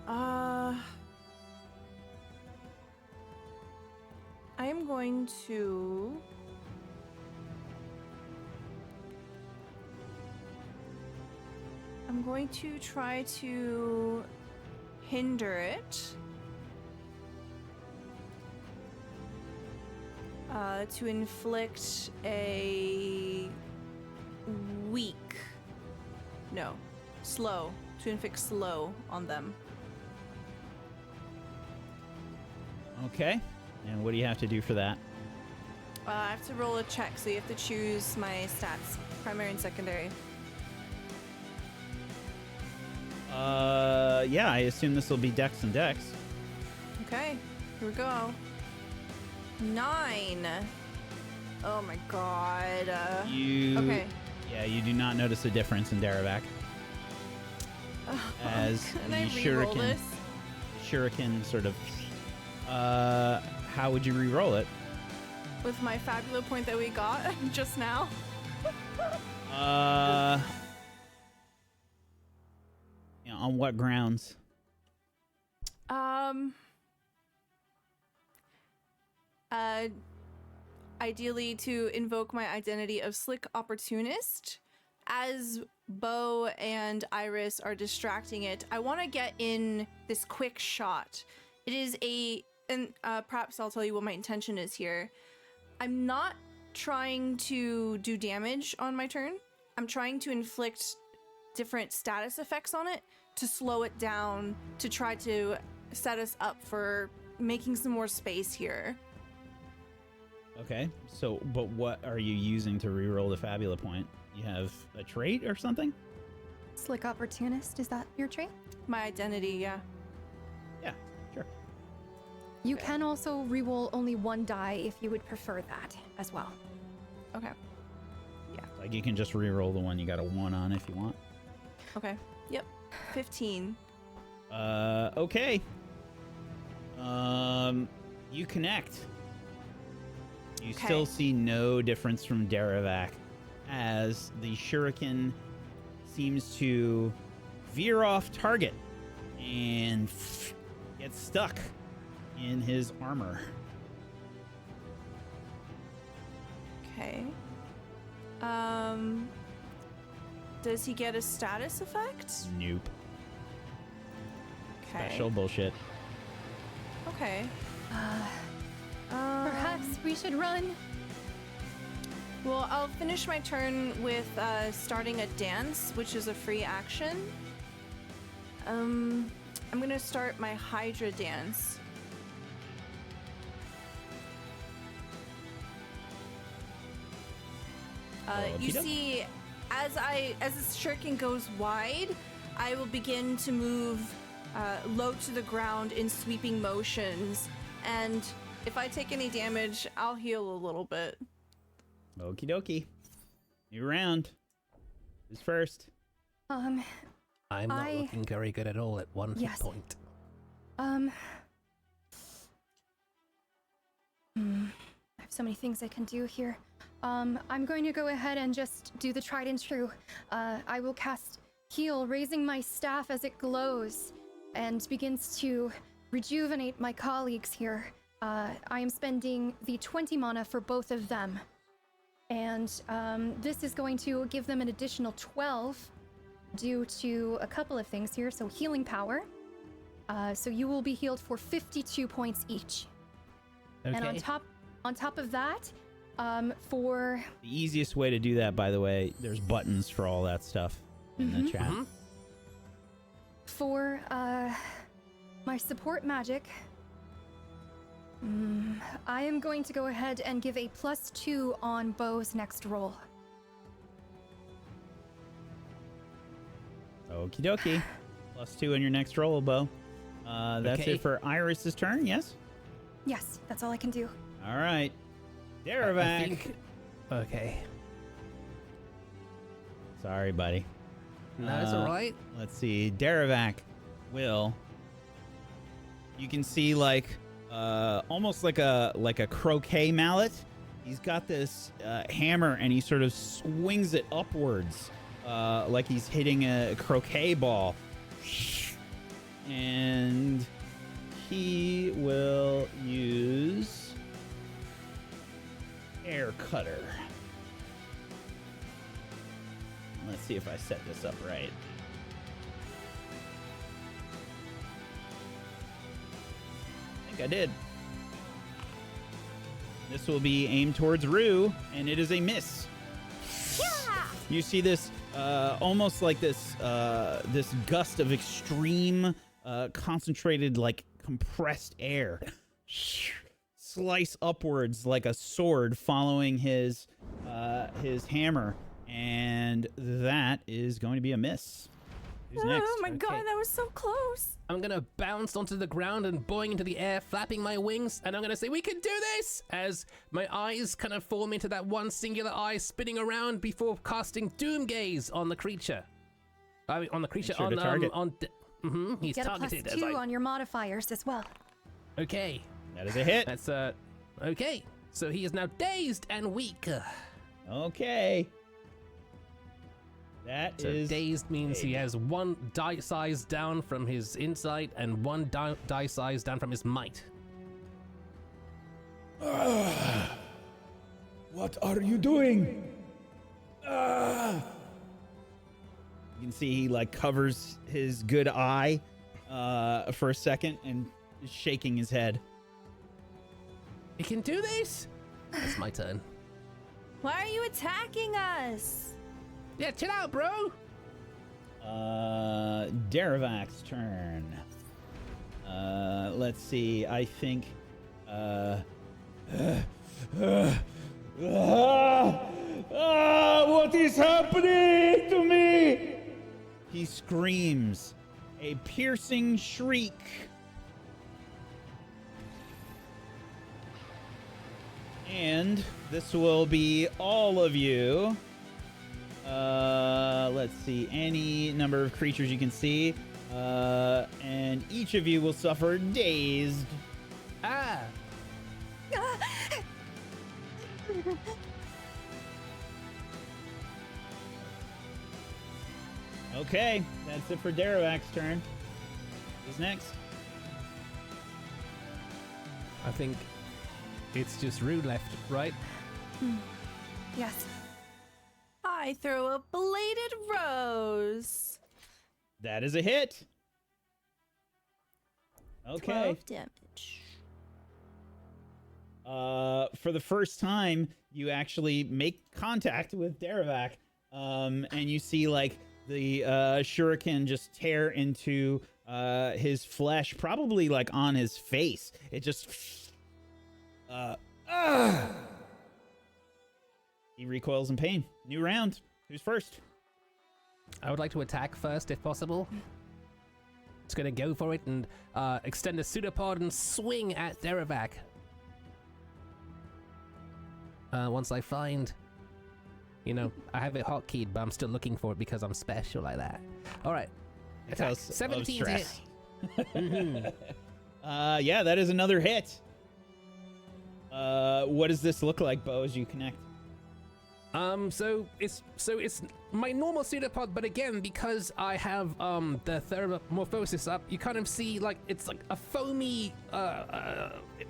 I am going to... I'm going to try to hinder it. To inflict a slow. To inflict slow on them. Okay. And what do you have to do for that? I have to roll a check, so you have to choose my stats, primary and secondary. Yeah, I assume this will be Dex and Dex. Okay, here we go. 9. Oh my god. Okay. Yeah, you do not notice a difference in Daravac. As Can the I re-roll this? shuriken sort of... how would you re-roll it? With my Fabula point that we got just now. Yeah, on what grounds? Ideally to invoke my identity of Slick Opportunist. As Bo and Iris are distracting it, I want to get in this quick shot. It is and perhaps I'll tell you what my intention is here. I'm not trying to do damage on my turn. I'm trying to inflict different status effects on it to slow it down, to try to set us up for making some more space here. Okay, so, but what are you using to re-roll the Fabula point? You have a trait or something? Slick Opportunist, is that your trait? My identity, yeah. Yeah, sure. You can also reroll only one die if you would prefer that as well. Okay. Like you can just re-roll the one you got a 1 on if you want. Okay. Yep. 15. Okay. You connect. You Okay. still see no difference from Daravac as the shuriken seems to veer off target and get stuck in his armor. Okay. Does he get a status effect? Nope. Okay. Special bullshit. Okay. Perhaps we should run. Well, I'll finish my turn with starting a dance, which is a free action. I'm gonna start my Hydra dance. You Okey-doke. see, as this shuriken goes wide, I will begin to move low to the ground in sweeping motions, and if I take any damage, I'll heal a little bit. Okie dokie. New round. Who's first? I'm not looking very good at all at one hit Yes. point. I have so many things I can do here. I'm going to go ahead and just do the tried and true. I will cast Heal, raising my staff as it glows and begins to rejuvenate my colleagues here. I am spending the 20 mana for both of them. And this is going to give them an additional 12 due to a couple of things here. So healing power. So you will be healed for 52 points each. Okay. And on top of that, for The easiest way to do that, by the way, there's buttons for all that stuff in the chat. for my support magic, I am going to go ahead and give a +2 on Bo's next roll. Okie dokie. +2 on your next roll, Bo. That's Okay. it for Iris's turn, yes? Yes, that's all I can do. All right. I Dravac. think... Okay. Sorry, buddy. No, it's alright. Let's see. Dravac will. You can see like almost like a croquet mallet. He's got this hammer and he sort of swings it upwards like he's hitting a croquet ball. And he will use Air Cutter. Let's see if I set this up right. I think I did. This will be aimed towards Rue, and it is a miss. You see this almost like this this gust of extreme concentrated, like compressed air slice upwards like a sword following his hammer, and that is going to be a miss. Who's next? Oh my god, that was so close. I'm gonna bounce onto the ground and boing into the air, flapping my wings, and I'm gonna say, "We can do this!" As my eyes kind of form into that one singular eye, spinning around before casting Doom Gaze on the creature. I mean, on the creature, Make sure to target. He's Get a targeted. as +2 on your modifiers as well. Okay, That is a hit. that's okay. So he is now dazed and weak. Okay. That So is dazed means he a- has one die size down from his insight and one die size down from his might. What are you doing? You can see he like covers his good eye for a second and is shaking his head. We can do this. It's my turn. Why are you attacking us? Yeah, chill out, bro. Daravac's turn. Let's see. I think. What is happening to me? He screams, a piercing shriek. And this will be all of you. Let's see, any number of creatures you can see. And each of you will suffer dazed. Ah. Okay, that's it for Daravac's turn. Who's next? I think it's just Rue left, right? Yes. I throw a bladed rose. That is a hit. Okay. 12 damage. For the first time, you actually make contact with Daravac, and you see like the shuriken just tear into his flesh, probably like on his face. It just he recoils in pain. New round. Who's first? I would like to attack first if possible. It's gonna go for it and extend a pseudopod and swing at Daravac. Once I find, I have it hotkeyed, but I'm still looking for it because I'm special like that. All right, attack. Because 17 to hit. Yeah, that is another hit. What does this look like, Bo, as you connect? So it's my normal pseudopod, but again, because I have the thermomorphosis up, you kind of see like it's like a foamy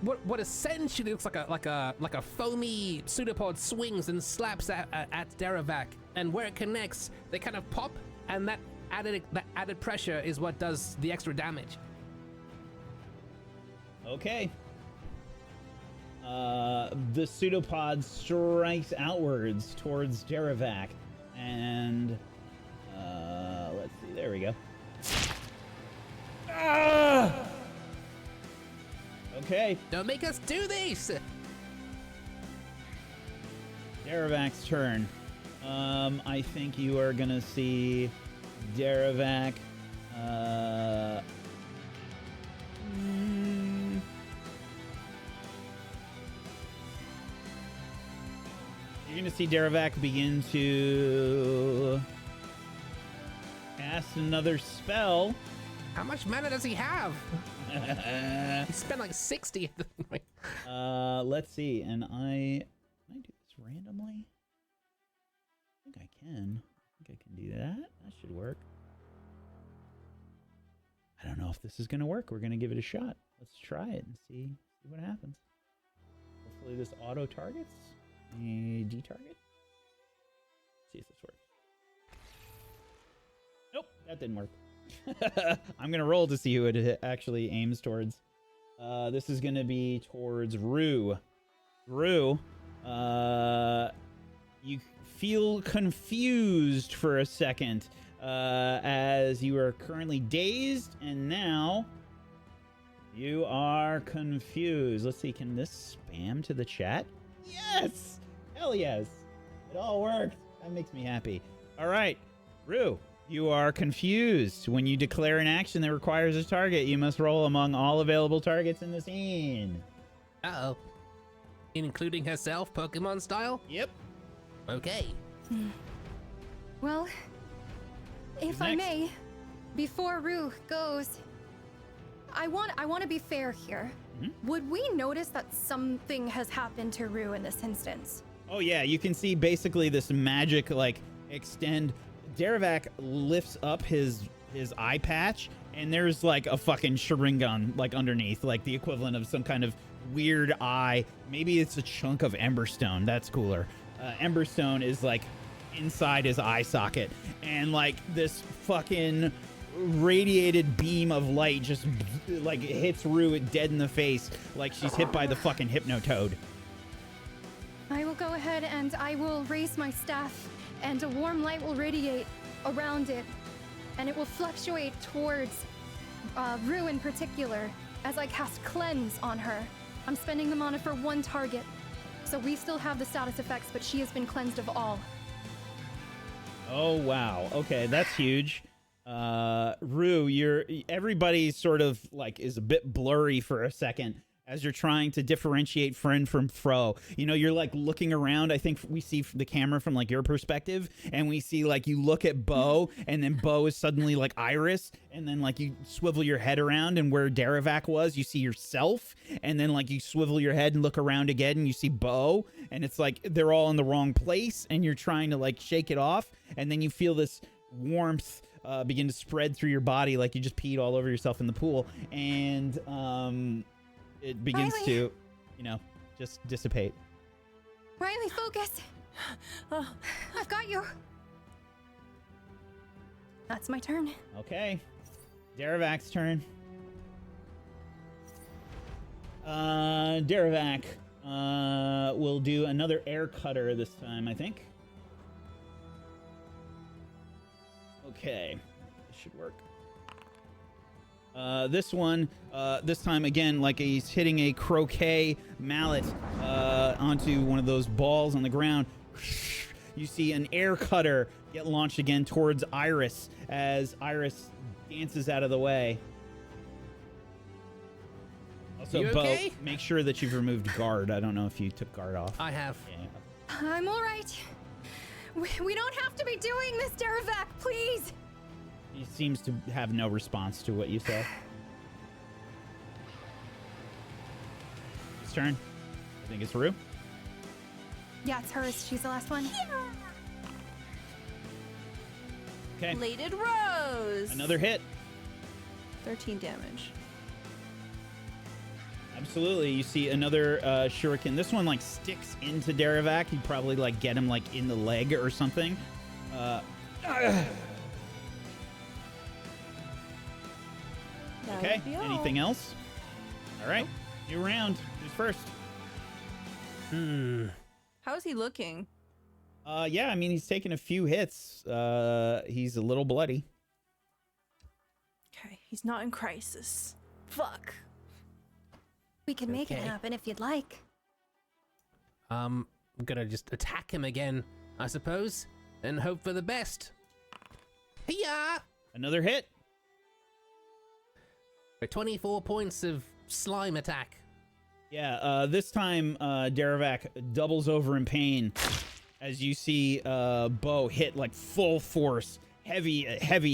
what essentially looks like a foamy pseudopod swings and slaps at Daravac, and where it connects, they kind of pop, and that added pressure is what does the extra damage. Okay. The pseudopod strikes outwards towards Daravac, and let's see. There we go. Ah! Okay. Don't make us do this. Daravac's turn. I think you are gonna see Daravac. You're gonna see Daravac begin to cast another spell. How much mana does he have? He spent like 60 at the point. Let's see. And can I do this randomly? I think I can. Do that. That should work. I don't know if this is gonna work. We're gonna give it a shot. Let's try it and see what happens. Hopefully this auto targets. A detarget. See if this works. Nope, that didn't work. I'm gonna roll to see who it actually aims towards. This is gonna be towards Rue. Rue, you feel confused for a second as you are currently dazed, and now you are confused. Let's see, can this spam to the chat? Yes! Hell yes! It all worked. That makes me happy. All right, Rue, you are confused. When you declare an action that requires a target, you must roll among all available targets in the scene. Uh-oh. Including herself, Pokemon style? Yep. Okay. Well, if I may, before Rue goes, I want to be fair here. Mm-hmm. Would we notice that something has happened to Rue in this instance? Oh yeah, you can see basically this magic like extend. Daravac lifts up his eye patch, and there's like a fucking Sharingan like underneath, like the equivalent of some kind of weird eye. Maybe it's a chunk of Emberstone. That's cooler. Emberstone is like inside his eye socket, and like this fucking radiated beam of light just like hits Rue dead in the face, like she's hit by the fucking Hypnotoad. I will go ahead and I will raise my staff, and a warm light will radiate around it, and it will fluctuate towards Rue in particular as I cast Cleanse on her. I'm spending the mana for one target, so we still have the status effects, but she has been cleansed of all. Oh wow, okay, that's huge. Rue, everybody sort of like is a bit blurry for a second as you're trying to differentiate friend from foe. You know, you're like looking around. I think we see the camera from like your perspective, and we see like you look at Bo, and then Bo is suddenly like Iris, and then like you swivel your head around, and where Daravac was, you see yourself, and then like you swivel your head and look around again, and you see Bo, and it's like they're all in the wrong place, and you're trying to like shake it off, and then you feel this warmth begin to spread through your body like you just peed all over yourself in the pool, and it begins Riley. to, just dissipate. Riley, focus. I've got you. That's my turn. Okay. Dravac's turn. Dravac will do another air cutter this time, I think. Okay. This should work. This one, this time again, like he's hitting a croquet mallet onto one of those balls on the ground. You see an air cutter get launched again towards Iris as Iris dances out of the way. Also, You Bo, okay? make sure that you've removed guard. I don't know if you took guard off. I have. Yeah. I'm all right. We don't have to be doing this, Dravac, please. He seems to have no response to what you say. His turn. I think it's Rue. Yeah, it's hers. She's the last one. Okay. Bladed Rose. Another hit. 13 damage. Absolutely. You see another shuriken. This one like sticks into Dravac. You'd probably like get him like in the leg or something. That Okay. would be all. Anything else? All right. New round. Who's first? How is he looking? Yeah. I mean, he's taken a few hits. He's a little bloody. Okay, he's not in crisis. Fuck. We can make it Okay. happen if you'd like. I'm gonna just attack him again, I suppose, and hope for the best. Hiya! Another hit. For 24 points of slime attack. Yeah. This time, Dravac doubles over in pain as you see Bo hit like full force, heavy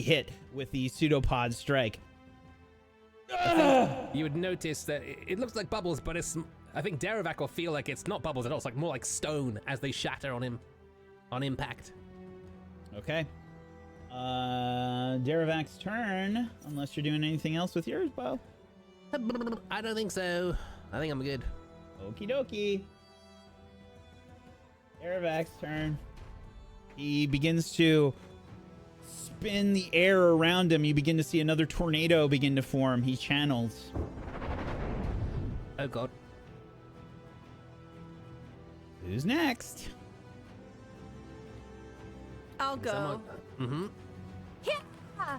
hit with the pseudopod strike. You would notice that it looks like bubbles, but I think Dravac will feel like it's not bubbles at all. It's like more like stone as they shatter on him on impact. Okay. Dravac's turn, unless you're doing anything else with yours, Bo. I don't think so. I think I'm good. Okie dokie. Dravac's turn. He begins to spin the air around him. You begin to see another tornado begin to form. He channels. Oh god. Who's next? I'll go. Mm-hmm. Yeah.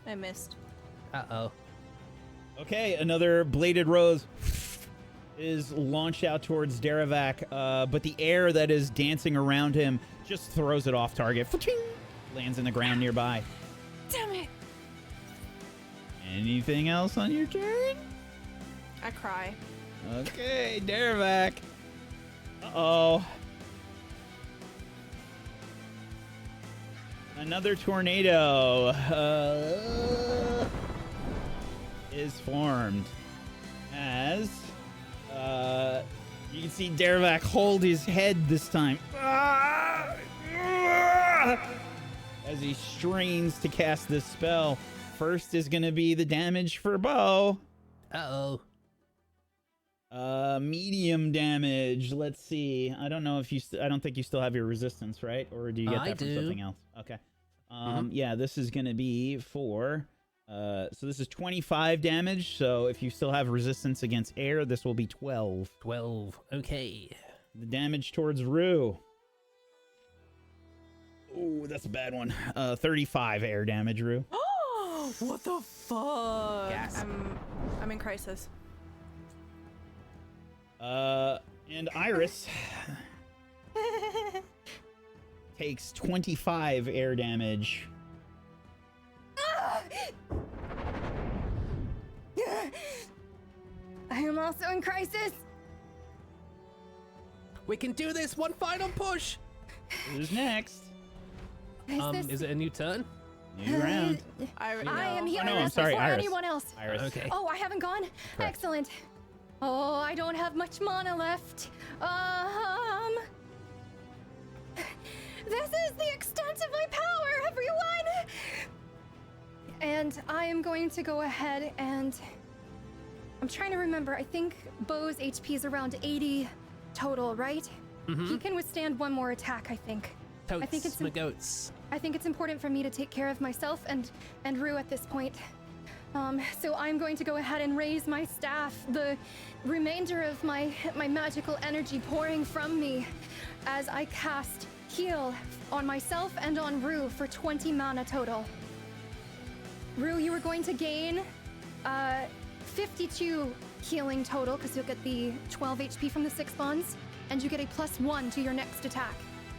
I missed. Uh-oh. Okay, another bladed rose is launched out towards Dravac, but the air that is dancing around him just throws it off target. Fa-ching! Lands in the ground nearby. Damn it. Anything else on your turn? I cry. Okay, Dravac. Uh-oh. Another tornado is formed as you can see Dravac hold his head this time as he strains to cast this spell. First is going to be the damage for Bo. Uh-oh. Medium damage. Let's see. I don't know if you. I don't think you still have your resistance, right? Or do you get I that from do. something else? Okay. Yeah. This is gonna be for. So this is 25 damage. So if you still have resistance against air, this will be 12. 12. Okay. The damage towards Rue. Oh, that's a bad one. 35 air damage, Rue. Oh, what the fuck? Gasp. I'm in crisis. And Iris takes 25 air damage. I am also in crisis. We can do this! One final push! Who's next? Is it a new turn? New round. I am know. here no, I'm sorry, before Iris. anyone else. Iris. Okay. Oh, I haven't gone? Correct. Excellent. Oh, I don't have much mana left. This is the extent of my power, everyone! And I am going to go ahead and... I'm trying to remember. I think Bo's HP is around 80 total, right? He can withstand one more attack, I think. Totes, I think it's my goats. I think it's important for me to take care of myself and Rue at this point. So I'm going to go ahead and raise my staff, the remainder of my magical energy pouring from me as I cast Heal on myself and on Rue for 20 mana total. Rue, you are going to gain 52 healing total because you'll get the 12 HP from the 6 bonds, and you get a +1 to your next attack,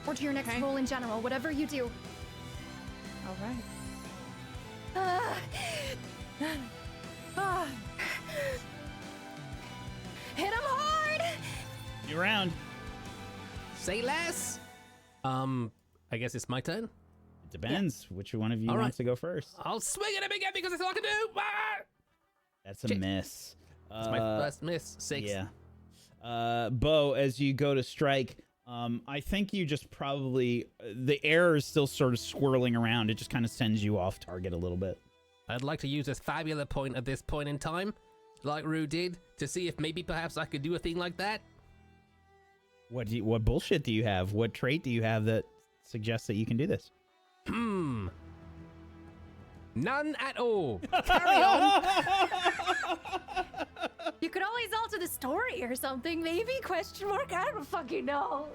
or to your next roll in general, whatever you do. All right. Hit him hard! You round. Say less. I guess it's my turn. It depends which one of you All right. wants to go first. I'll swing at him again because that's all I can do. Ah! That's a Shit. miss. That's my first miss. 6. Yeah. Bo, as you go to strike, I think you just probably the air is still sort of swirling around. It just kind of sends you off target a little bit. I'd like to use this Fabula point at this point in time, like Rue did, to see if maybe perhaps I could do a thing like that. What bullshit do you have? What trait do you have that suggests that you can do this? None at all. Carry on. You could always alter the story or something, maybe? Question mark? I don't fucking know.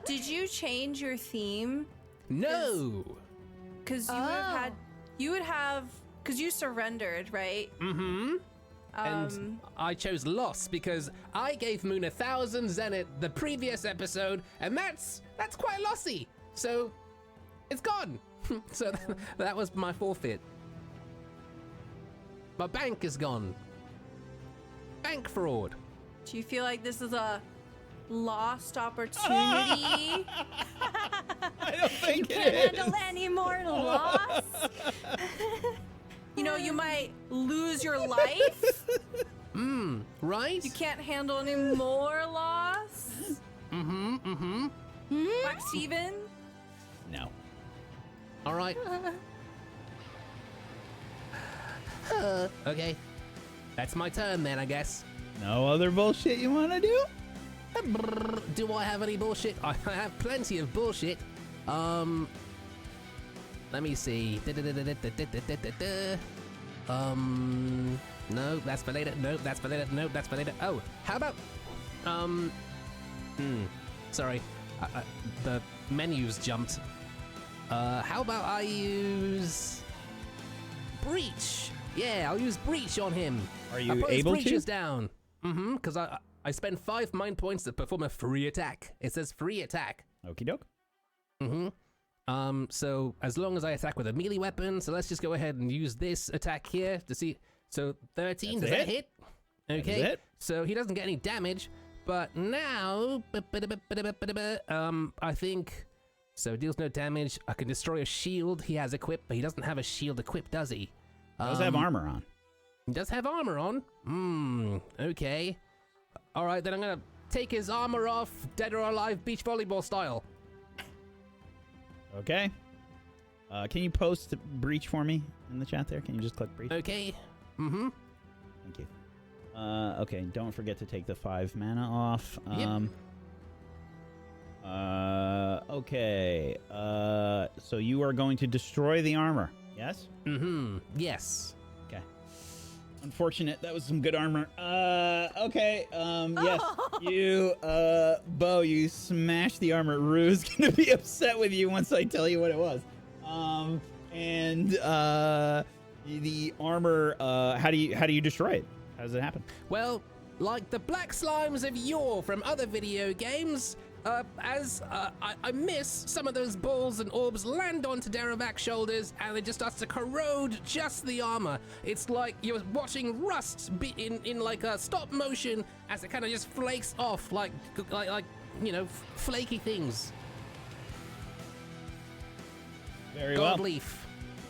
Did you change your theme? No. Because you would have, because you surrendered, right? And I chose loss because I gave Moon 1,000 Zenith the previous episode, and that's quite lossy. So it's gone. So that was my forfeit. My bank is gone. Bank fraud. Do you feel like this is a lost opportunity? I don't think You can't handle any more loss? You know, you might lose your life. Right? You can't handle any more loss. Black Steven? No. All right. Okay. That's my turn then, I guess. No other bullshit you want to do? Do I have any bullshit? I have plenty of bullshit. Let me see. No, that's for later. No, that's for later. No, that's for later. Oh, how about sorry, the menu's jumped. How about I use Breach? Yeah, I'll use Breach on him. Are you I'll put his able breach to? is down. Because I spend 5 mind points to perform a free attack. It says free attack. Okie doke. So as long as I attack with a melee weapon, so let's just go ahead and use this attack here to see. So 13, That's does a that hit? That is Okay. it. So he doesn't get any damage, but now, I think, so deals no damage. I can destroy a shield he has equipped, but he doesn't have a shield equipped, does he? Does have armor on. He does have armor on. Okay. All right, then I'm gonna take his armor off, dead or alive, beach volleyball style. Okay. Can you post Breach for me in the chat there? Can you just click Breach? Okay. Thank you. Okay, don't forget to take the 5 mana off. Yep. Okay. So you are going to destroy the armor, yes? Yes. Okay. Unfortunate. That was some good armor. Okay. Yes. You, Bo, you smashed the armor. Rue's gonna be upset with you once I tell you what it was. The armor, how do you destroy it? How does it happen? Well, like the black slimes of yore from other video games, I miss, some of those balls and orbs land onto Dravac's shoulders, and it just starts to corrode just the armor. It's like you're watching rust be in like a stop motion as it kind of just flakes off like you know, flaky things. Very God well. leaf,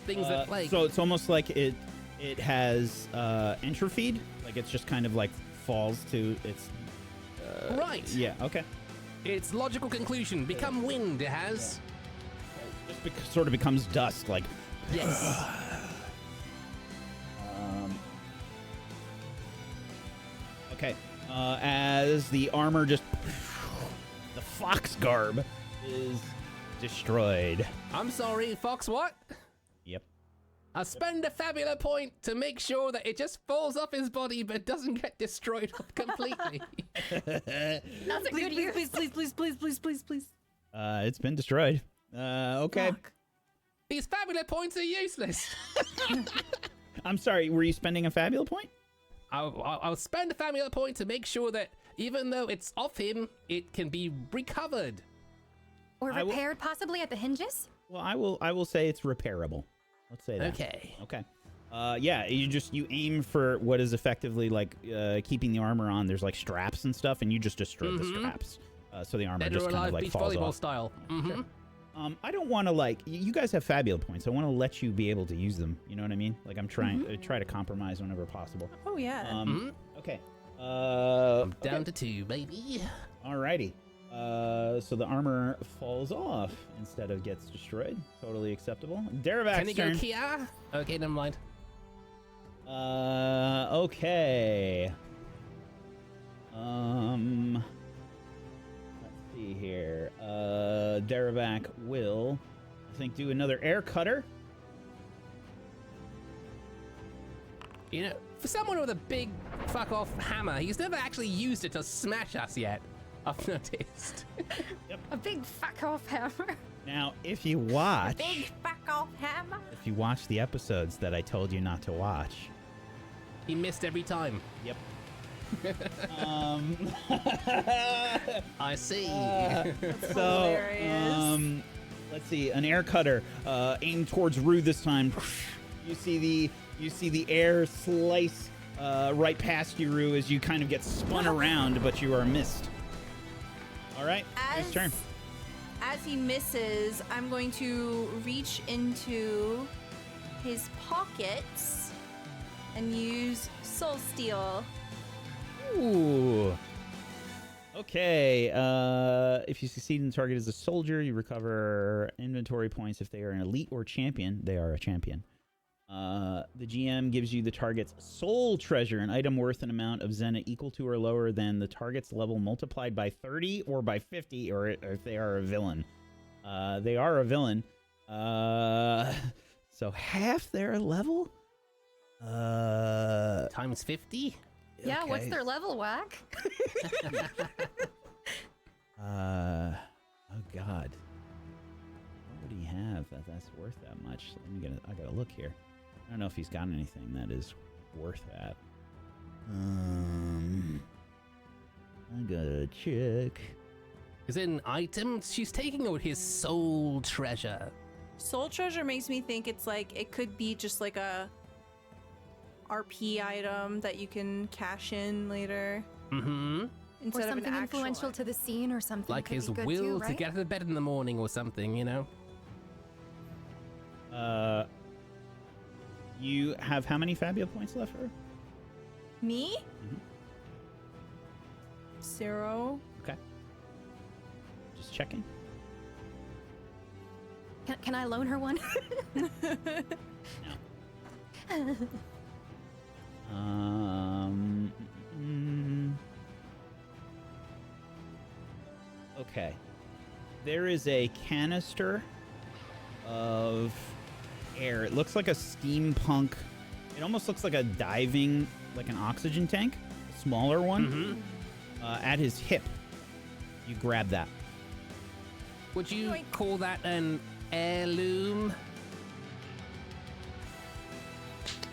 things that flake. So it's almost like it has entrophied, like it's just kind of like falls to its. Right. Yeah. Okay. Its logical conclusion: become wind. It has. Just sort of becomes dust, like. Yes. Okay. As the armor just... The fox garb is destroyed. I'm sorry, Fox, what? Yep. I'll spend a Fabula point to make sure that it just falls off his body but doesn't get destroyed completely. That's a good use. Please. It's been destroyed. Okay. Fuck. These Fabula points are useless. I'm sorry, were you spending a Fabula point? I'll spend a Fabula point to make sure that even though it's off him, it can be recovered. Or I will- repaired possibly at the hinges? Well, I will say it's repairable. Let's say that. Okay. Okay. Yeah, you aim for what is effectively like keeping the armor on. There's like straps and stuff, and you just destroy the straps. So the armor Dead just or kind alive of like beach falls volleyball off. style. Mm-hmm. I don't want to like you guys have Fabula points. I want to let you be able to use them. You know what I mean? Like I'm trying try to compromise whenever possible. Oh yeah. Okay. I'm down to 2, baby. Alrighty. So the armor falls off instead of gets destroyed. Totally acceptable. Daravac's Can you go turn. Kia? Okay, never mind. Okay. Let's see here. Daravac will, I think, do another air cutter. You know, for someone with a big fuck-off hammer, he's never actually used it to smash us yet. I've noticed. A big fuck off hammer. Now, if you watch, Big fuck off hammer. if you watch the episodes that I told you not to watch, He missed every time. yep. I see. So, hilarious. let's see, an air cutter aimed towards Rue this time. You see the air slice right past you, Rue, as you kind of get spun around, but you are missed. All right, his turn. As he misses, I'm going to reach into his pockets and use Soul Steal. Ooh. Okay. If you succeed in the target as a soldier, you recover inventory points. If they are an elite or champion, they are a champion. The GM gives you the target's soul treasure, an item worth an amount of Zena equal to or lower than the target's level multiplied by 30 or by 50, or if they are a villain. They are a villain. So half their level? Times 50? Yeah, what's Okay. their level, Whack? Oh God. What would he have that's worth that much? I gotta look here. I don't know if he's got anything that is worth that. I gotta check. Is it an item she's taking or his soul treasure? Soul treasure makes me think it's like it could be just like a RP item that you can cash in later Mm-hmm. Or instead of an something actual influential to the scene or something. Like could his be good will too, to right? get out of bed in the morning or something, you know? You have how many Fabula points left for? Me? 0. Okay. Just checking. Can I loan her one? Okay. There is a canister of air. It looks like a steampunk. It almost looks like a diving, like an oxygen tank, a smaller one, at his hip. You grab that. Would you Yoink. call that an heirloom?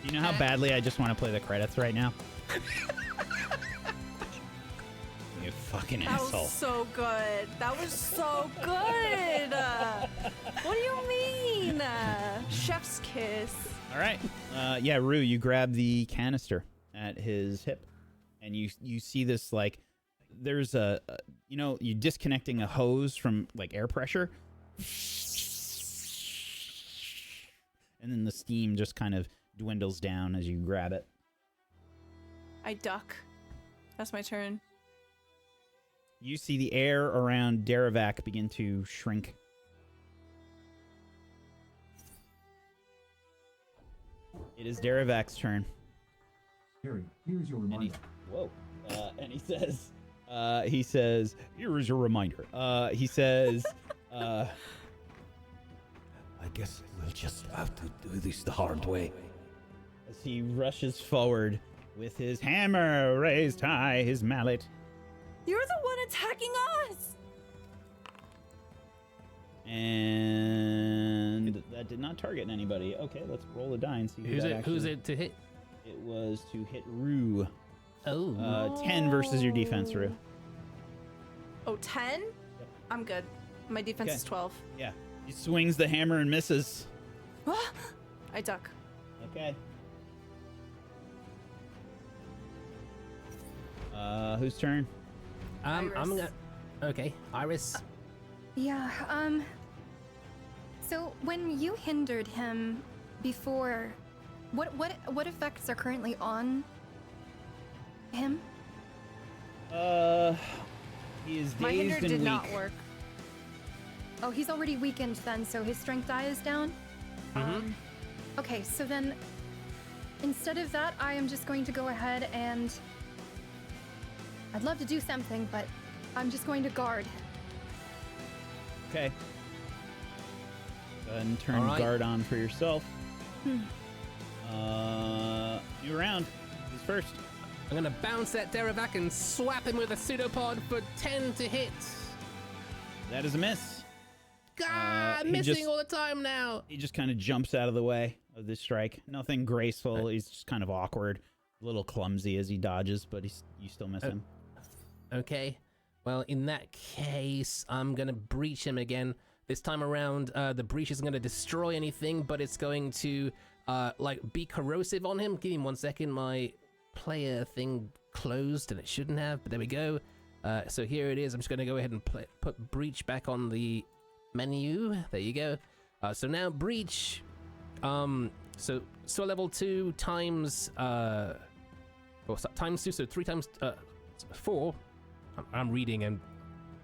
Do you know how badly I just want to play the credits right now? You fucking That asshole. was so good. That was so good. What do you mean? Chef's kiss. All right. Yeah, Rue, you grab the canister at his hip, and you see this, like, there's you're disconnecting a hose from, like, air pressure. And then the steam just kind of dwindles down as you grab it. I duck. That's my turn. You see the air around Daravac begin to shrink. It is Daravac's turn. Harry, here's your And reminder. And he says, here is your reminder. He says, I guess we'll just have to do this the hard way. As he rushes forward with his hammer raised high, his mallet. You're the one attacking us! And that did not target anybody. Okay, let's roll a die and see Who's it to hit? It was to hit Rue. Oh. 10 versus your defense, Rue. Oh, 10? Yep. I'm good. My defense Okay. is 12. Yeah. He swings the hammer and misses. I duck. Okay. Whose turn? I'm Iris. gonna. Okay, Iris. Yeah, so when you hindered him before, what effects are currently on him? He is My dazed hinder and did weak. not work. Oh, he's already weakened then, so his strength die is down? Mhm. Okay, so then instead of that, I am just going to go ahead and I'd love to do something, but I'm just going to guard. Okay. Go ahead and turn All right. guard on for yourself. New round. Who's first? I'm gonna bounce at Dravac and swap him with a pseudopod for 10 to hit. That is a miss. God, he missing just- all the time now. He just kind of jumps out of the way of this strike. Nothing graceful. He's just kind of awkward, a little clumsy as he dodges, but you still miss him. Okay. Well, in that case, I'm gonna breach him again. This time around, the breach isn't gonna destroy anything, but it's going to be corrosive on him. Give me 1 second. My player thing closed, and it shouldn't have, but there we go. So here it is. I'm just gonna go ahead and put breach back on the menu. There you go. So now breach. So level 2 times times 2, so 3 times 4. I'm reading, and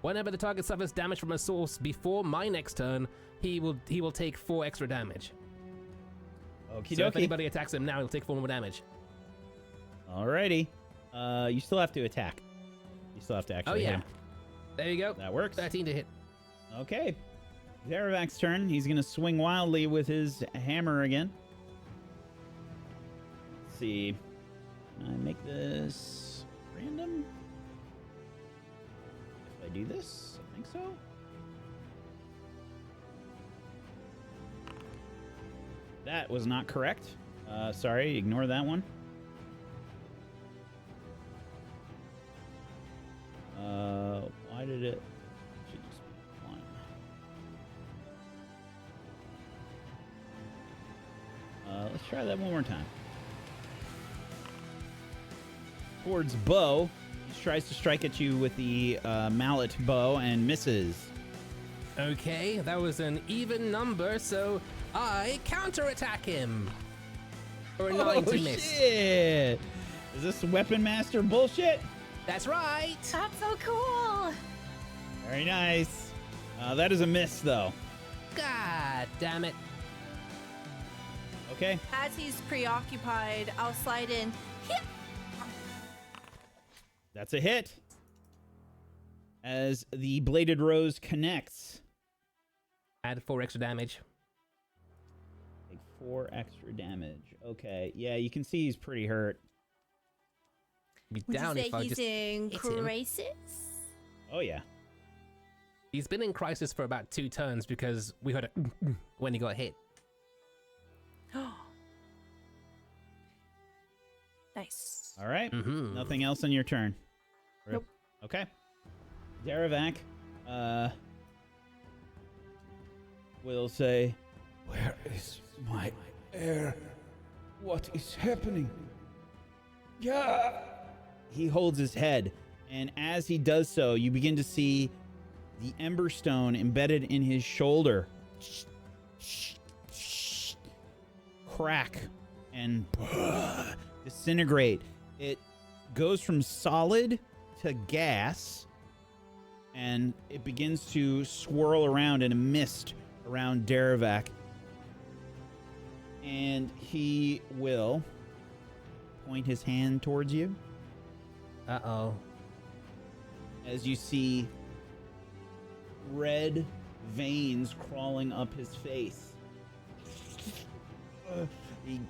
whenever the target suffers damage from a source before my next turn, he will take 4 extra damage. Okie So if dokie. anybody attacks him now, he'll take 4 more damage. Alrighty. You still have to attack. You still have to actually hit him. There you go. That works. 13 to hit. Okay. Zaravac's turn. He's going to swing wildly with his hammer again. Let's see. Can I make this random? If I do this, I think so. That was not correct. Sorry, ignore that one. Why did it? Should just be 1. Let's try that one more time. Towards bow, he tries to strike at you with the mallet bow and misses. Okay, that was an even number, so I counterattack him. For a 9 to miss. Shit! Is this weapon master bullshit? That's right. That's so cool! Very nice. That is a miss, though. God damn it. Okay. As he's preoccupied, I'll slide in. That's a hit. As the bladed rose connects. Add 4 extra damage. Take 4 extra damage. Okay. Yeah, you can see he's pretty hurt. Be Would down you say if I he's just in hit him. crisis? Oh, yeah. He's been in crisis for about 2 turns because we heard a when he got hit. Nice. All right. Mm-hmm. Nothing else on your turn. Nope. Okay. Dravac will say, "Where is my heir? What is happening?" Yeah. He holds his head, and as he does so, you begin to see the ember stone embedded in his shoulder crack and disintegrate. It goes from solid to gas, and it begins to swirl around in a mist around Dravac. And he will point his hand towards you. Uh-oh. as you see red veins crawling up his face. He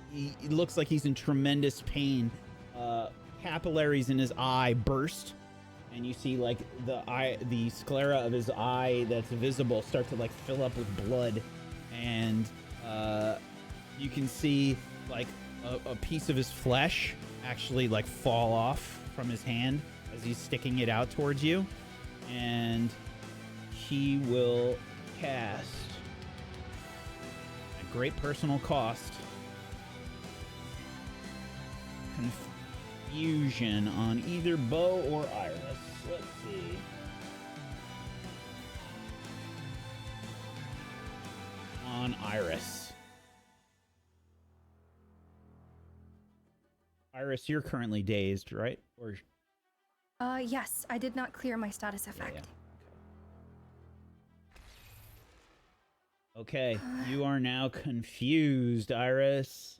looks like he's in tremendous pain. Capillaries in his eye burst, and you see like the sclera of his eye that's visible start to like fill up with blood, and you can see like a piece of his flesh actually like fall off from his hand as he's sticking it out towards you, and he will cast at great personal cost Confusion on either Bo or Iris. Let's see. On Iris. Iris, you're currently dazed, right? Or Yes, I did not clear my status effect. yeah. Okay, you are now confused, Iris.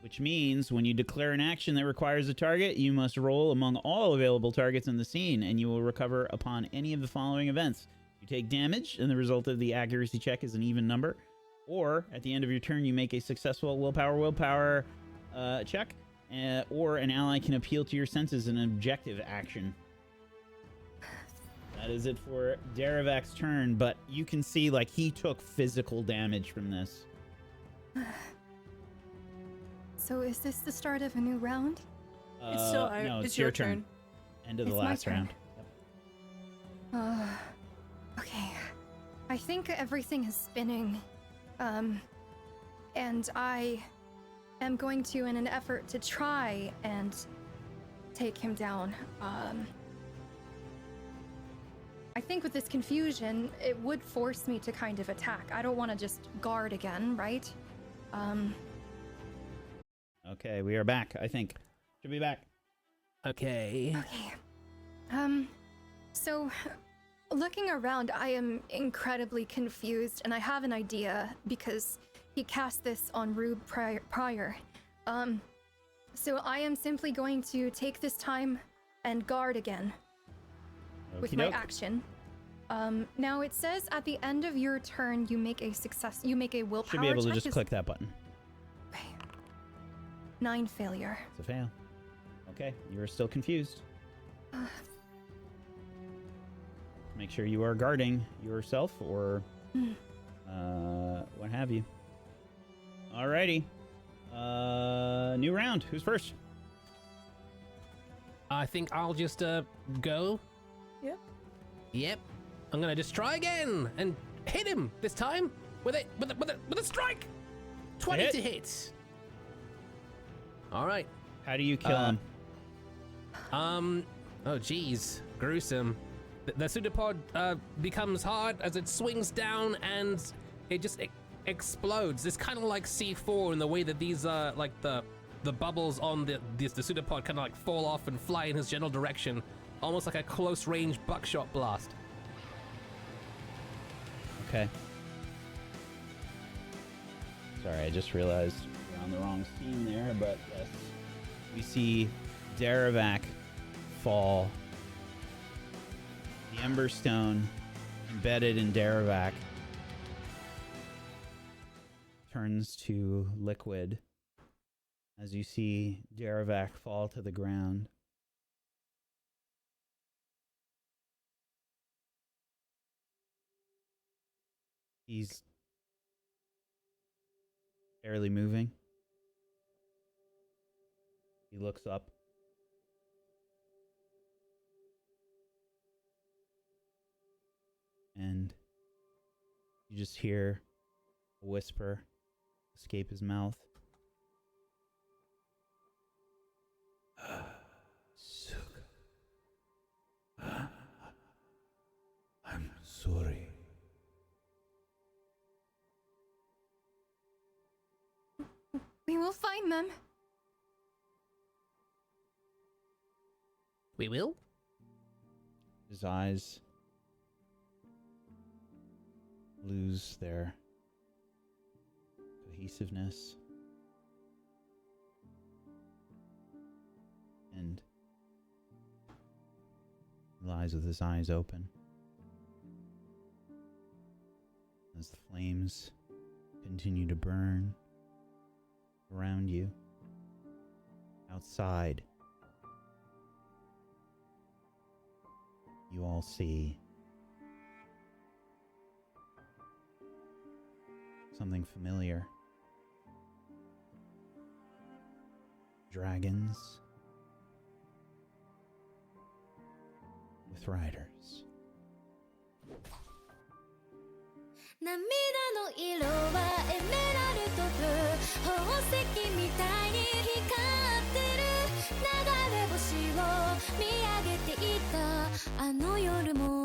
Which means when you declare an action that requires a target, you must roll among all available targets in the scene, and you will recover upon any of the following events. You take damage, and the result of the accuracy check is an even number. Or, at the end of your turn, you make a successful willpower check, or an ally can appeal to your senses in an objective action. That is it for Dravac's turn, but you can see, like, he took physical damage from this. So is this the start of a new round? It's still no, it's your turn. End of the It's my last turn. round. Yep. Okay. I think everything is spinning. And I am going to, in an effort to try and take him down, I think with this confusion, it would force me to kind of attack. I don't want to just guard again, right? Okay, we are back, I think. Should be back. Okay. Okay. So, looking around, I am incredibly confused, and I have an idea because he cast this on Rube prior. So I am simply going to take this time and guard again with my Okey-doke. action. Now it says at the end of your turn, you make a willpower Should be able to check. just click that button. Okay. 9 failure. It's a fail. Okay, you are still confused. Make sure you are guarding yourself or what have you. Alrighty. New round. Who's first? I think I'll just go. Yep. Yep. I'm gonna just try again and hit him this time with a strike. 20 Hit. to hit. All right. How do you kill him? Oh geez, gruesome. The pseudopod becomes hard as it swings down and it just explodes. It's kind of like C4 in the way that these like the bubbles on the pseudopod kind of like fall off and fly in his general direction, almost like a close range buckshot blast. Okay. Sorry, I just realized we're on the wrong scene there, but yes. We see Dravac fall. The Ember Stone embedded in Dravac turns to liquid as you see Dravac fall to the ground. He's barely moving. He looks up. And you just hear a whisper escape his mouth. I'm sorry. We will find them. We will? His eyes lose their cohesiveness. And He lies with his eyes open. As the flames continue to burn around you. Outside, you all see something familiar. Dragons with riders. 涙の色はエメラルドブルー宝石みたいに光ってる流れ星を見上げていたあの夜も